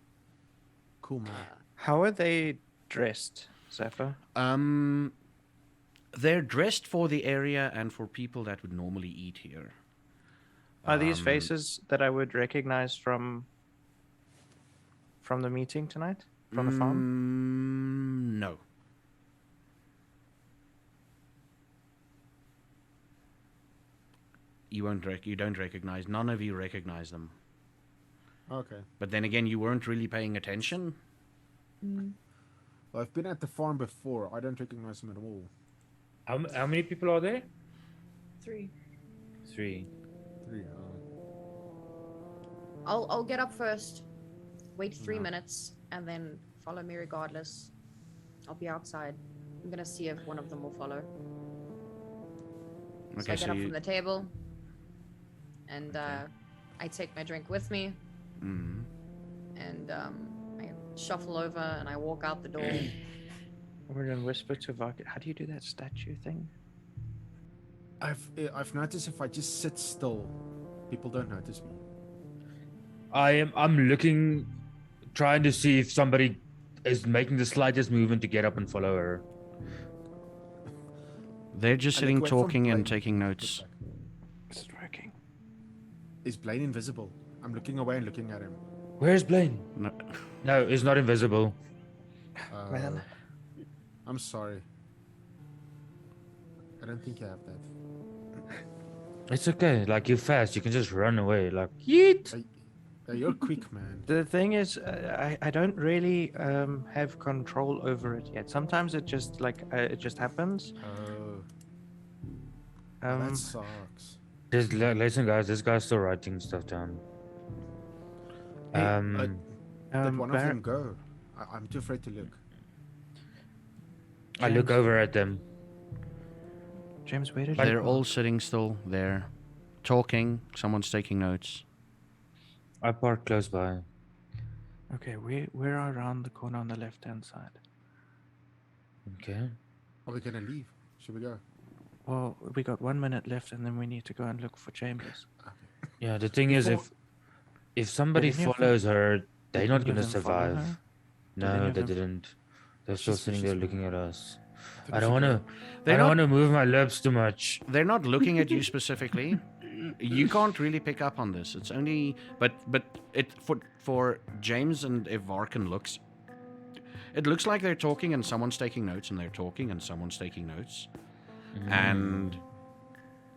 Cool, man. How are they dressed, Zephyr? They're dressed for the area and for people that would normally eat here. Are these faces that I would recognize from the meeting tonight? From the farm? No. You don't recognize. None of you recognize them. Okay. But then again, you weren't really paying attention. Well, I've been at the farm before. I don't recognize them at all. How many people are there? 3. 3. 3. I'll get up first. Wait 3 No. minutes, and then follow me regardless. I'll be outside. I'm gonna see if one of them will follow. So Okay, I get so up you. from the table, and Okay. I take my drink with me, Mhm. and I shuffle over and I walk out the door. We're gonna whisper to Vark. How do you do that statue thing? I've noticed if I just sit still, people don't notice me. I'm looking, trying to see if somebody is making the slightest movement to get up and follow her. They're just I sitting look away from talking and Blaine. taking Look notes. back. Is it working? Is Blaine invisible? I'm looking away and looking at him. Where's Blaine? No, No, he's not invisible. Man. I'm sorry. I don't think you have that. It's okay. Like, you're fast. You can just run away. Like, yeet. You're quick, man. The thing is, I don't really have control over it yet. Sometimes it just it just happens. Oh, Um, that sucks. Just listen, guys. This guy's still writing stuff down. Hey, Did one of Bar- them go? I'm too afraid to look. I look James. over at them. James, where did Like- you they're go? all sitting still there, talking. Someone's taking notes. I park close by. Okay, we're around the corner on the left-hand side. Okay. Are we gonna leave? Should we go? Well, we got 1 minute left, and then we need to go and look for Chambers. Yeah, the thing is, if somebody Did any of them- follows her, they're not Did any gonna of them follow survive. her? Did No, any of they them- didn't. They're still She's- sitting she's there fine. looking at us. think I we don't should want go. to. They're I don't not- want to move my lips too much. They're not looking at you specifically. You can't really pick up on this. It's only, but it for James, and if Varkin looks, it looks like they're talking and someone's taking notes, and they're talking and someone's taking notes, and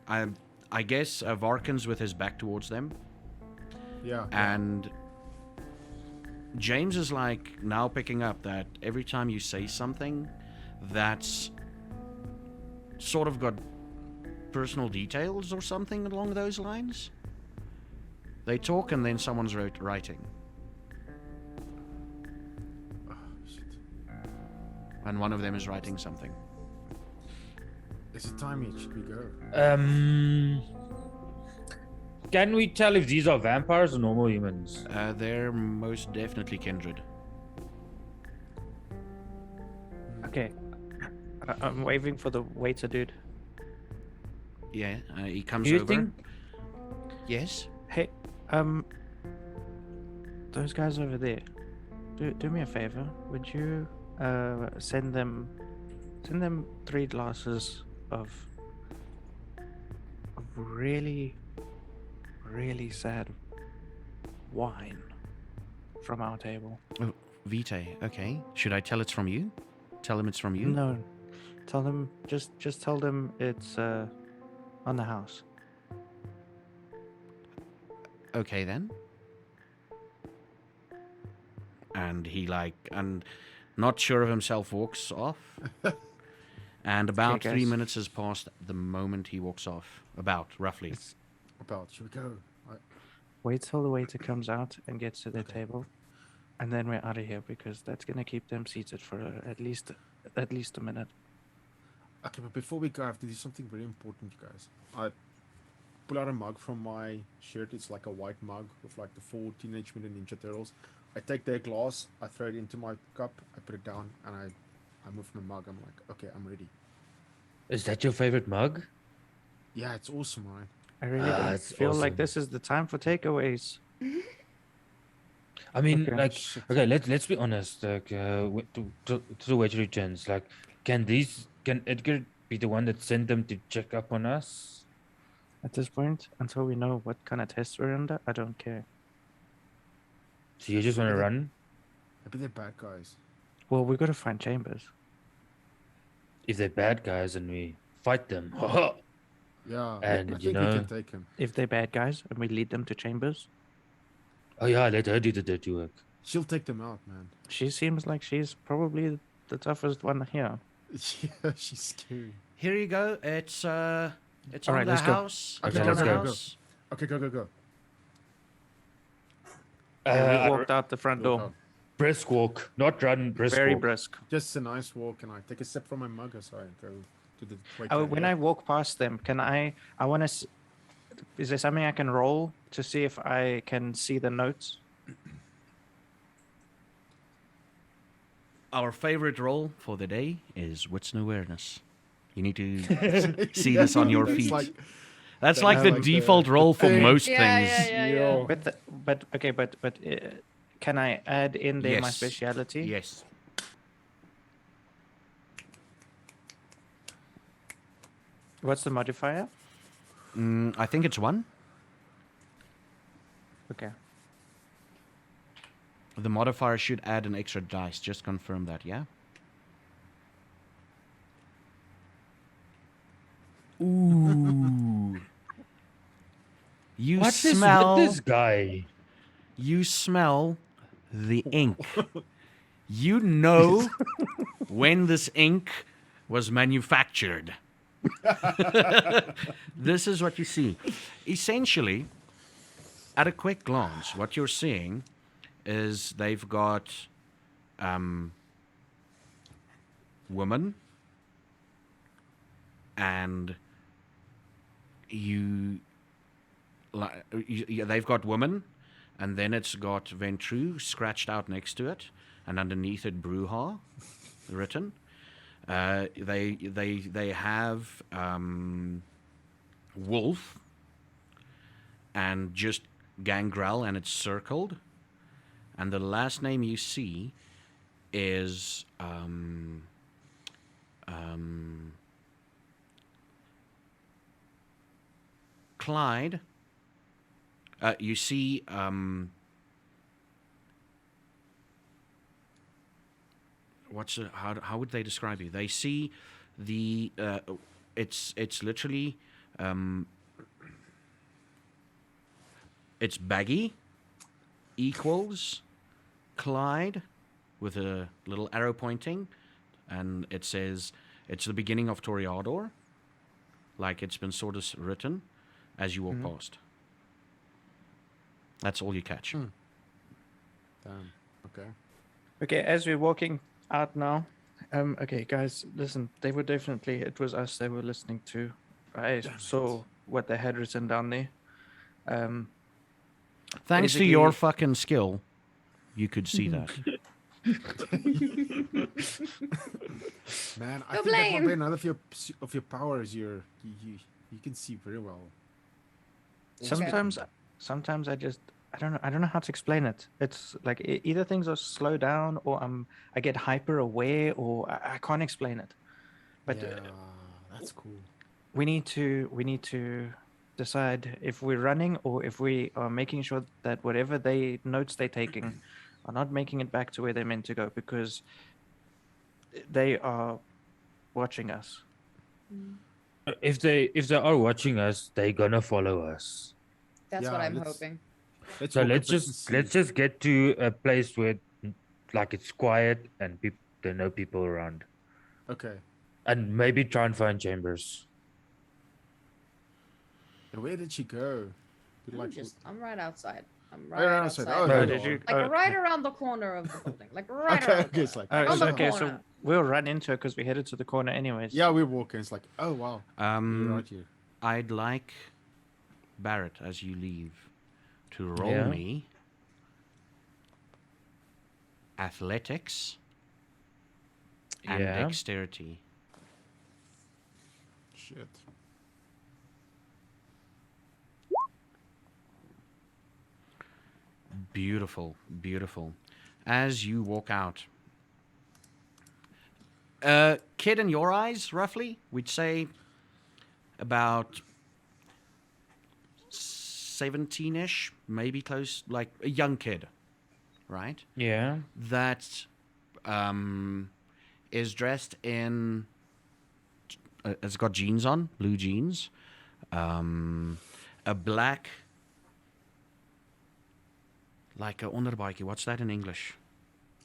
I guess Varkin's with his back towards them, Yeah. and James is like now picking up that every time you say something that's sort of got personal details or something along those lines. They talk and then someone's writing, Oh, shit. and one of them is writing something. Is it time yet? Should we go? Can we tell if these are vampires or normal humans? They're most definitely kindred. Okay. I'm waving for the waiter, dude. Yeah, he comes Do you over. think? Yes. Hey, those guys over there. Do me a favor. Would you send them 3 glasses of really sad wine from our table? Oh, Vitae. Okay. Should I tell it's from you? Tell him it's from you. No. Tell them just tell them it's on the house. Okay then. And he and not sure of himself walks off. And about Okay, 3 guys. minutes has passed the moment he walks off. About roughly. It's About, should we go? wait till the waiter comes out and gets to their table, and then we're out of here because that's gonna keep them seated for at least a minute. Okay, but before we go, I have to do something very important, you guys. I pull out a mug from my shirt. It's like a white mug with like the 4 Teenage Mutant Ninja Turtles. I take their glass, I throw it into my cup, I put it down, and I move my mug. I'm like, okay, I'm ready. Is that your favorite mug? Yeah, it's awesome, right? I really don't it's feel like awesome. this is the time for takeaways. I mean, Okay. like, Shit. okay, let's be honest. Like, to the waiter returns. Like, can Edgar be the one that sent them to check up on us? At this point, until we know what kind of tests we're under, I don't care. So you just want to run? Maybe they're bad guys. Well, we gotta find Chambers. If they're bad guys and we fight them, Yeah, And, I you think we know- can take him. If they're bad guys and we lead them to Chambers, oh yeah, let her do the dirty work. She'll take them out, man. she seems like she's probably the toughest one here. Yeah, she's scary. Here you go. It's All on right, the let's go. house. Okay, It's go, on the go, go. house. Okay, go, go, go. Yeah, Uh, we walked out the front Walk door. out. brisk walk, not run. Brisk Very walk. brisk. Just a nice walk, and I take a sip from my mug as I go to the waiter. Oh, when I walk past them, can I want to? Is there something I can roll to see if I can see the notes? Our favorite role for the day is wits and awareness. You need to see this on your That's feet. like- That's that like is the like default the role for thing. most Yeah, things. yeah, yeah, Yo. yeah. But okay, but can I add in there my Yes. speciality? Yes. What's the modifier? I think it's 1. Okay. The modifier should add an extra dice. Just confirm that, yeah? Ooh. You What is smell. with this guy? You smell the ink. You know when this ink was manufactured. This is what you see. Essentially, at a quick glance, what you're seeing is they've got woman, and they've got woman, and then it's got Ventru scratched out next to it, and underneath it Bruja written. They have wolf and just gangrel, and it's circled. And the last name you see is Clyde. You see how would they describe you? They see the it's literally it's baggy equals Clyde with a little arrow pointing, and it says it's the beginning of Toreador, like it's been sort of written as you walk past. That's all you catch. Damn. Okay. Okay, as we're walking out now, okay, guys, listen. They were definitely. It was us they were listening to. I saw what they had written down there. Thanks to your basically- fucking skill, you could see that. Man, I No think that might blame. be another of your powers. You can see very well. Sometimes I don't know how to explain it. It's like either things are slow down or I get hyper aware or I can't explain it. But yeah, that's cool. we need to decide if we're running or if we are making sure that whatever notes they're taking are not making it back to where they're meant to go, because they are watching us. If they are watching us, they're gonna follow us. That's Yeah, what I'm let's- hoping. So walk let's up and just see. get to a place where like it's quiet and there are no people around, Okay. and maybe try and find chambers. And where did she go? I'm right outside. I'm Right right outside. outside. Oh, Oh, there did you you? Like oh, right around the corner of the building. Like right Okay, around the okay, it's corner. like- Oh, on so, the okay, corner. so we'll run into it because we headed to the corner anyways. Yeah, we're walking. It's like, oh wow, you're right here. I'd like Barrett, as you leave, to roll Yeah. me athletics and Yeah. dexterity. Shit. Beautiful, beautiful. As you walk out, kid in your eyes, roughly, we'd say about 17-ish, maybe close, like a young kid, right? Yeah. That is dressed in, has got jeans on, blue jeans, a black, like a onderbike. What's that in English?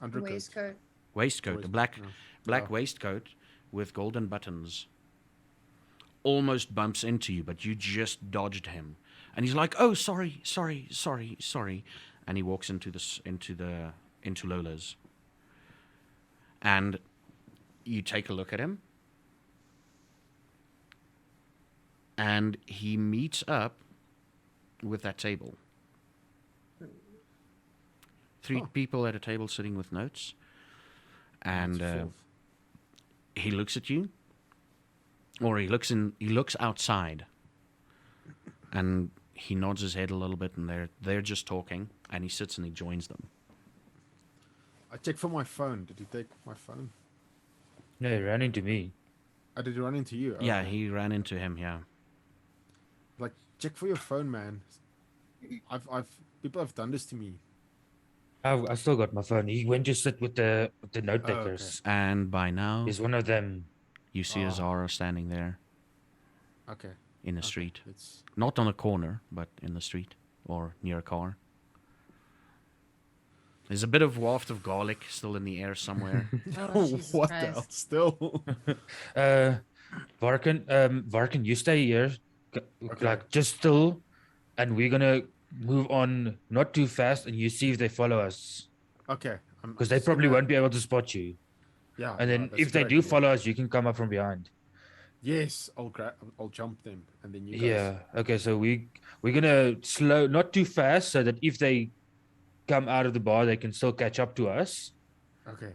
Undercoat. Waistcoat. Waistcoat, a black Yeah. waistcoat with golden buttons. Almost bumps into you, but you just dodged him, and he's like, "Oh, sorry," and he walks into Lola's, and you take a look at him, and he meets up with that table. Three Huh. people at a table sitting with notes, and That's fourth. he looks at you, or he looks outside, and he nods his head a little bit, and they're just talking, and he sits and he joins them. I checked for my phone. Did he take my phone? No, he ran into me. I did he run into you. Yeah, Okay. he ran into him. Yeah, Like, check for your phone, man. People have done this to me. I still got my phone. He went to sit with the note Oh, okay. takers. and by now He's one of them. you see Oh. Azara standing there Okay. in the Okay. street, It's not on a corner, but in the street or near a car. There's a bit of waft of garlic still in the air somewhere. Oh, Jesus what Christ. the hell? Still. Varken, you stay here, Okay. like just still, and we're gonna move on not too fast, and you see if they follow us, Okay. because they probably won't be able to spot you. Yeah. And no, then that's a if they good do idea. follow us, you can come up from behind. Yes, I'll jump them, and then you guys. Yeah. Okay. So we're gonna slow, not too fast, so that if they come out of the bar, they can still catch up to us. Okay.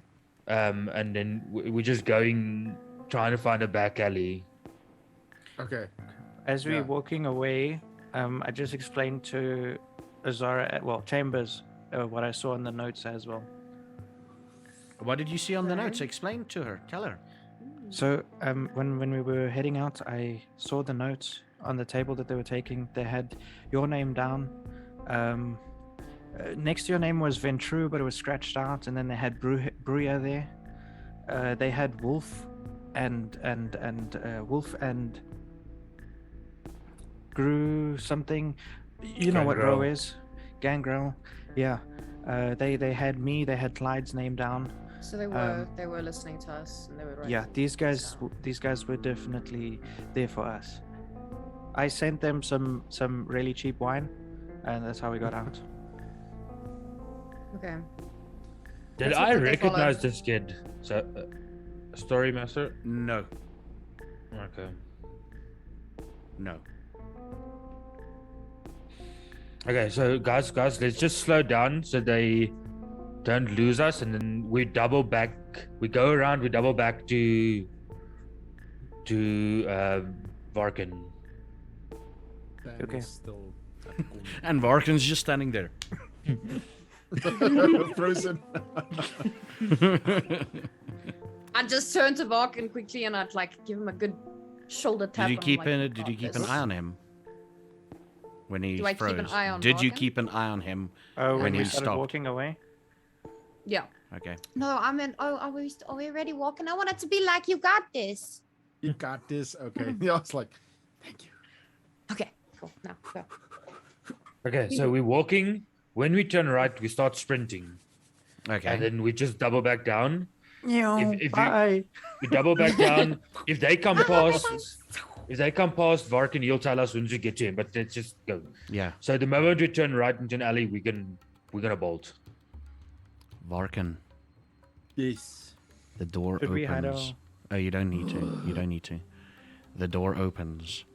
And then we're just going, trying to find a back alley. Okay. As we're Yeah. walking away, I just explained to Azara, Chambers, what I saw in the notes as well. What did you see on the Okay. notes? Explain to her. Tell her. So when we were heading out, I saw the notes on the table that they were taking. They had your name down. Next to your name was Ventru, but it was scratched out, and then they had Bruya there. They had Wolf, and Wolf and Gru something. You know what Ro Gangrel. is? Gangrel. Yeah. They had me. They had Clyde's name down. So they were listening to us and they were writing Yeah, these guys down. these guys were definitely there for us. I sent them some really cheap wine, and that's how we got out. Okay. Did Let's hope I that they follow. recognize this kid? So, story master. No, Okay. no. Okay, so guys, let's just slow down so they don't lose us, and then we double back. We go around. We double back to Varkin. Dan Okay. is still at the corner. And Varkin's just standing there. Frozen. I just turn to Varkin quickly and I'd like give him a good shoulder tap. Did you and I'm keep like, an "You Did you got keep an this." eye on him when he Do I keep froze? an eye on Did you Varkin? keep an eye on him? Oh, When when he we started stopped. walking away. Yeah. Okay. No, I mean, are we ready walking? I want it to be like you got this. You got this. Okay. Yeah, I was like, thank you. Okay, cool. Now go. Okay, so we're walking. When we turn right, we start sprinting, Okay. and then we just double back down. If Bye. we double back down, if they come past Varkin, he'll tell us once we get to him. But let's just go. Yeah. So the moment we turn right into an alley, we're gonna bolt. Varkin, Yes. the door Should we hide opens. Oh, you don't need to. You don't need to. The door opens.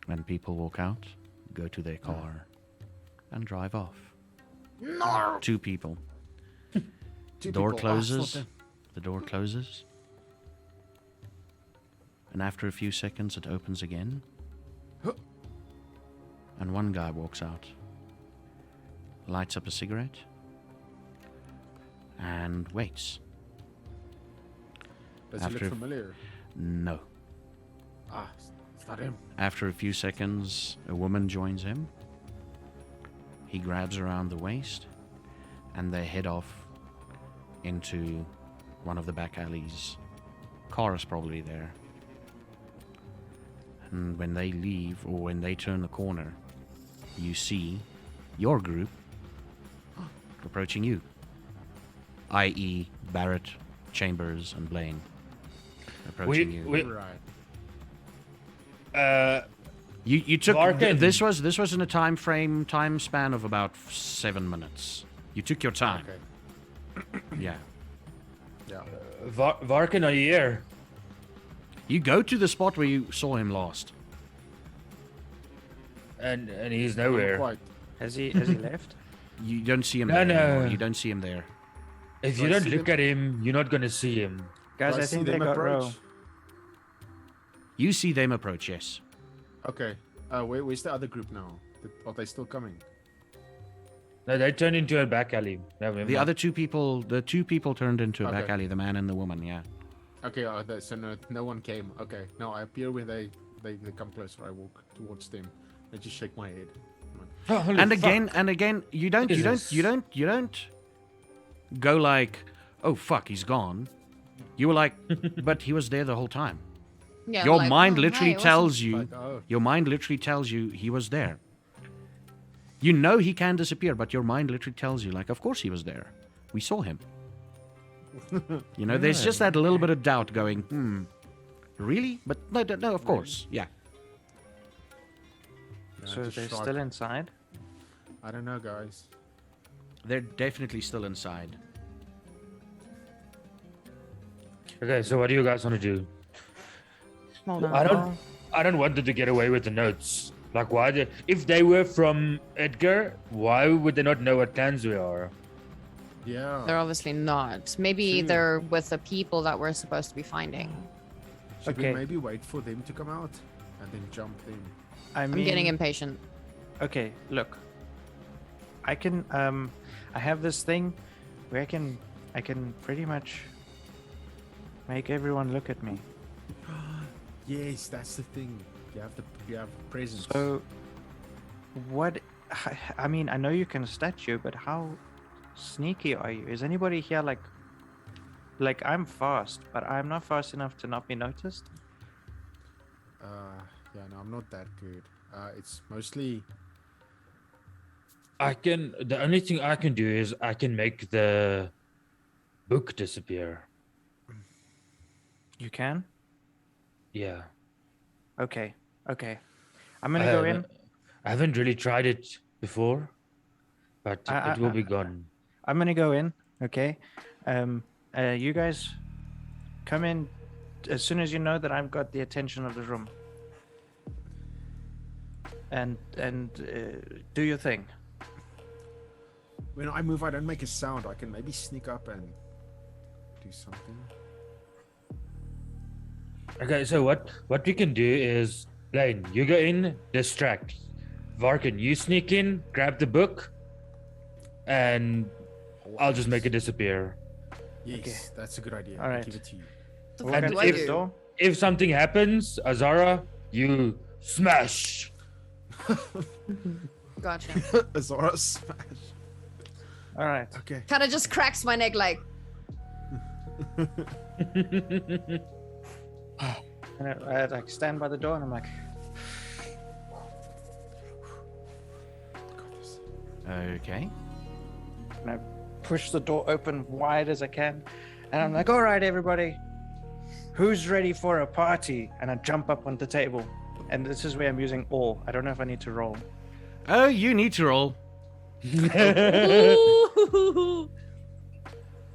And people walk out, go to their car, and drive off. No. 2 people. Two Door people. Ah, closes. Soldin. The door closes. And after a few seconds, it opens again. Huh. And one guy walks out, lights up a cigarette, and waits. Does he After- look familiar? No. Ah, it's not him. After a few seconds, a woman joins him. He grabs her around the waist, and they head off into one of the back alleys. Car is probably there. And when they leave, or when they turn the corner, you see your group approaching you, i.e. Barrett, Chambers, and Blaine approaching you. Right. You took Varkin. this was in a time span of about 7 minutes. You took your time. Okay. Yeah. Yeah. Varkin, are you here? You go to the spot where you saw him last. And he's Not nowhere. quite. Has he left? You don't see him No, there no. anymore. You don't see him there. If Do you I don't see look them? at him, you're not gonna see him. Guys, Do I see think they them got approach? row. You see them approach, yes. Okay. Where's the other group now? Are they still coming? No, they turned into a back alley. No, The other 2 people, the 2 people turned into a back Okay. alley, the man and the woman, yeah. Okay. So no one came. Okay. No, I appear where they come closer. I walk towards them. I just shake my head. I'm like, And again, you don't What is you this? don't go like, "Oh fuck, he's gone." You were like, "But he was there the whole time." Yeah. Your like, mind "Oh, literally hey, tells you like, oh. Your mind literally tells you he was there. You know he can disappear, but your mind literally tells you, like, of course he was there. We saw him. You know, there's just that little bit of doubt going, really? But no, of course. Yeah. Yeah, So just they're shrug. still inside. I don't know, guys. They're definitely still inside. Okay, so what do you guys want to do? Hold on. I don't want them to get away with the notes. Like, if they were from Edgar, why would they not know what clans we are? Yeah. They're obviously not. Maybe True. they're with the people that we're supposed to be finding. Should Okay. we maybe wait for them to come out and then jump them? I I'm mean, getting impatient. okay, look. I can I have this thing where I can pretty much make everyone look at me. Yes, that's the thing. You have presence. So what I mean, I know you can statue, but how sneaky are you? Is anybody here like I'm fast, but I'm not fast enough to not be noticed? Yeah, no, I'm not that good. It's mostly The only thing I can do is I can make the book disappear. You can? Yeah. Okay. Okay. I'm gonna go in. I haven't really tried it before, but it will be gone. I'm gonna go in, okay? You guys come in as soon as you know that I've got the attention of the room. and do your thing. When I move, I don't make a sound. I can maybe sneak up and do something. Okay, so what we can do is, Blaine, you go in, distract. Varkin, you sneak in, grab the book, and I'll just make it disappear. Yes, Okay. that's a good idea. All I'll right. give it to you. The Walk fuck And do I into the if- do? door. If something happens, Azara, you smash. Gotcha. Azara smash. All right. Okay. Kind of just cracks my neck like, And I like stand by the door and I'm like, Okay. and I push the door open wide as I can, and I'm like, all right, everybody, who's ready for a party? And I jump up on the table, and this is where I'm using awe. I don't know if I need to roll. Oh, you need to roll. ooh.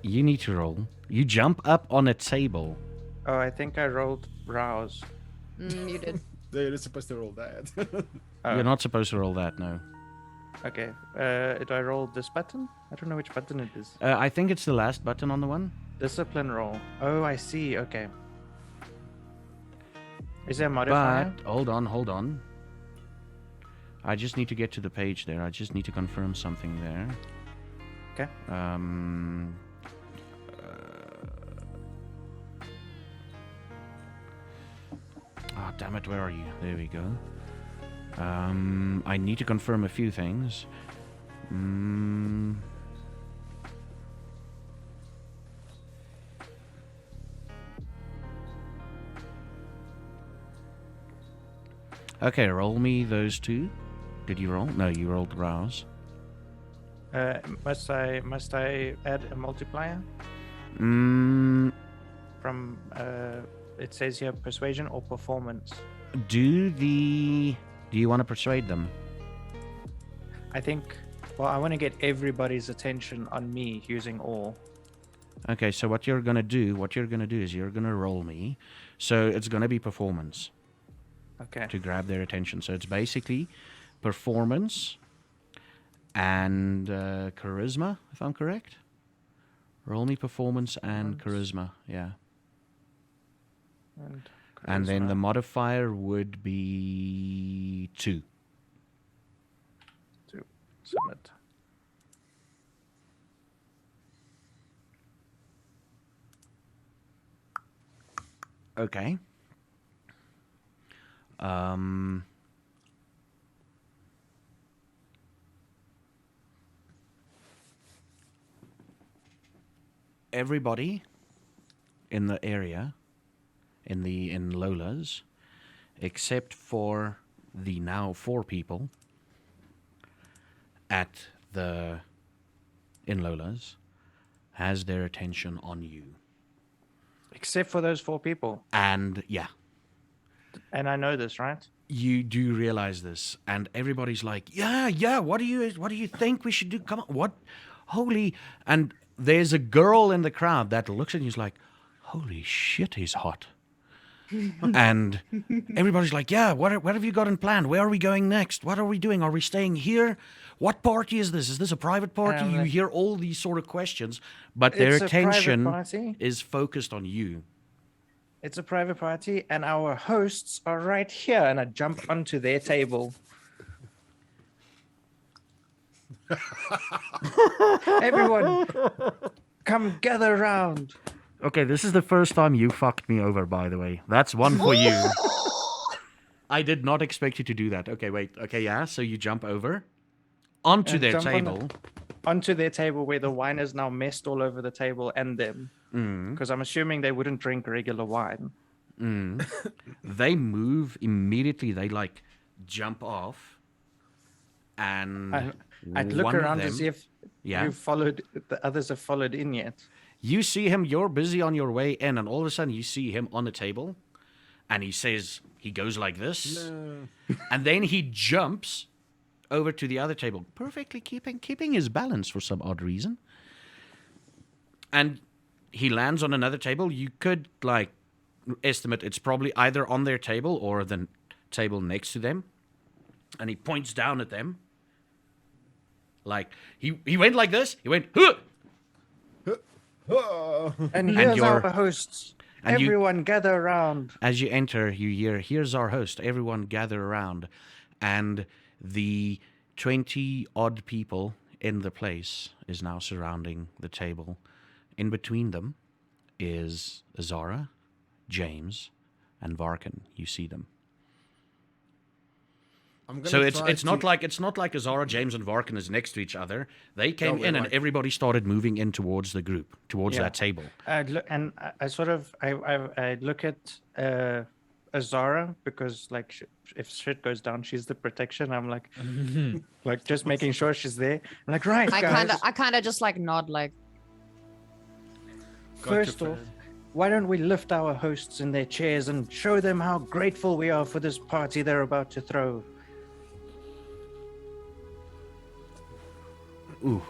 You need to roll. You jump up on a table. Oh, I think I rolled rouse. You did. They're supposed to roll that. Oh, You're not supposed to roll that, no. okay. Do I roll this button? I don't know which button it is. I think it's the last button on the one. Discipline roll. Oh, I see. Okay. Is there a modifier? But hold on. I just need to get to the page there. I just need to confirm something there. Okay. Oh, damn it, where are you? There we go. I need to confirm a few things. Okay, roll me those two. Did you roll? No, you rolled rouse. Must I add a multiplier Mm, from? It says here persuasion or performance. do you want to persuade them? I think. Well, I want to get everybody's attention on me using awe. Okay, so what you're gonna do is you're gonna roll me. So it's gonna be performance Okay. to grab their attention. So it's basically performance and charisma, if I'm correct. Roll me performance and charisma, yeah. And then the charisma. modifier would be 2. To submit. Okay. Everybody in the area, in Lola's, except for the now 4 people in Lola's, has their attention on you. Except for those 4 people, And yeah, and I know this, right? you do realize this, and everybody's like, yeah, what do you think we should do? Come on, what? Holy. And there's a girl in the crowd that looks at you and is like, holy shit, he's hot. And everybody's like, yeah, what have you got in plan? Where are we going next? What are we doing? Are we staying here? What party is this? Is this a private party? You like- hear all these sort of questions, but their It's a private attention party. is focused on you. It's a private party, and our hosts are right here. And I jump onto their table. Everyone, come gather around. Okay, this is the first time you fucked me over, by the way. That's one for you. I did not expect you to do that. Okay, wait. Okay, yeah, so you jump over onto And their jump on table. Onto their table where the wine is now messed all over the table and them. Because I'm assuming they wouldn't drink regular wine. They move immediately. They, like, jump off. And I'd look one of around to them- see if Yeah. the others have followed in yet. You see him, you're busy on your way in, and all of a sudden you see him on the table, and he goes like this, and then he jumps over to the other table, perfectly keeping his balance for some odd reason. And he lands on another table. You could, like, estimate it's probably either on their table or the table next to them. and he points down at them. Like, he went like this. He went, huh! Oh. And here's you're- our hosts. and you- Everyone gather around. As you enter, you hear, here's our host. Everyone gather around. And the 20-odd people in the place is now surrounding the table. In between them is Azara, James, and Varkan. You see them. I'm gonna So it's try not to- like Azara, James, and Varkan is next to each other. They came we're in, and like- everybody started moving in towards the group, towards Yeah. that table. I sort of I look at Azara because like if shit goes down, she's the protection. I'm like just making sure she's there. I'm like, right, guys. I kind of just like nod, like, Gotcha, First off, fam. why don't we lift our hosts in their chairs and show them how grateful we are for this party they're about to throw? Ooh.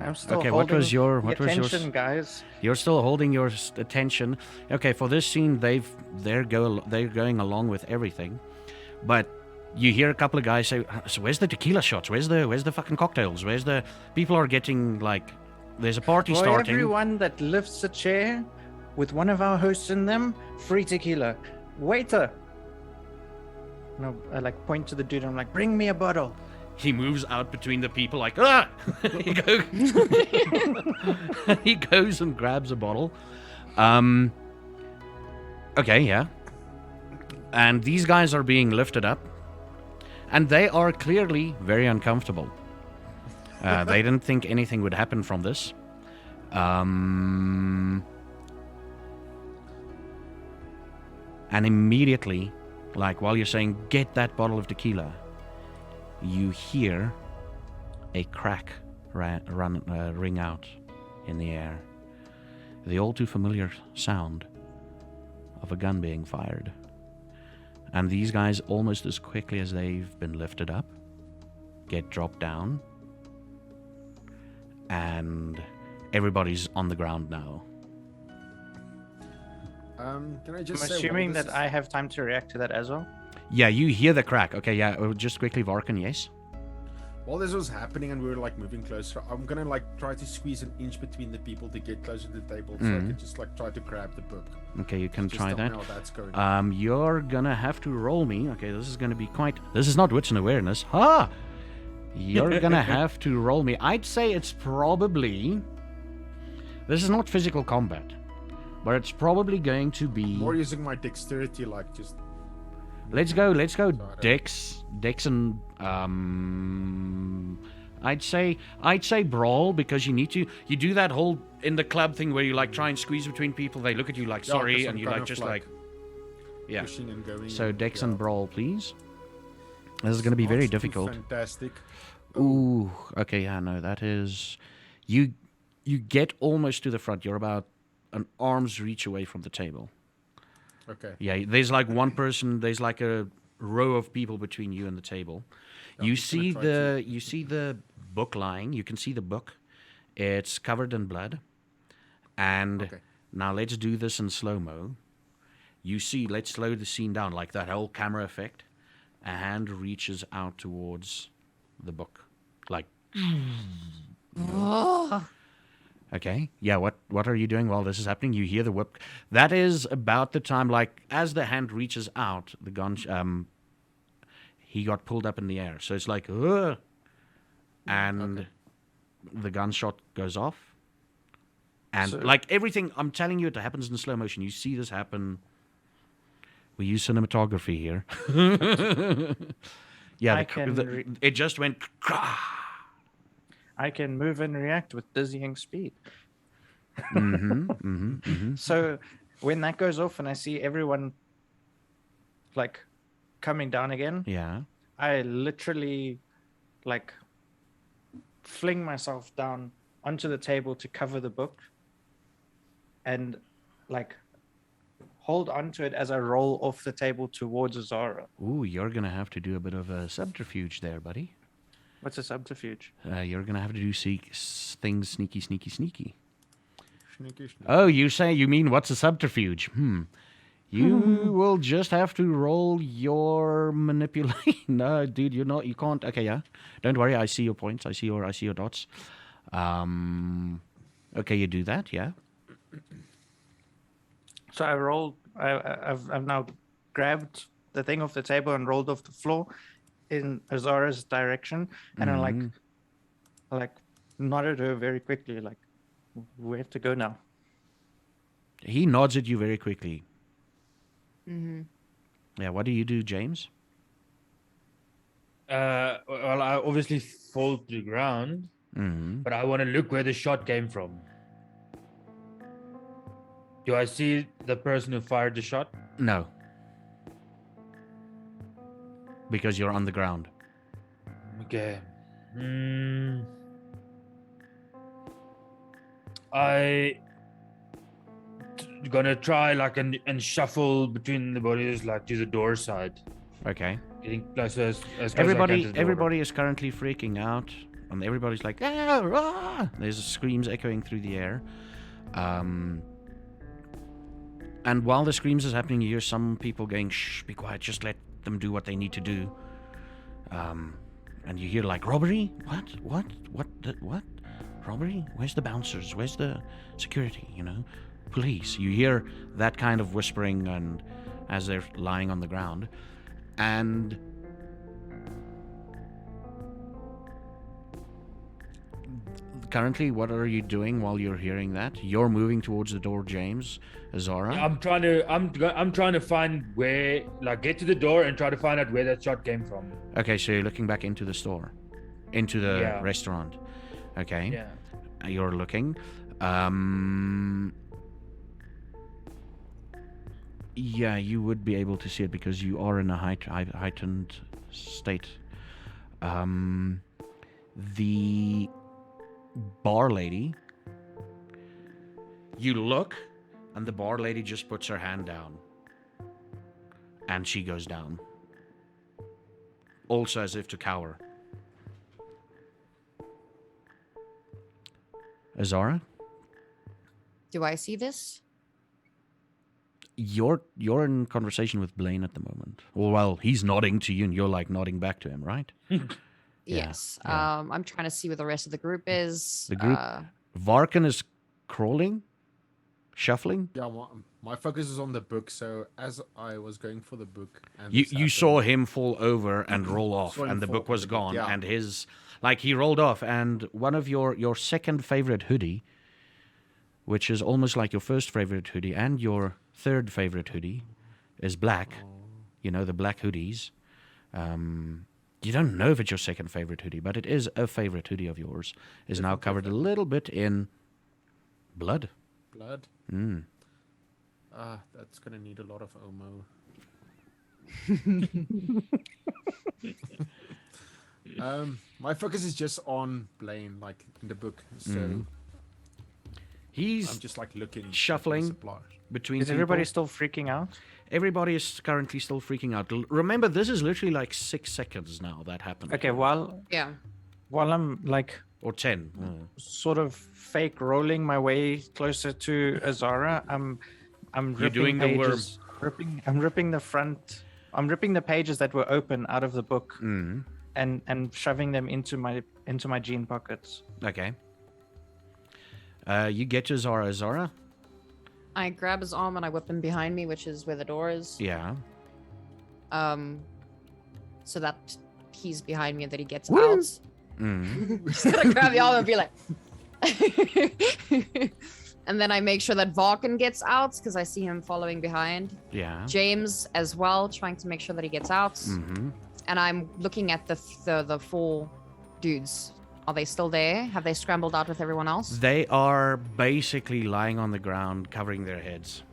I'm still Okay, what was holding your the what was attention, your? guys. You're still holding your attention. Okay, for this scene, they're going along with everything, but you hear a couple of guys say, "So where's the tequila shots? Where's the fucking cocktails? Where's the people are getting like, there's a party For starting." everyone that lifts a chair with one of our hosts in them, free tequila. Waiter. No, I like point to the dude. I'm like, bring me a bottle. He moves out between the people like, ah! he goes, he goes and grabs a bottle. Okay, yeah. And these guys are being lifted up, and they are clearly very uncomfortable. They didn't think anything would happen from this. And immediately, like while you're saying, get that bottle of tequila, you hear a crack ring out in the air. The all too familiar sound of a gun being fired. And these guys, almost as quickly as they've been lifted up, get dropped down. And everybody's on the ground now. Can I just I'm say, assuming while that this I have time to react to that as well. Yeah, you hear the crack. Okay, yeah, just quickly, Varkan, yes? while this was happening and we were like moving closer, I'm gonna like try to squeeze an inch between the people to get closer to the table, so I can just like try to grab the book. Okay, you can Just try tell me that. how that's going. You're gonna have to roll me. Okay, this is gonna be quite. This is not wits and awareness. Ha! You're gonna have to roll me. I'd say it's probably. This is not physical combat, but it's probably going to be. More using my dexterity, like just. Let's go. Sorry. Dex and I'd say brawl, because you do that whole in the club thing where you like try and squeeze between people. They look at you like Yeah, sorry, 'cause and I'm you kind like of, just like, yeah. Pushing and going. So Dex yeah. and brawl, please. This is going to be Oh, very it's too difficult. Fantastic. Ooh, okay, yeah, no, that is you get almost to the front. You're about an arm's reach away from the table. Okay. Yeah, there's like one person, there's like a row of people between you and the table. Yeah, You I'm just gonna see try you see the book lying. You can see the book. It's covered in blood. And Okay. now let's do this in slow-mo. You see, let's slow the scene down, like that whole camera effect. A hand reaches out towards the book. Like, okay, yeah, what are you doing while this is happening? You hear the whip. That is about the time, like, as the hand reaches out, the gun, he got pulled up in the air. So it's like, ugh, and the gunshot goes off. And, So- like, everything, I'm telling you, it happens in slow motion. You see this happen. We use cinematography here. Yeah, I can it just went. I can move and react with dizzying speed. Mm-hmm. So when that goes off and I see everyone like coming down again, Yeah. I literally like fling myself down onto the table to cover the book and like hold onto it as I roll off the table towards Azara. Ooh, you're gonna have to do a bit of a subterfuge there, buddy. What's a subterfuge? You're gonna have to do things sneaky. Sneaky, sneaky. Oh, you mean what's a subterfuge? You will just have to roll your manipulation. No, dude, you're not. You can't. Okay, yeah. Don't worry. I see your points. I see your dots. Okay, you do that. Yeah. So I rolled. I've now grabbed the thing off the table and rolled off the floor in Azara's direction, and I like nodded her very quickly, like, we have to go now. He nods at you very quickly. Mm-hmm. Yeah. What do you do, James? Well, I obviously fall to the ground, but I want to look where the shot came from. Do I see the person who fired the shot? No. Because you're on the ground. Okay. I gonna try like and shuffle between the bodies, like to the door side, Okay. getting closer as close as I can to Everybody the door. everybody is currently freaking out, and everybody's like, ah, ah! There's screams echoing through the air. And while the screams is happening, you hear some people going, shh, be quiet, just let them do what they need to do. And you hear like, robbery? What? Robbery? Where's the bouncers? Where's the security? Police. You hear that kind of whispering and as they're lying on the ground. And currently, what are you doing while you're hearing that? You're moving towards the door, James. Azara? I'm trying to find where, like, get to the door and try to find out where that shot came from. Okay, so you're looking back into the store, into the Yeah. restaurant. Okay. Yeah. You're looking. Yeah, you would be able to see it because you are in a heightened state. The bar lady. You look, and the bar lady just puts her hand down. And she goes down. Also as if to cower. Azara? Do I see this? You're in conversation with Blaine at the moment. Well, he's nodding to you and you're like nodding back to him, right? Yes. yeah. I'm trying to see where the rest of the group is. The group- Varkan is crawling, shuffling. Yeah, my focus is on the book. So as I was going for the book, and You this you happened- saw him fall over and roll off, Saw him and the fall book off was the book, gone, yeah. and he rolled off, and one of your second favorite hoodie, which is almost like your first favorite hoodie, and your third favorite hoodie, is black. You know, the black hoodies. You don't know if it's your second favorite hoodie, but it is a favorite hoodie of yours. Is now covered a little bit in blood. blood. That's gonna need a lot of Omo. My focus is just on Blaine, like in the book. So He's I'm just like looking, shuffling. supplies. between Is everybody people. still freaking out? Everybody is currently still freaking out. Remember, this is literally like 6 seconds now that happened. Okay, while I'm like Or 10. sort of fake rolling my way closer to Azara, I'm You're doing ripping the worm. pages. I'm ripping the front. I'm ripping the pages that were open out of the book and shoving them into my jean pockets. Okay. You get to Zara. Zara? I grab his arm and I whip him behind me, which is where the door is. Yeah. So that he's behind me and that he gets out. Just gonna grab the arm and be like, and then I make sure that Varkan gets out because I see him following behind. Yeah. James as well, trying to make sure that he gets out. And I'm looking at the 4 dudes. Are they still there? Have they scrambled out with everyone else? They are basically lying on the ground, covering their heads.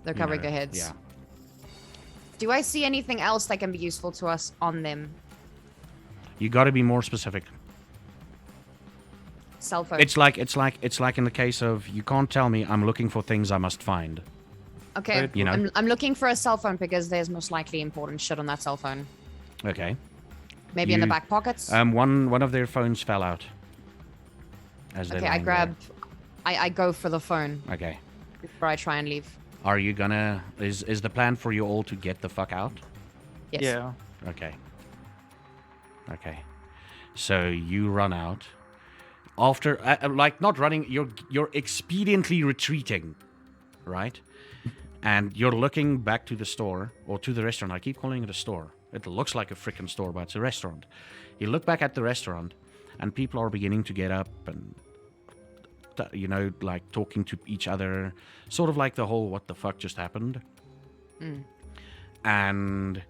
They're You covering know, their heads. Yeah. Do I see anything else that can be useful to us on them? You got to be more specific. Cell phone. It's like in the case of you can't tell me I'm looking for things I must find. Okay. You know. I'm looking for a cell phone because there's most likely important shit on that cell phone. Okay. Maybe in the You- back pockets. One of their phones fell out. As they're Okay, I lying grab. I go for the phone there. Okay. before I try and leave. Are you gonna? Is the plan for you all to get the fuck out? Yes. Yeah. Okay. Okay. So you run out. After, like, not running, you're expediently retreating, right? And you're looking back to the store, or to the restaurant. I keep calling it a store. It looks like a freaking store, but it's a restaurant. You look back at the restaurant, and people are beginning to get up and, you know, like, talking to each other. Sort of like the whole, what the fuck just happened? And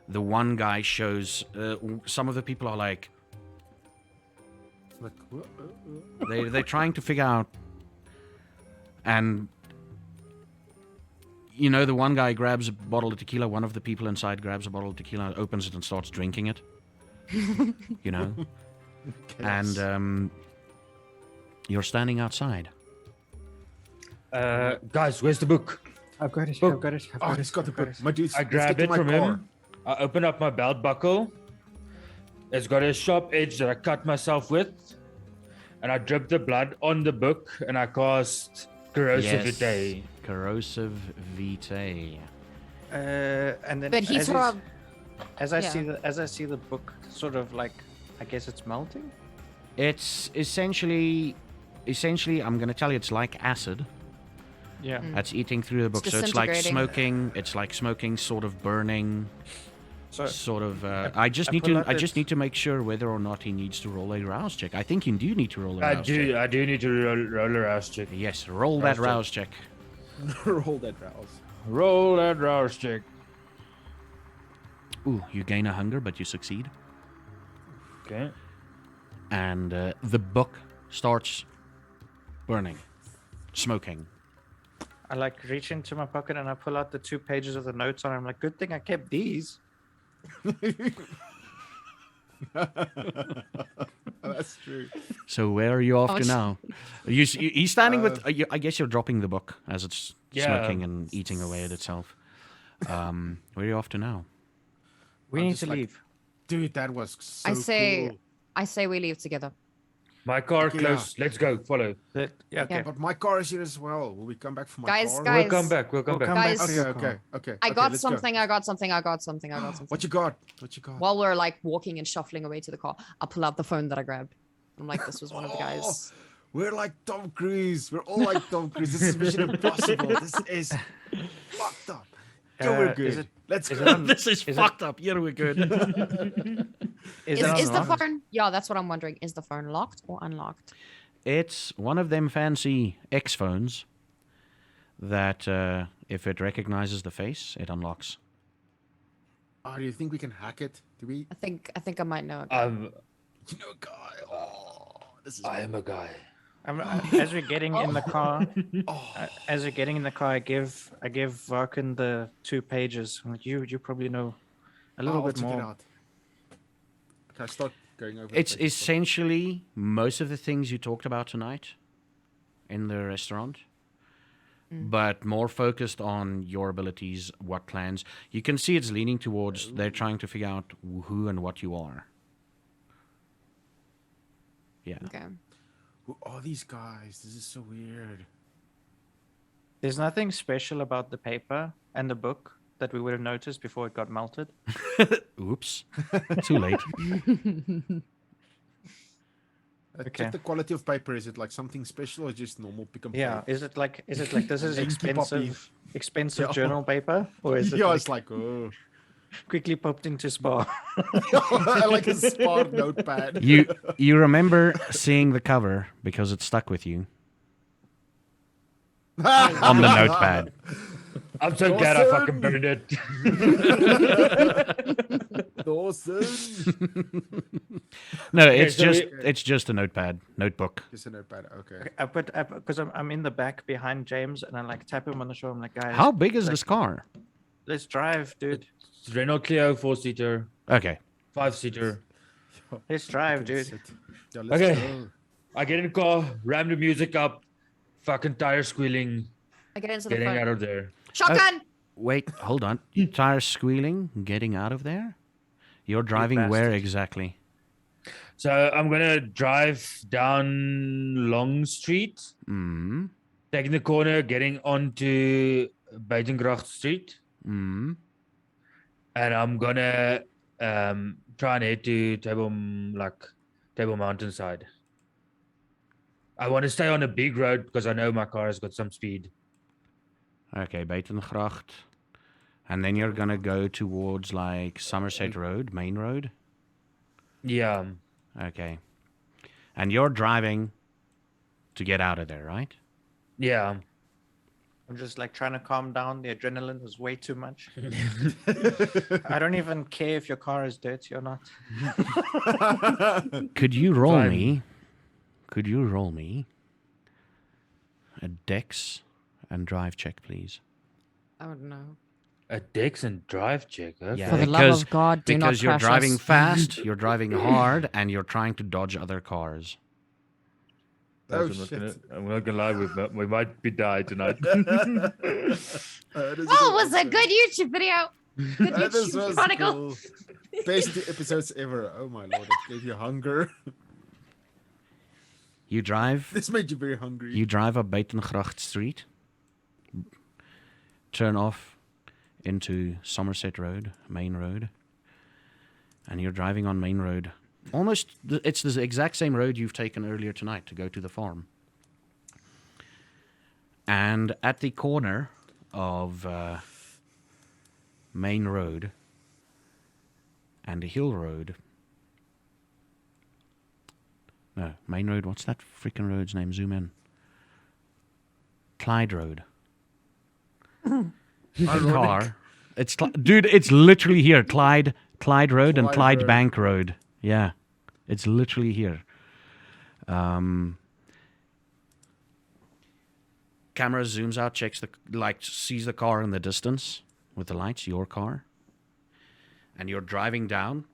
the one guy shows, some of the people are like, Like, they're trying to figure out, and you know, the one guy grabs a bottle of tequila. One of the people inside grabs a bottle of tequila, opens it, and starts drinking it. You know, and you're standing outside. Guys, where's the book? I've got it. Book. I've got it. I've Oh, got he's it. got the book. My dude, I grab it from him. I open up my belt buckle. It's got a sharp edge that I cut myself with. And I drip the blood on the book and I cast Corrosive Vitae. Corrosive Vitae. And then But he as sort he's- of. as I yeah. see the book sort of like, I guess it's melting. It's essentially, I'm gonna tell you, it's like acid. Yeah. That's eating through the book. It's So it's like disintegrating. smoking. It's like smoking, sort of burning. So Sort of. I just I need pull to. out I just this- need to make sure whether or not he needs to roll a rouse check. I think you do need to roll a rouse check. I do need to roll a rouse check. Yes, roll that rouse check. Roll that rouse. Roll that rouse check. Ooh, you gain a hunger, but you succeed. Okay. And the book starts burning, smoking. I like reach into my pocket and I pull out the 2 pages of the notes on it. I'm like, good thing I kept these. That's true. So where are you off to much- now? He's standing with. I guess you're dropping the book as it's Yeah. smoking and eating away at itself. Where are you off to now? We I'm need just to like- leave. Dude, that was so I say, cool. I say we leave together. My car Okay, close. Let's go. Follow. Yeah, okay. But my car is here as well. Will we come back for my Guys, car? guys. We'll come back. We'll come We'll back. come back Guys- for your Okay, car. okay. I got let's go. something. I got something. I got something. I got something. What you got? What you got? While we're like walking and shuffling away to the car, I pull out the phone that I grabbed. I'm like, this was one of the guys. We're like Tom Cruise. We're all like Tom Cruise. This is Mission Impossible. This is fucked up. Yo, we're good. is it- Let's is go. it on- This is Is it- fucked up. Yeah, we're good. Is, Is, it is the unlocked? phone? Yeah, that's what I'm wondering. Is the phone locked or unlocked? It's one of them fancy X phones that if it recognizes the face, it unlocks. Oh, do you think we can hack it? Do we? I think I might know. a guy. You know, guy. Oh, this is. I am a guy. As we're getting in the car, Oh, as we're getting in the car, I give Varkin the 2 pages. I'm like, you probably know a little I'll bit check it more. out. Okay, I start going over. It's the pages. essentially most of the things you talked about tonight in the restaurant, but more focused on your abilities, what plans. You can see it's leaning towards they're trying to figure out who and what you are. Yeah. Okay. Who are these guys? This is so weird. There's nothing special about the paper and the book that we would have noticed before it got melted. Oops. Too late. Okay. Check the quality of paper. Is it like something special or just normal pick and Yeah, paper? is it like this is Inky poppy. expensive Yeah. journal paper, or is it Yeah, like it's like oh, quickly popped into Spa? like a spark notepad. You remember seeing the cover because it stuck with you on the notepad. I'm so glad I fucking burned it. Dawson. No, it's so it's just a notebook. Just a notepad. Okay. I put because I'm in the back behind James, and I like tap him on the shoulder. I'm like, guys, How big is this car? let's drive, dude. It's Renault Clio 4-seater, Okay. 5-seater. Let's drive, dude. Sit. Yeah, let's Okay. go. I get in the car, ram the music up, fucking tire squealing, I get into the getting phone. out of there. Shotgun. Wait, hold on. Tires squealing, getting out of there? You're driving where bastard. exactly? So I'm gonna drive down Long Street, Mm. taking the corner, getting onto Buitengracht Street, Mm. and I'm gonna try and head to Table Mountainside. I want to stay on a big road because I know my car has got some speed. Okay, Buitengracht. And then you're gonna go towards like Somerset Road, Main Road. Yeah, Okay. And you're driving to get out of there, right? yeah. I'm just like trying to calm down. The adrenaline was way too much. I don't even care if your car is dirty or not. Could you roll Fine. me? Could you roll me a dex and drive check, please? Oh no. A Dex and drive check. Okay. Yeah, For the love of God, do not because you're crash driving us. fast, you're driving hard, and you're trying to dodge other cars. Oh, I'm not shit. gonna lie, we might be die tonight. This Oh, it was a good YouTube video. Good This YouTube was Chronicle. cool. Best episodes ever. Oh my lord, it gave you hunger. You drive. This made you very hungry. You drive up Buitengracht Street, turn off into Somerset Road, Main Road, and you're driving on Main Road. It's the exact same road you've taken earlier tonight to go to the farm. And at the corner of Main Road and Hill Road. No, Main Road, what's that freaking road's name? Zoom in. Clyde Road. Car. Dude, it's literally here. Clyde Road and Clyde Clyde Road. Bank Road. Yeah. It's literally here. Camera zooms out, checks sees the car in the distance with the lights, your car. And you're driving down,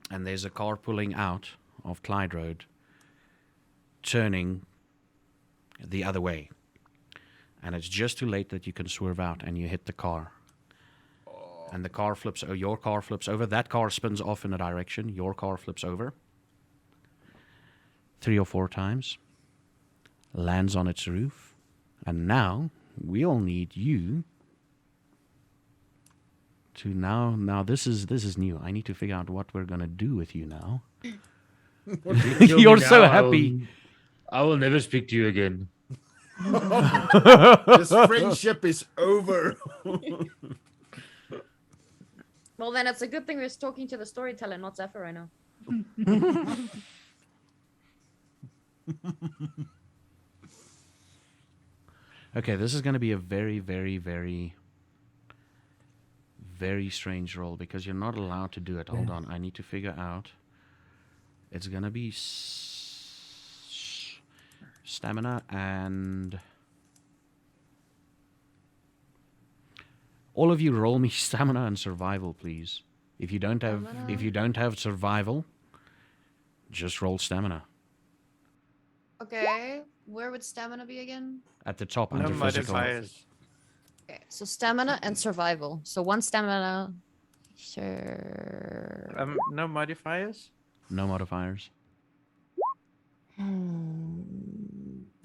and there's a car pulling out of Clyde Road, turning the other way. And it's just too late that you can swerve out, and you hit the car. And the car flips, your car flips over. That car spins off in a direction. Your car flips over 3 or 4 times, lands on its roof, and now we'll need you to now this is new. I need to figure out what we're gonna do with you now. Kill me You're so now, happy. I will never speak to you again. This friendship is over. Well, then it's a good thing we're talking to the storyteller, not Zephyr right now. Okay, this is going to be a very, very, very, very strange roll because you're not allowed to do it. Hold on, I need to figure out. It's going to be stamina and... All of you roll me stamina and survival, please. If you don't have survival, just roll stamina. Okay, where would stamina be again? At the top No under physical. modifiers. Okay, so stamina and survival. So 1 stamina. Sure. No modifiers. No modifiers.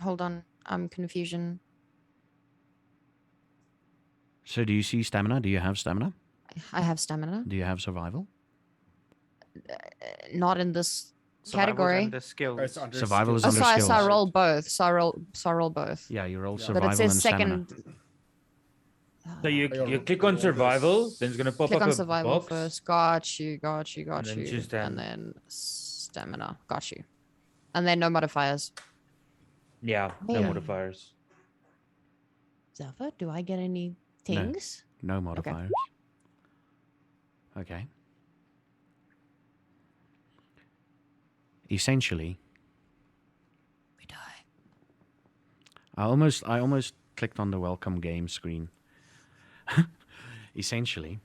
Hold on, I'm confusion. So do you see stamina? Do you have stamina? I have stamina. Do you have survival? Not in this Survival's category. under skills. It's under Survival is Oh, under so I skills. roll both. So I roll both. Yeah, you roll Yeah. survival But it says and stamina. second. So you You're click on roll survival, this. then it's gonna pop Click up on a survival box. first. Got you. And then choose And then stamina. Got you. And then no modifiers. Yeah, no Yeah. modifiers. Zephyr, do I get any things? No modifiers. Okay. Essentially, We die. I almost clicked on the welcome game screen. Essentially,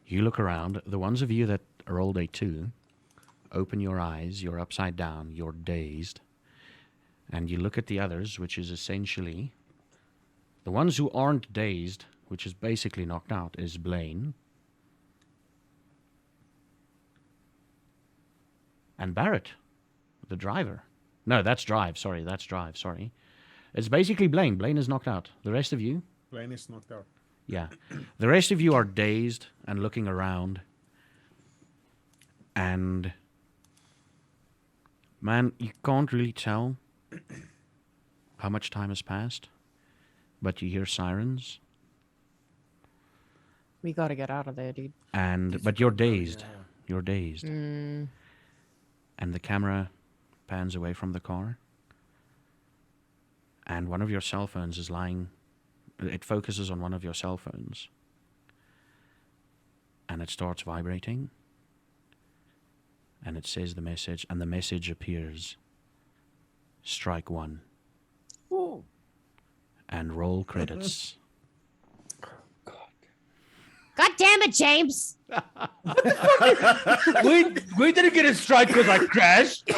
you look around. The ones of you that rolled a 2, open your eyes. You're upside down. You're dazed. And you look at the others, which is essentially the ones who aren't dazed, which is basically knocked out, is Blaine and Barrett, the driver. No, that's Drive. Sorry, that's Drive. Sorry. It's basically Blaine. Blaine is knocked out. The rest of you, Blaine is knocked out. yeah. The rest of you are dazed and looking around. And man, you can't really tell how much time has passed, but you hear sirens. We gotta get out of there, dude. But you're dazed. Yeah. You're dazed. Mm. And the camera pans away from the car. And one of your cell phones is lying. It focuses on one of your cell phones. And it starts vibrating. And it says the message. And the message appears. Strike one. Ooh. And roll credits. God damn it, James! we didn't get a strike because I crashed.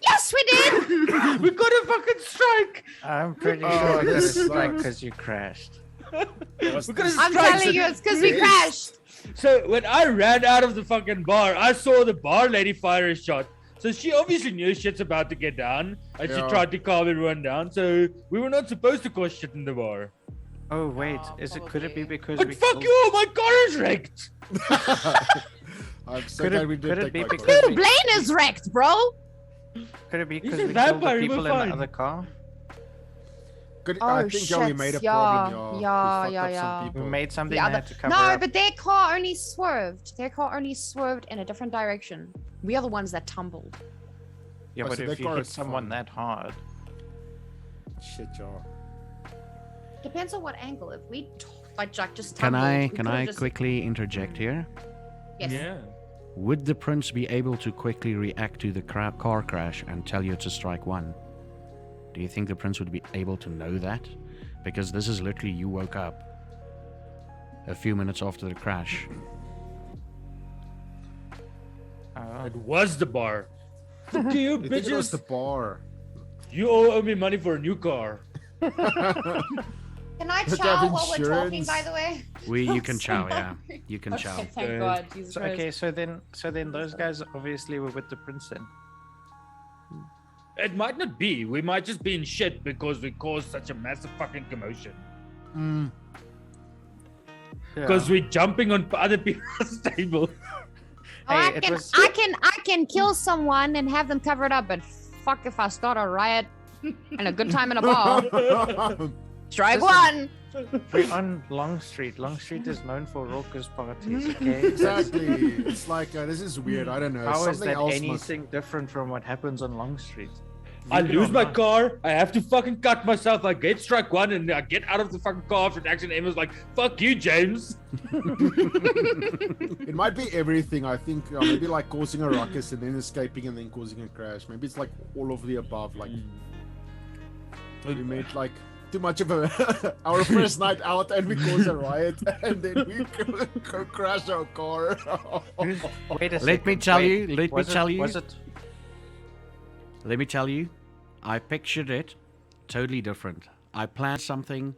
Yes, we did! We got a fucking strike. I'm pretty sure Oh, I got a this strike sucks. because you crashed. We got a I'm strike. telling you, it's because we crashed. So when I ran out of the fucking bar, I saw the bar lady fire a shot. So she obviously knew shit's about to get down, and she Yeah. tried to calm everyone down. So we were not supposed to cause shit in the bar. Oh wait, could it be because we But fuck killed- you! All my car is wrecked. I'm so Could glad it- we did could it take be my because car. Dude, Blaine is wrecked, bro! Could it be He's because a we killed vampire, the he was people in fine. the other car? I Oh, think yeah, we shit, made a yeah, problem. yeah, We yeah, fucked up yeah. some We people. made something The they other... had to cover No, up. but their car only swerved. Their car only swerved in a different direction. We are the ones that tumbled. Yeah, Oh, but so if their you car hit is someone fine. that hard, Shit, y'all. Depends on what angle. If we like Jack just Can tumbled, I we can could've I just... quickly interject here? Yes. Yeah. Would the prince be able to quickly react to the car crash and tell you it's a strike one? Do you think the prince would be able to know that? Because this is literally you woke up a few minutes after the crash. It was the bar. Fuck you, I think it was bitches. the bar. You all owe me money for a new car. Can I Does it chow have while we're talking, insurance? by the way? You can chow, yeah. You can chow. Okay, thank God. Jesus so, Christ. okay, so then those guys obviously were with the prince then. It might not be. We might just be in shit because we caused such a massive fucking commotion. Mm. Because we're jumping on other people's table. Oh, Hey, it was- I can kill someone and have them cover it up, but fuck if I start a riot and a good time in a bar. Strike Listen. one. We're on Long Street. Long Street is known for raucous parties, okay? Exactly. It's like this is weird. I don't know. How is Something that else must. anything different from what happens on Long Street? I Believe it lose or my not. car. I have to fucking cut myself. I get strike one and I get out of the fucking car after an accident. Emma's like, fuck you, James. It might be everything. I think maybe like causing a ruckus and then escaping and then causing a crash. Maybe it's like all of the above. Like we made like too much of a our first night out and we cause a riot and then we go crash our car. Wait a second. Let me tell wait, you, let me was it- tell you. Was it? Let me tell you, I pictured it totally different. I planned something.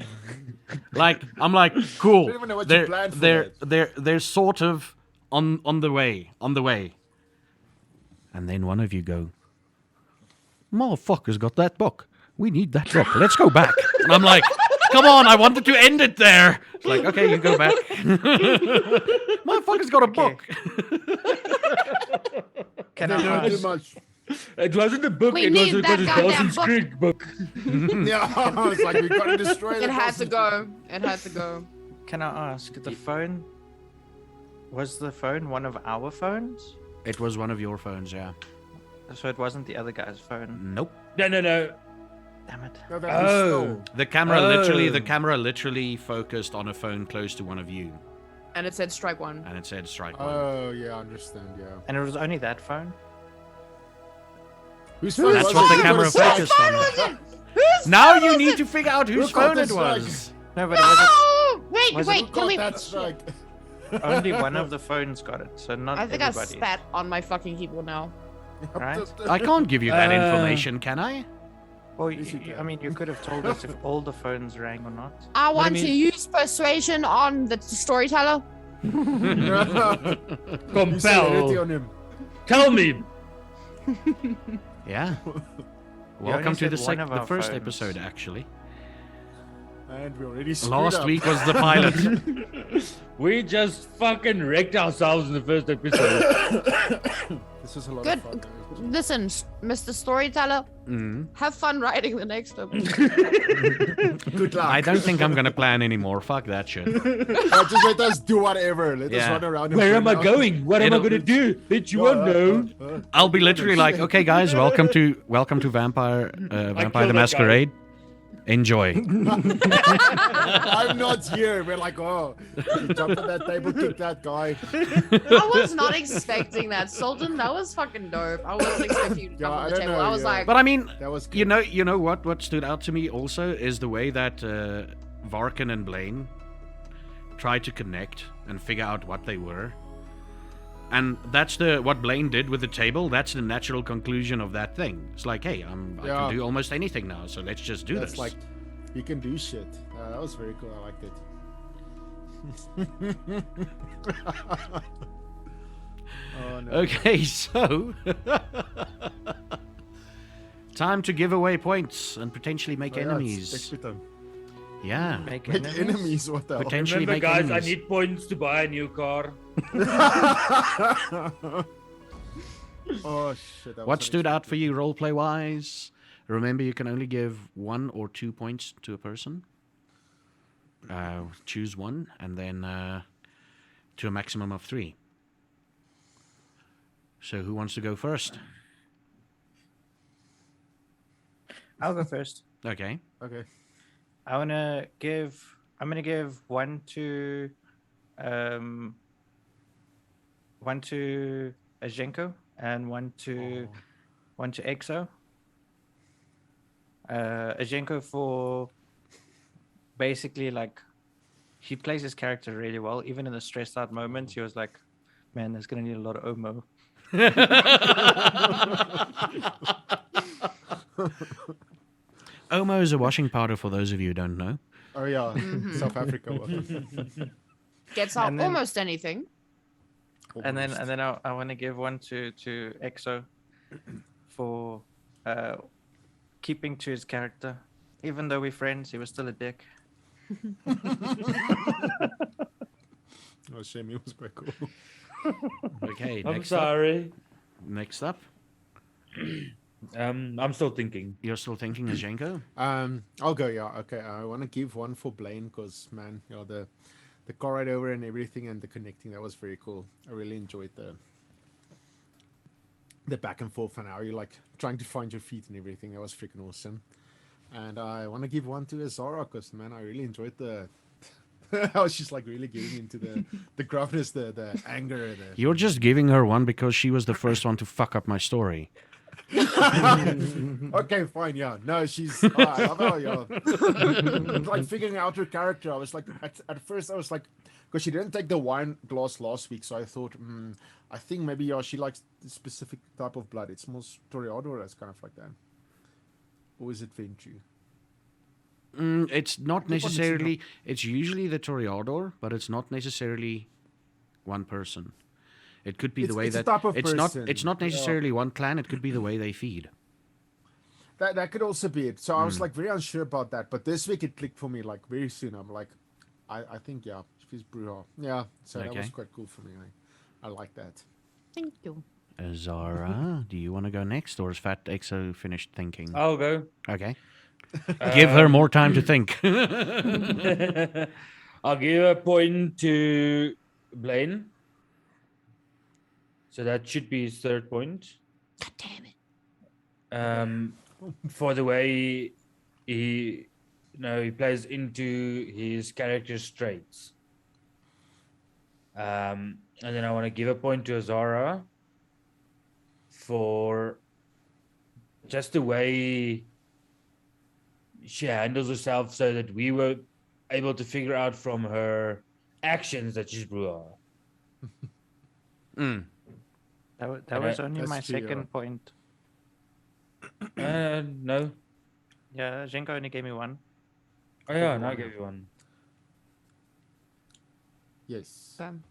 I'm like, cool. I don't even know what you planned for they're sort of on the way. And then one of you go, motherfucker's got that book. We need that book. Let's go back. And I'm like, come on, I wanted to end it there. It's like, okay, you go back. Motherfucker's got a book. Can They're I doing too ask? much. It wasn't a book, We it was need because that it's goddamn Dawson's book. Creek book. Yeah, it's like we gotta destroy It the had to Dawson's go. It had to go. Can I ask? The phone. Was the phone one of our phones? It was one of your phones, yeah. So it wasn't the other guy's phone. Nope. No. Damn it. No, that we Oh. stole. The camera Oh. literally focused on a phone close to one of you, And it said strike one. and it said strike one. Oh yeah, I understand. Yeah. And it was only that phone? Whose phone That's was what it? the camera Whose phone focused on. was it? Whose Now phone you was need it? to figure out whose Who got phone it this strike? was. No, but it was Oh, wait, Was it- wait. Who Can got we? that strike? only one of the phones got it, so not I think everybody. I spat on my fucking keyboard now. Right? I can't give you that Uh, information, can I? Well, Yes, you can. I mean, you could have told us if all the phones rang or not. I What do want you to mean? use persuasion on the storyteller. You said Compel. it on him. Tell me. Yeah. Welcome to said one of the our first phones. episode, actually. And we already screwed Last up. week was the pilot. We just fucking wrecked ourselves in the first episode. This was a lot Good. of fun. Though. Listen, Mr. Storyteller, Mm. have fun writing the next episode. Good luck. I don't think I'm gonna plan anymore. Fuck that shit. Just let us do whatever. Let us Yeah. run around. and Where am I find out. going? What am I It'll- gonna do? Bitch, you won't know. I'll be literally like, okay, guys, welcome to Vampire killed the that Masquerade. Enjoy. I'm not here. We're like, oh, you jumped on that table, kick that guy. I was not expecting that. Soldin, that was fucking dope. I wasn't expecting you to Yeah, jump I on the don't table. know, I was yeah. like, But I mean, That was good. you know what stood out to me also is the way that Varkin and Blaine tried to connect and figure out what they were. And that's what Blaine did with the table. That's the natural conclusion of that thing. It's like, hey, I Yeah. can do almost anything now, so let's just do That's this. like, you can do shit. That was very cool. I liked it. Oh no. Okay, so time to give away points and potentially make Oh, yeah, it's enemies. extra time. Yeah, Make Make enemies? enemies. What the hell? potentially Remember, make guys, enemies. I need points to buy a new car. Oh shit. That What was stood out for you roleplay wise? Remember, you can only give 1 or 2 points to a person. Choose one, and then to a maximum of 3. So, who wants to go first? I'll go first. Okay. Okay. I'm gonna give one to Ajenko and one to Exo. Ajenko for basically like he plays his character really well. Even in the stressed out moments, he was like, "Man, there's gonna need a lot of Omo." Omo is a washing powder for those of you who don't know. Oh yeah. South Africa. gets out And then- almost anything. And then I want to give one to Exo for keeping to his character. Even though we're friends, he was still a dick. Oh shame, it was quite cool. Okay, I'm next up. sorry. Next up. I'm still thinking. You're still thinking Ajenko? I'll go. Yeah. Okay. I want to give one for Blaine because man, you know the car ride over and everything and the connecting, that was very cool. I really enjoyed the back and forth and how you're like trying to find your feet and everything. That was freaking awesome. And I want to give one to Azara because man, I really enjoyed the how she's like really getting into the gruffness, the anger. You're just giving her one because she was the first one to fuck up my story. Okay, fine, yeah. No, she's. I love her, yeah. Like figuring out her character. I was like, at first, I was like, because she didn't take the wine glass last week, so I thought, I think maybe yeah, she likes the specific type of blood. It's more Toreador, or it's kind of like that. Or is it Ventu? It's not Which one is it necessarily. It's usually the Toreador, but it's not necessarily one person. It could be the It's- way it's a that type of it's not. person. It's not Yeah. necessarily one clan. It could be the way they feed. That could also be it. So I was like very unsure about that, but this week it clicked for me. Like very soon, I'm like, I think yeah, she's Bruja. Yeah, so that was Okay. quite cool for me. I like that. Thank you. Zara, do you want to go next, or is Fat Exo finished thinking? I'll go. Okay. Give her more time to think. I'll give a point to Blaine. So that should be his third point. God damn it. For the way he plays into his character's traits. And then I want to give a point to Azara for just the way she handles herself, so that we were able to figure out from her actions that she's Bruja. Mm. That was only That's my true, yeah. second point. No. Yeah, Jenko only gave me one. Oh yeah, no, I gave you one. Yes. Bam.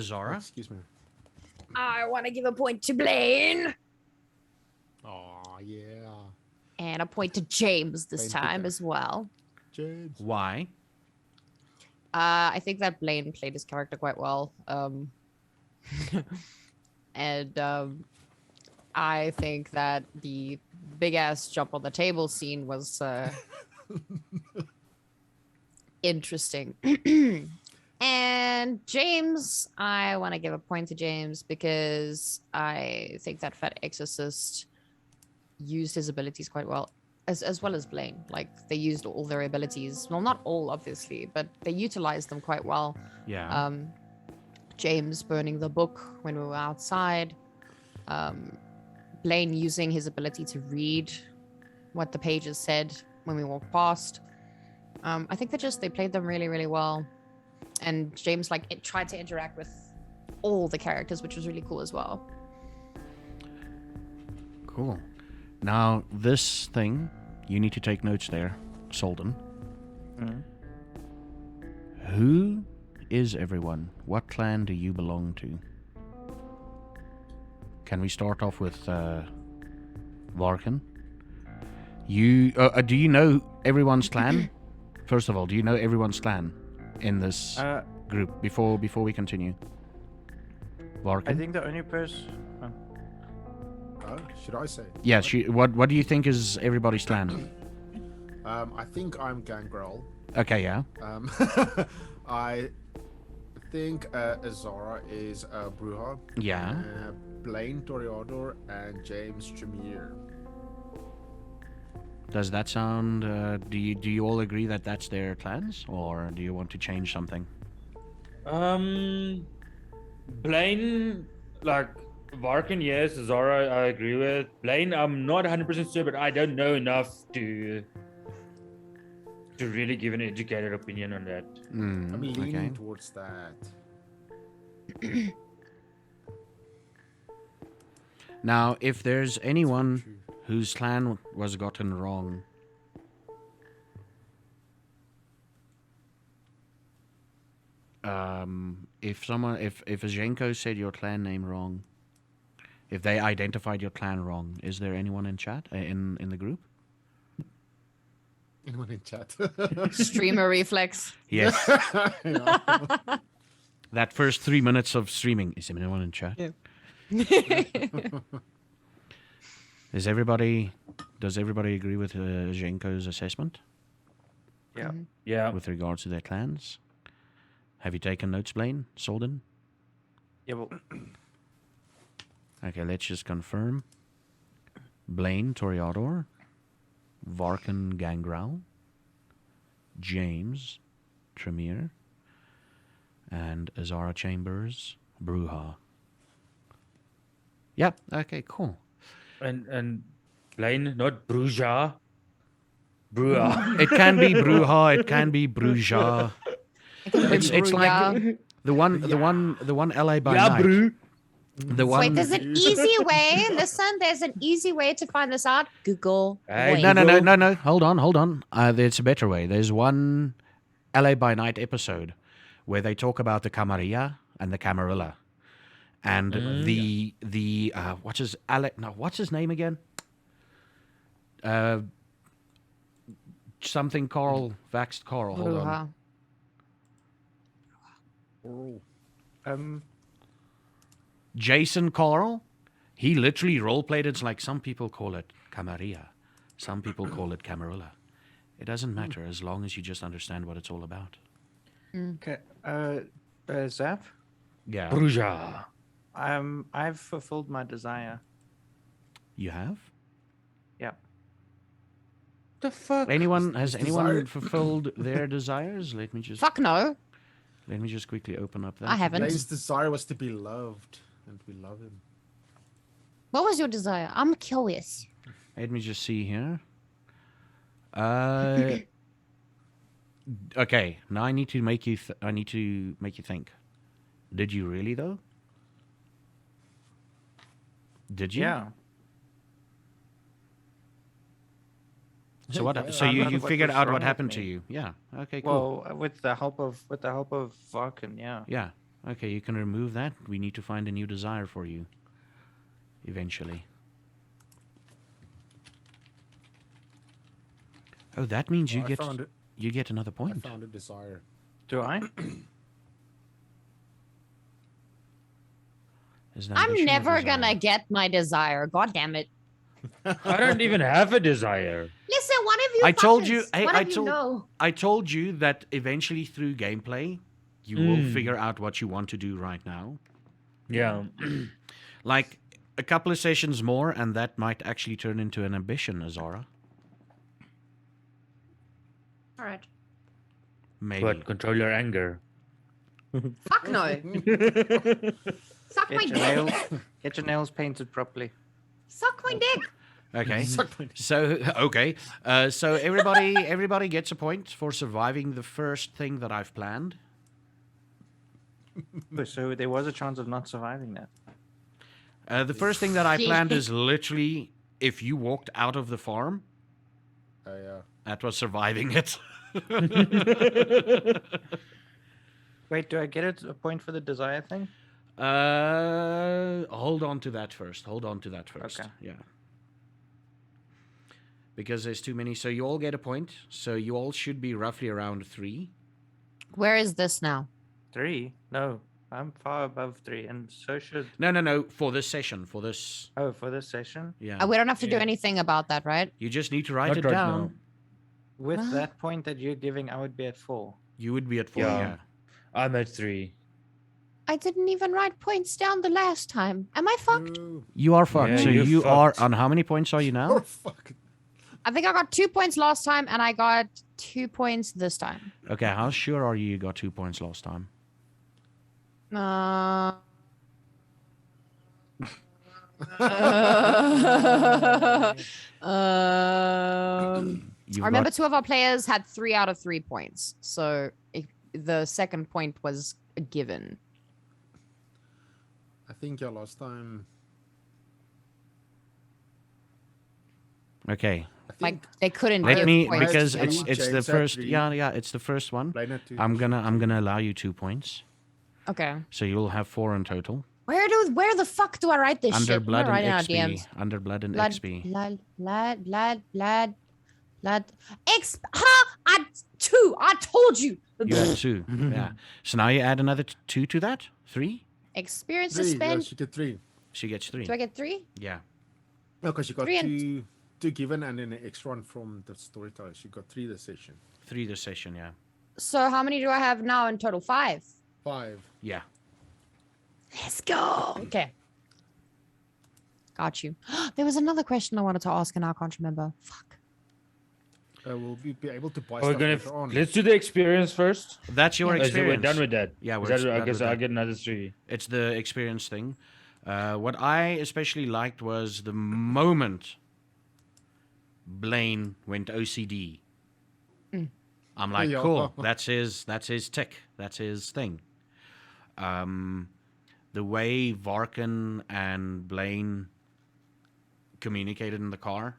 Zara? Excuse me. I want to give a point to Blaine Oh yeah, And a point to James this Blaine time Picker. as well. James. Why? I think that Blaine played his character quite well. And I think that the big ass jump on the table scene was interesting. And James, I want to give a point to James because I think that Fat Exorcist used his abilities quite well, as well as Blaine. Like they used all their abilities. Well, not all, obviously, but they utilized them quite well. Yeah. James burning the book when we were outside. Blaine using his ability to read what the pages said when we walked past. I think they played them really, really well. And James tried to interact with all the characters, which was really cool as well. Cool. Now, this thing, you need to take notes there, Soldin. Mhm. Who is everyone? What clan do you belong to? Can we start off with Varkan? You do you know everyone's clan? First of all, do you know everyone's clan in this group before we continue? Varkan? I think the only person. Oh, should I say? Yes. What do you think is everybody's clan? I think I'm Gangrel. Okay, yeah. I think Azara is Bruja. Yeah. Blaine Toreador and James Tremere. Does that sound? Do you all agree that that's their clans, or do you want to change something? Blaine, like Varkan, yes. Zara, I agree with. Blaine, I'm not 100% sure, but I don't know enough to really give an educated opinion on that. I'm leaning Okay. towards that. Now, if there's anyone True. whose clan was gotten wrong, if a Zhenko said your clan name wrong, if they identified your clan wrong, is there anyone in chat in the group? Anyone in chat? Streamer reflex. Yes. Yeah. That first 3 minutes of streaming, is anyone in chat? Yeah. Does everybody agree with Zhenko's assessment Yeah. Yeah. with regards to their clans? Have you taken notes, Blaine? Soldin? Yeah. Well, Okay, let's just confirm. Blaine Toreador, Varkan Gangrel, James Tremere, and Azara Chambers Bruja. Yep, okay, cool. And Blaine, not Bruja. Brua. It can be Bruja, it can be Bruja. It's like the one LA by Yeah, night. Bru. The one Wait, there's an easy way. Listen, there's an easy way to find this out. Google. Hey, Wait. No. Hold on. There's a better way. There's one LA by Night episode where they talk about the Camarilla and the Camarilla, and the what's his name again? Something Carl Vaxed Carl. Hold on. Bruja. Jason Carl. He literally roleplayed it. It's like some people call it Camarilla, some people call it Camarilla. It doesn't matter as long as you just understand what it's all about. okay. Zap. Yeah. Bruja. I've fulfilled my desire. You have? Yeah. The fuck? Has anyone desire- fulfilled their desires? Let me just Fuck no. quickly open up that. I haven't. Blaine's desire was to be loved, and we love him. What was your desire? I'm curious. Let me just see here. Okay, now I need to make you think. Did you really though? Did you? Yeah. So what? Yeah. So Found you out what figured was out wrong what with happened to me. you? Yeah. Okay. Cool. Well, with the help of Varkan, yeah. Yeah. Okay. You can remove that. We need to find a new desire for you. Eventually. Oh, that means I found it. you get another I point. found a desire. Do I? Is it I'm ambition or never desire? gonna get my desire. God damn it. I don't even have a desire. Listen, one of you I told you- fuckers, hey, one I of you told- know. I told you that eventually through gameplay, you will figure out what you want to do right now. Yeah. Like a couple of sessions more, and that might actually turn into an ambition, Azara. Alright. Maybe. But control your anger. Fuck no. Suck my Get your dick. nails, get your nails painted properly. Suck my dick. Okay. Suck my dick. So okay. So everybody gets a point for surviving the first thing that I've planned. Oh, so there was a chance of not surviving that. The first thing that I Shit. planned is literally if you walked out of the farm, that was surviving it. Wait, do I get a point for the desire thing? Hold on to that first. Okay. Yeah. Because there's too many. So you all get a point. So you all should be roughly around 3. Where is this now? 3? No, I'm far above 3, and so should. No. For this session. For this. Oh, for this session? Yeah. We don't have to do Yeah. anything about that, right? You just need to write Not it right down. now. With What? that point that you're giving, I would be at 4. You would be at 4. Yeah. Yeah. I'm at 3. I didn't even write points down the last time. Am I fucked? You are fucked. Yeah, so you're you are fucked. on how many points are you now? Oh fuck! I think I got 2 points last time, and I got 2 points this time. Okay, how sure are you got 2 points last time? I remember 2 of our players had 3 out of 3 points, so the second point was a given. I think last time. Okay. I think Like they couldn't Let give me points because together. it's the James had first 3. yeah, it's the first one. Blaine had 2. I'm gonna allow you 2 points. Okay. So you'll have 4 in total. Where the fuck do I write this Under shit? blood I'm and gonna write it in our XP. DMs. Under blood and Blood, XP. blood. I 2. I told you. You had 2. Yeah. So now you add another 2 to that? 3? Experience 3. Yeah, spent. she get 3. She gets 3. Do I get 3? Yeah. No, because she got 3 and- 2 given and then an extra one from the storyteller. She got 3 this session. 3 this session, yeah. So how many do I have now in total? 5. 5. Yeah. Let's go. Okay. Got you. There was another question I wanted to ask and I can't remember. Fuck. Will we be able to buy We're stuff gonna later on? let's do the experience first. That's your Oh, so experience. we're done with that. Yeah, Is we're that, done I guess with I that. get another 3. It's the experience thing. What I especially liked was the moment Blaine went OCD. I'm like, Yeah. cool. That's his tick. That's his thing. The way Varkin and Blaine communicated in the car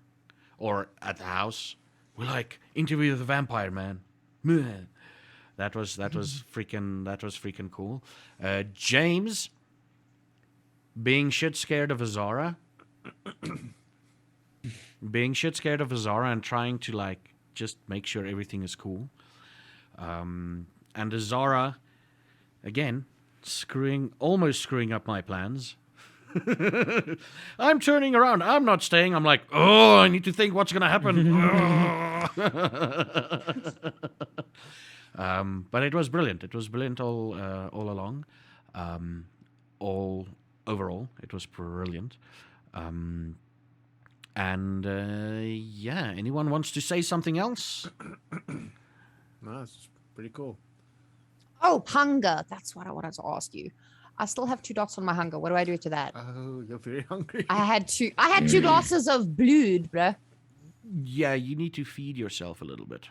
or at the house, we're like, interview with the vampire, man. That was freaking cool. James being shit scared of Azara. Being shit scared of Azara and trying to like just make sure everything is cool. And Azara, again, almost screwing up my plans. I'm turning around. I'm not staying. I'm like, oh, I need to think what's going to happen. But it was brilliant. It was brilliant all along. All overall, it was brilliant. Yeah, anyone wants to say something else? No, it's pretty cool. Oh, hunger. That's what I wanted to ask you. I still have 2 dots on my hunger. What do I do to that? Oh, you're very hungry. I had 2 glasses of blood, bruh. Yeah, you need to feed yourself a little bit.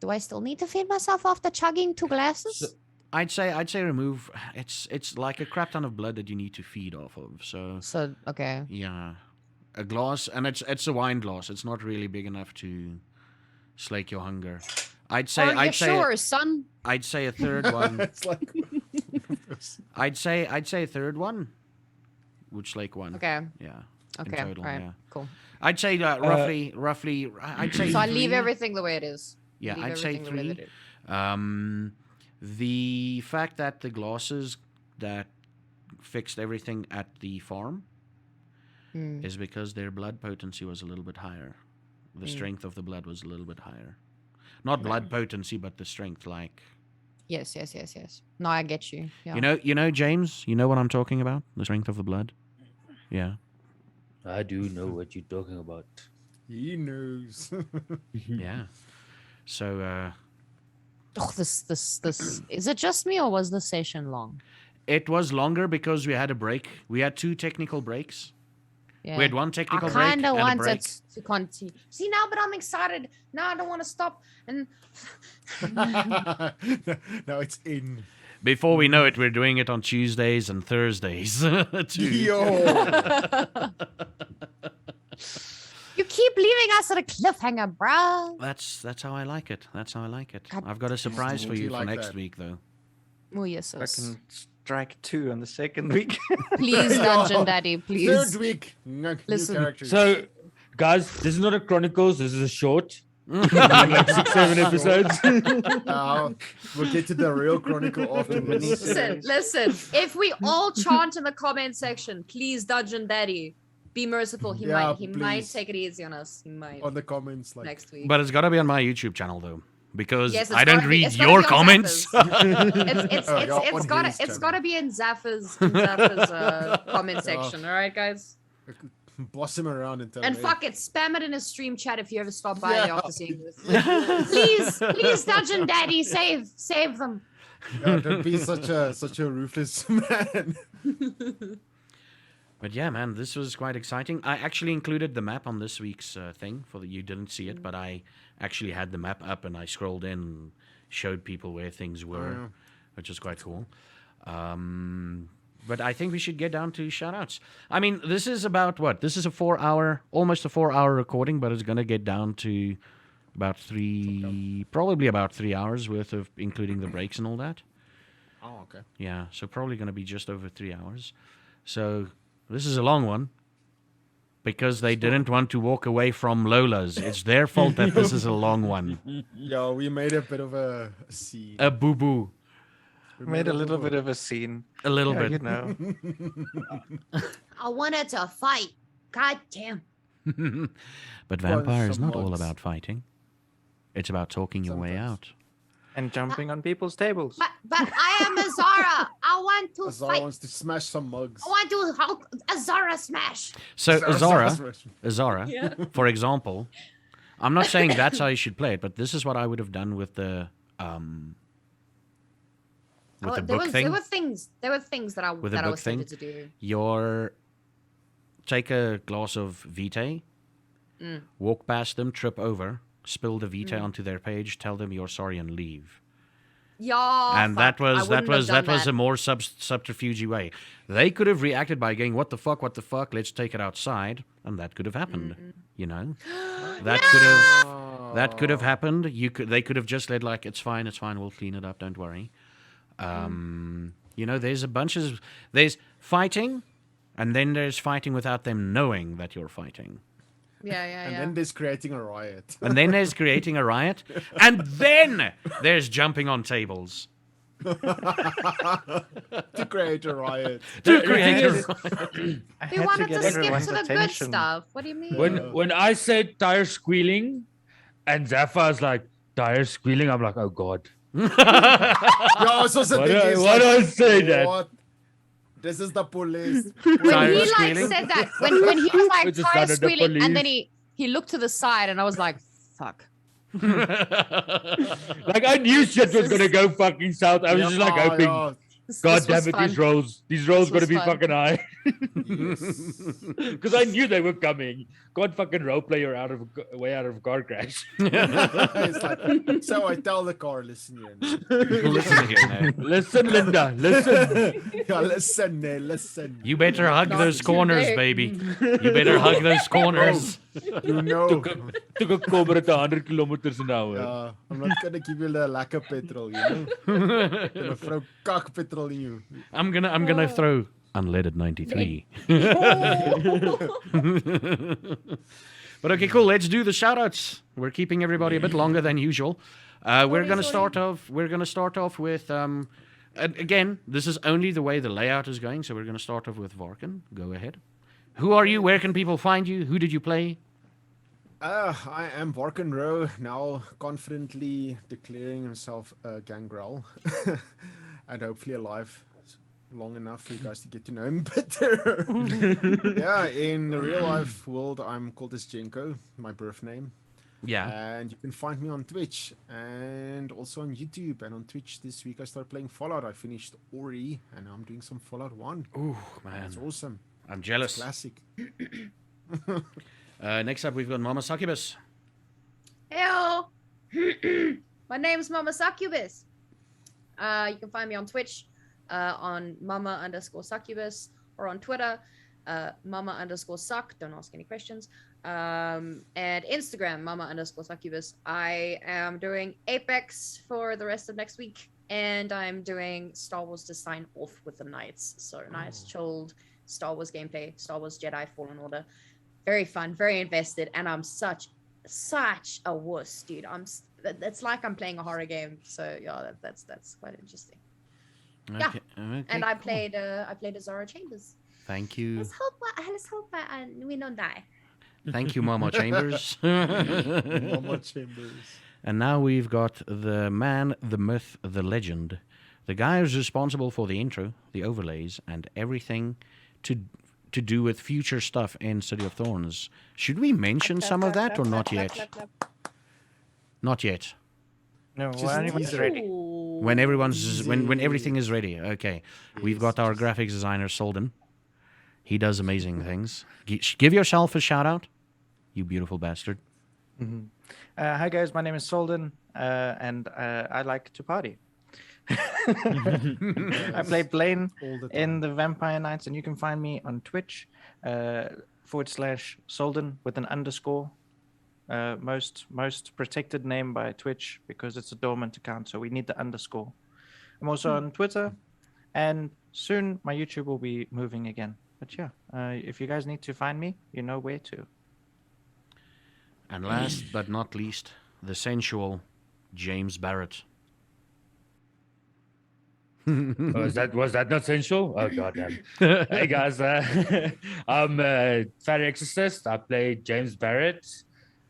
Do I still need to feed myself after chugging 2 glasses? I'd say remove. It's like a crap ton of blood that you need to feed off of. So Okay. yeah, a glass, and it's a wine glass. It's not really big enough to slake your hunger. I'd say Are you sure, son? I'd say a third one. It's like I'd say a third one would slake one. Okay. Yeah. Okay. total, All right. yeah. Cool. I'd say roughly. I'd say So I leave three. everything the way it is. Yeah, Leave I'd say everything the way that 3. it is. The fact that the glasses that fixed everything at the farm is because their blood potency was a little bit higher. The strength of the blood was a little bit higher. Not blood potency, but the strength. Like, Yes. No, I get you. Yeah. you know, James. You know what I'm talking about? The strength of the blood. Yeah. I do know what you're talking about. He knows. Yeah. So Oh, this. Is it just me, or was the session long? it was longer because we had a break. We had 2 technical breaks. Yeah. We had 1 I technical break kind and of a want break. it to continue. See now, but I'm excited. Now I don't want to stop. And Now it's in. Before we know it, we're doing it on Tuesdays and Thursdays too. Yo. you keep leaving us at a cliffhanger, bro. That's how I like it. That's how I like it. God I've got a surprise for do you you for like next that? week, though. Oh yes, I yes. can strike 2 on the second week. Please, Dungeon Daddy, please. Third week. New Listen. characters. So, guys, this is not a Chronicles. This is a short. Like 6-7 episodes. We'll get to the real Chronicle afterwards. Listen. If we all chant in the comment section, please, Dungeon Daddy, be merciful. He Yeah, might please. take it easy on us. He might On the comments, like next week. But it's got to be on my YouTube channel, though, because Yes, it's I don't gotta be- read it's gotta your be on comments. it's on gotta his gotta be in Zaffa's comment section. All right, guys. boss him around and tell And him, fuck it, spam it in his stream chat if you ever stop by Yeah. there after seeing this. please, Dungeon Daddy, save them. "Yeah, don't be such a ruthless man." But yeah, man, this was quite exciting. I actually included the map on this week's thing for the. You didn't see it, but I actually had the map up and I scrolled in and showed people where things were, yeah. which is quite cool. But I think we should get down to shoutouts. I mean, this is about what? This is almost a 4-hour recording, but it's going to get down to about probably about 3 hours worth of, including the breaks and all that. Oh, okay. Yeah, so probably going to be just over 3 hours. So this is a long one because they didn't want to walk away from Lola's. It's their fault that this is a long one. Yeah, we made a bit of a scene. A boo-boo. We Made a little bit of a scene. A little Yeah, bit. you know. I wanted to fight. God damn. But Vampire is some not all mugs. about fighting. It's about talking your way Sometimes. out. And jumping on people's tables. But I am Azara. I want to Azara fight. wants to smash some mugs. I want to Azara smash. So Azara- Azara, for example, I'm not saying that's how you should play it, but this is what I would have done with the book thing. There were things that I With the that I book was thing? tempted to do. Take a glass of Vitae, walk past them, trip over, spill the Vitae onto their page, tell them you're sorry, and leave. Yeah. And fuck, that was I that was wouldn't have that was a done more subterfuge way. They could have reacted by going, "What the fuck? What the fuck? Let's take it outside," and that could have happened. You know, that could have happened. They could have just said like, "It's fine, we'll clean it up. Don't worry." You know, there's fighting, and then there's fighting without them knowing that you're fighting. Yeah. And then there's creating a riot. And then there's creating a riot. And then there's jumping on tables. To create a riot. To create a is- riot. I we had wanted get to skip everyone's to the good attention. stuff. What do you mean? When I said tire squealing, and Zaffa's like tire squealing, I'm like, oh god. Yeah, I was also Why thinking, do it's I like, say that? what? This is the police. when Tire he like squealing? said that, when he was like With the tire sound of the squealing, and then police. he looked to the side, and I was like, fuck. Like I knew shit was gonna go fucking south. I was just like hoping, Yeah. god This damn was it, fun. these rolls was gonna be fun. fucking high. Yes. Because I knew they were coming. God fucking role player way out of a car crash. It's like, so I tell the car, listen here. Listen here now. Listen, Linda, listen. Yeah, listen. You better hug Not those too corners, big. baby. You better hug those corners. You know. Took a cobra at 100 kilometers an hour. Yeah, I'm not gonna give you the lekker petrol, you know. I'm gonna throw kak petrol in you. I'm gonna throw unleaded 93. But okay, cool. Let's do the shout-outs. We're keeping everybody a bit longer than usual. We're going to start off. We're going to start off with. Again, this is only the way the layout is going, so we're going to start off with Varken. Go ahead. Who are you? Where can people find you? Who did you play? I am Varken Rowe, now confidently declaring himself a gangrel, and hopefully alive long enough for you guys to get to know him better. Yeah, in the real life world, I'm called as Jenko, my birth name. Yeah. And you can find me on Twitch and also on YouTube. And on Twitch this week, I started playing Fallout. I finished Ori, and now I'm doing some Fallout 1. Ooh, man. It's awesome. I'm jealous. It's classic. Next up, we've got Mama Succubus. Hello. My name's Mama Succubus. You can find me on Twitch on Mama_Succubus, or on Twitter, Mama_Suck. Don't ask any questions. And Instagram, Mama_Succubus. I am doing Apex for the rest of next week, and I'm doing Star Wars to sign off with the Knights. So nice, chilled Star Wars gameplay, Star Wars Jedi Fallen Order. Very fun, very invested, and I'm such a wuss, dude. It's like I'm playing a horror game. So yeah, that's quite interesting. Okay. Yeah. Okay, And I cool. played Azara Chambers. Thank you. Let's hope we don't die. Thank you, Mama Chambers. Mama Chambers. And now we've got the man, the myth, the legend. The guy who's responsible for the intro, the overlays, and everything to do with future stuff in City of Thorns. Should we mention some of that or not yet? Not yet. No, Just when anyone's ready. When when everything is ready. Okay. We've got our graphics designer Soldin. He does amazing things. Give yourself a shout out, you beautiful bastard. Hi guys, my name is Soldin, and I like to party. I play Blaine All the in time. the Vampire Nights, and you can find me on Twitch /Soldin with an underscore. Most protected name by Twitch because it's a dormant account, so we need the underscore. I'm also on Twitter, and soon my YouTube will be moving again. But yeah, if you guys need to find me, you know where to. And last but not least, the sensual James Barrett. Was that not sensual? Oh god damn. Hey guys, I'm Fat Exorcist. I play James Barrett.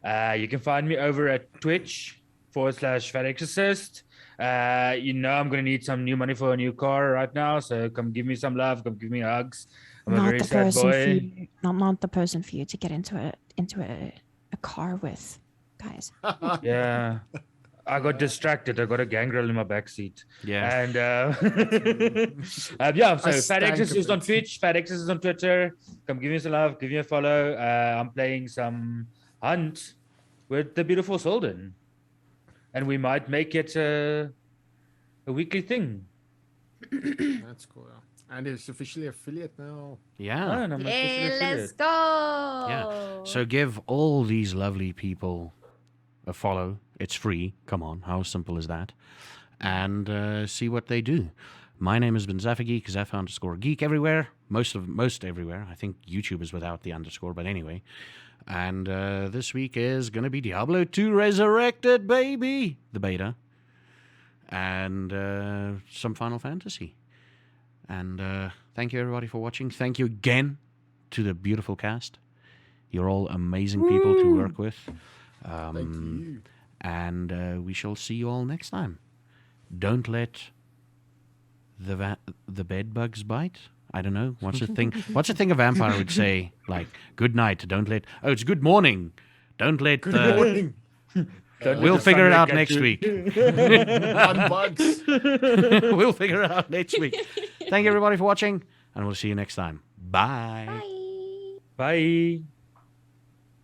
You can find me over at Twitch /Fat Exorcist. I'm gonna need some new money for a new car right now, so come give me some love, come give me hugs. I'm a very sad boy. Not the person for you to get into a car with, guys. Yeah. I got distracted. I got a gangrel in my backseat. Yeah. And yeah, so I Fat stank Exorcist a is on bit. Twitch, Fat Exorcist is on Twitter. Come give me some love, give me a follow. I'm playing some Hunt with the beautiful Soldin. And we might make it a weekly thing. That's cool. Yeah. And it's officially affiliate now. Yeah. I'm officially Hey, let's affiliate. go. Yeah. So give all these lovely people a follow. It's free. Come on. How simple is that? And see what they do. My name has been Zaffageek, Zaffa_geek everywhere. Most everywhere. I think YouTube is without the underscore, but anyway. And this week is going to be Diablo 2 Resurrected, baby! The beta. And some Final Fantasy. And thank you, everybody, for watching. Thank you again to the beautiful cast. You're all amazing people to work with. Thank you. And we shall see you all next time. Don't let the bed bugs bite. I don't know. What's the thing? What's the thing a vampire would say? Like, good night. Don't let. Oh, it's good morning. Don't let. Good morning. We'll figure it out next week. One bugs. We'll figure it out next week. Thank you, everybody, for watching, and we'll see you next time. Bye. Bye. Bye.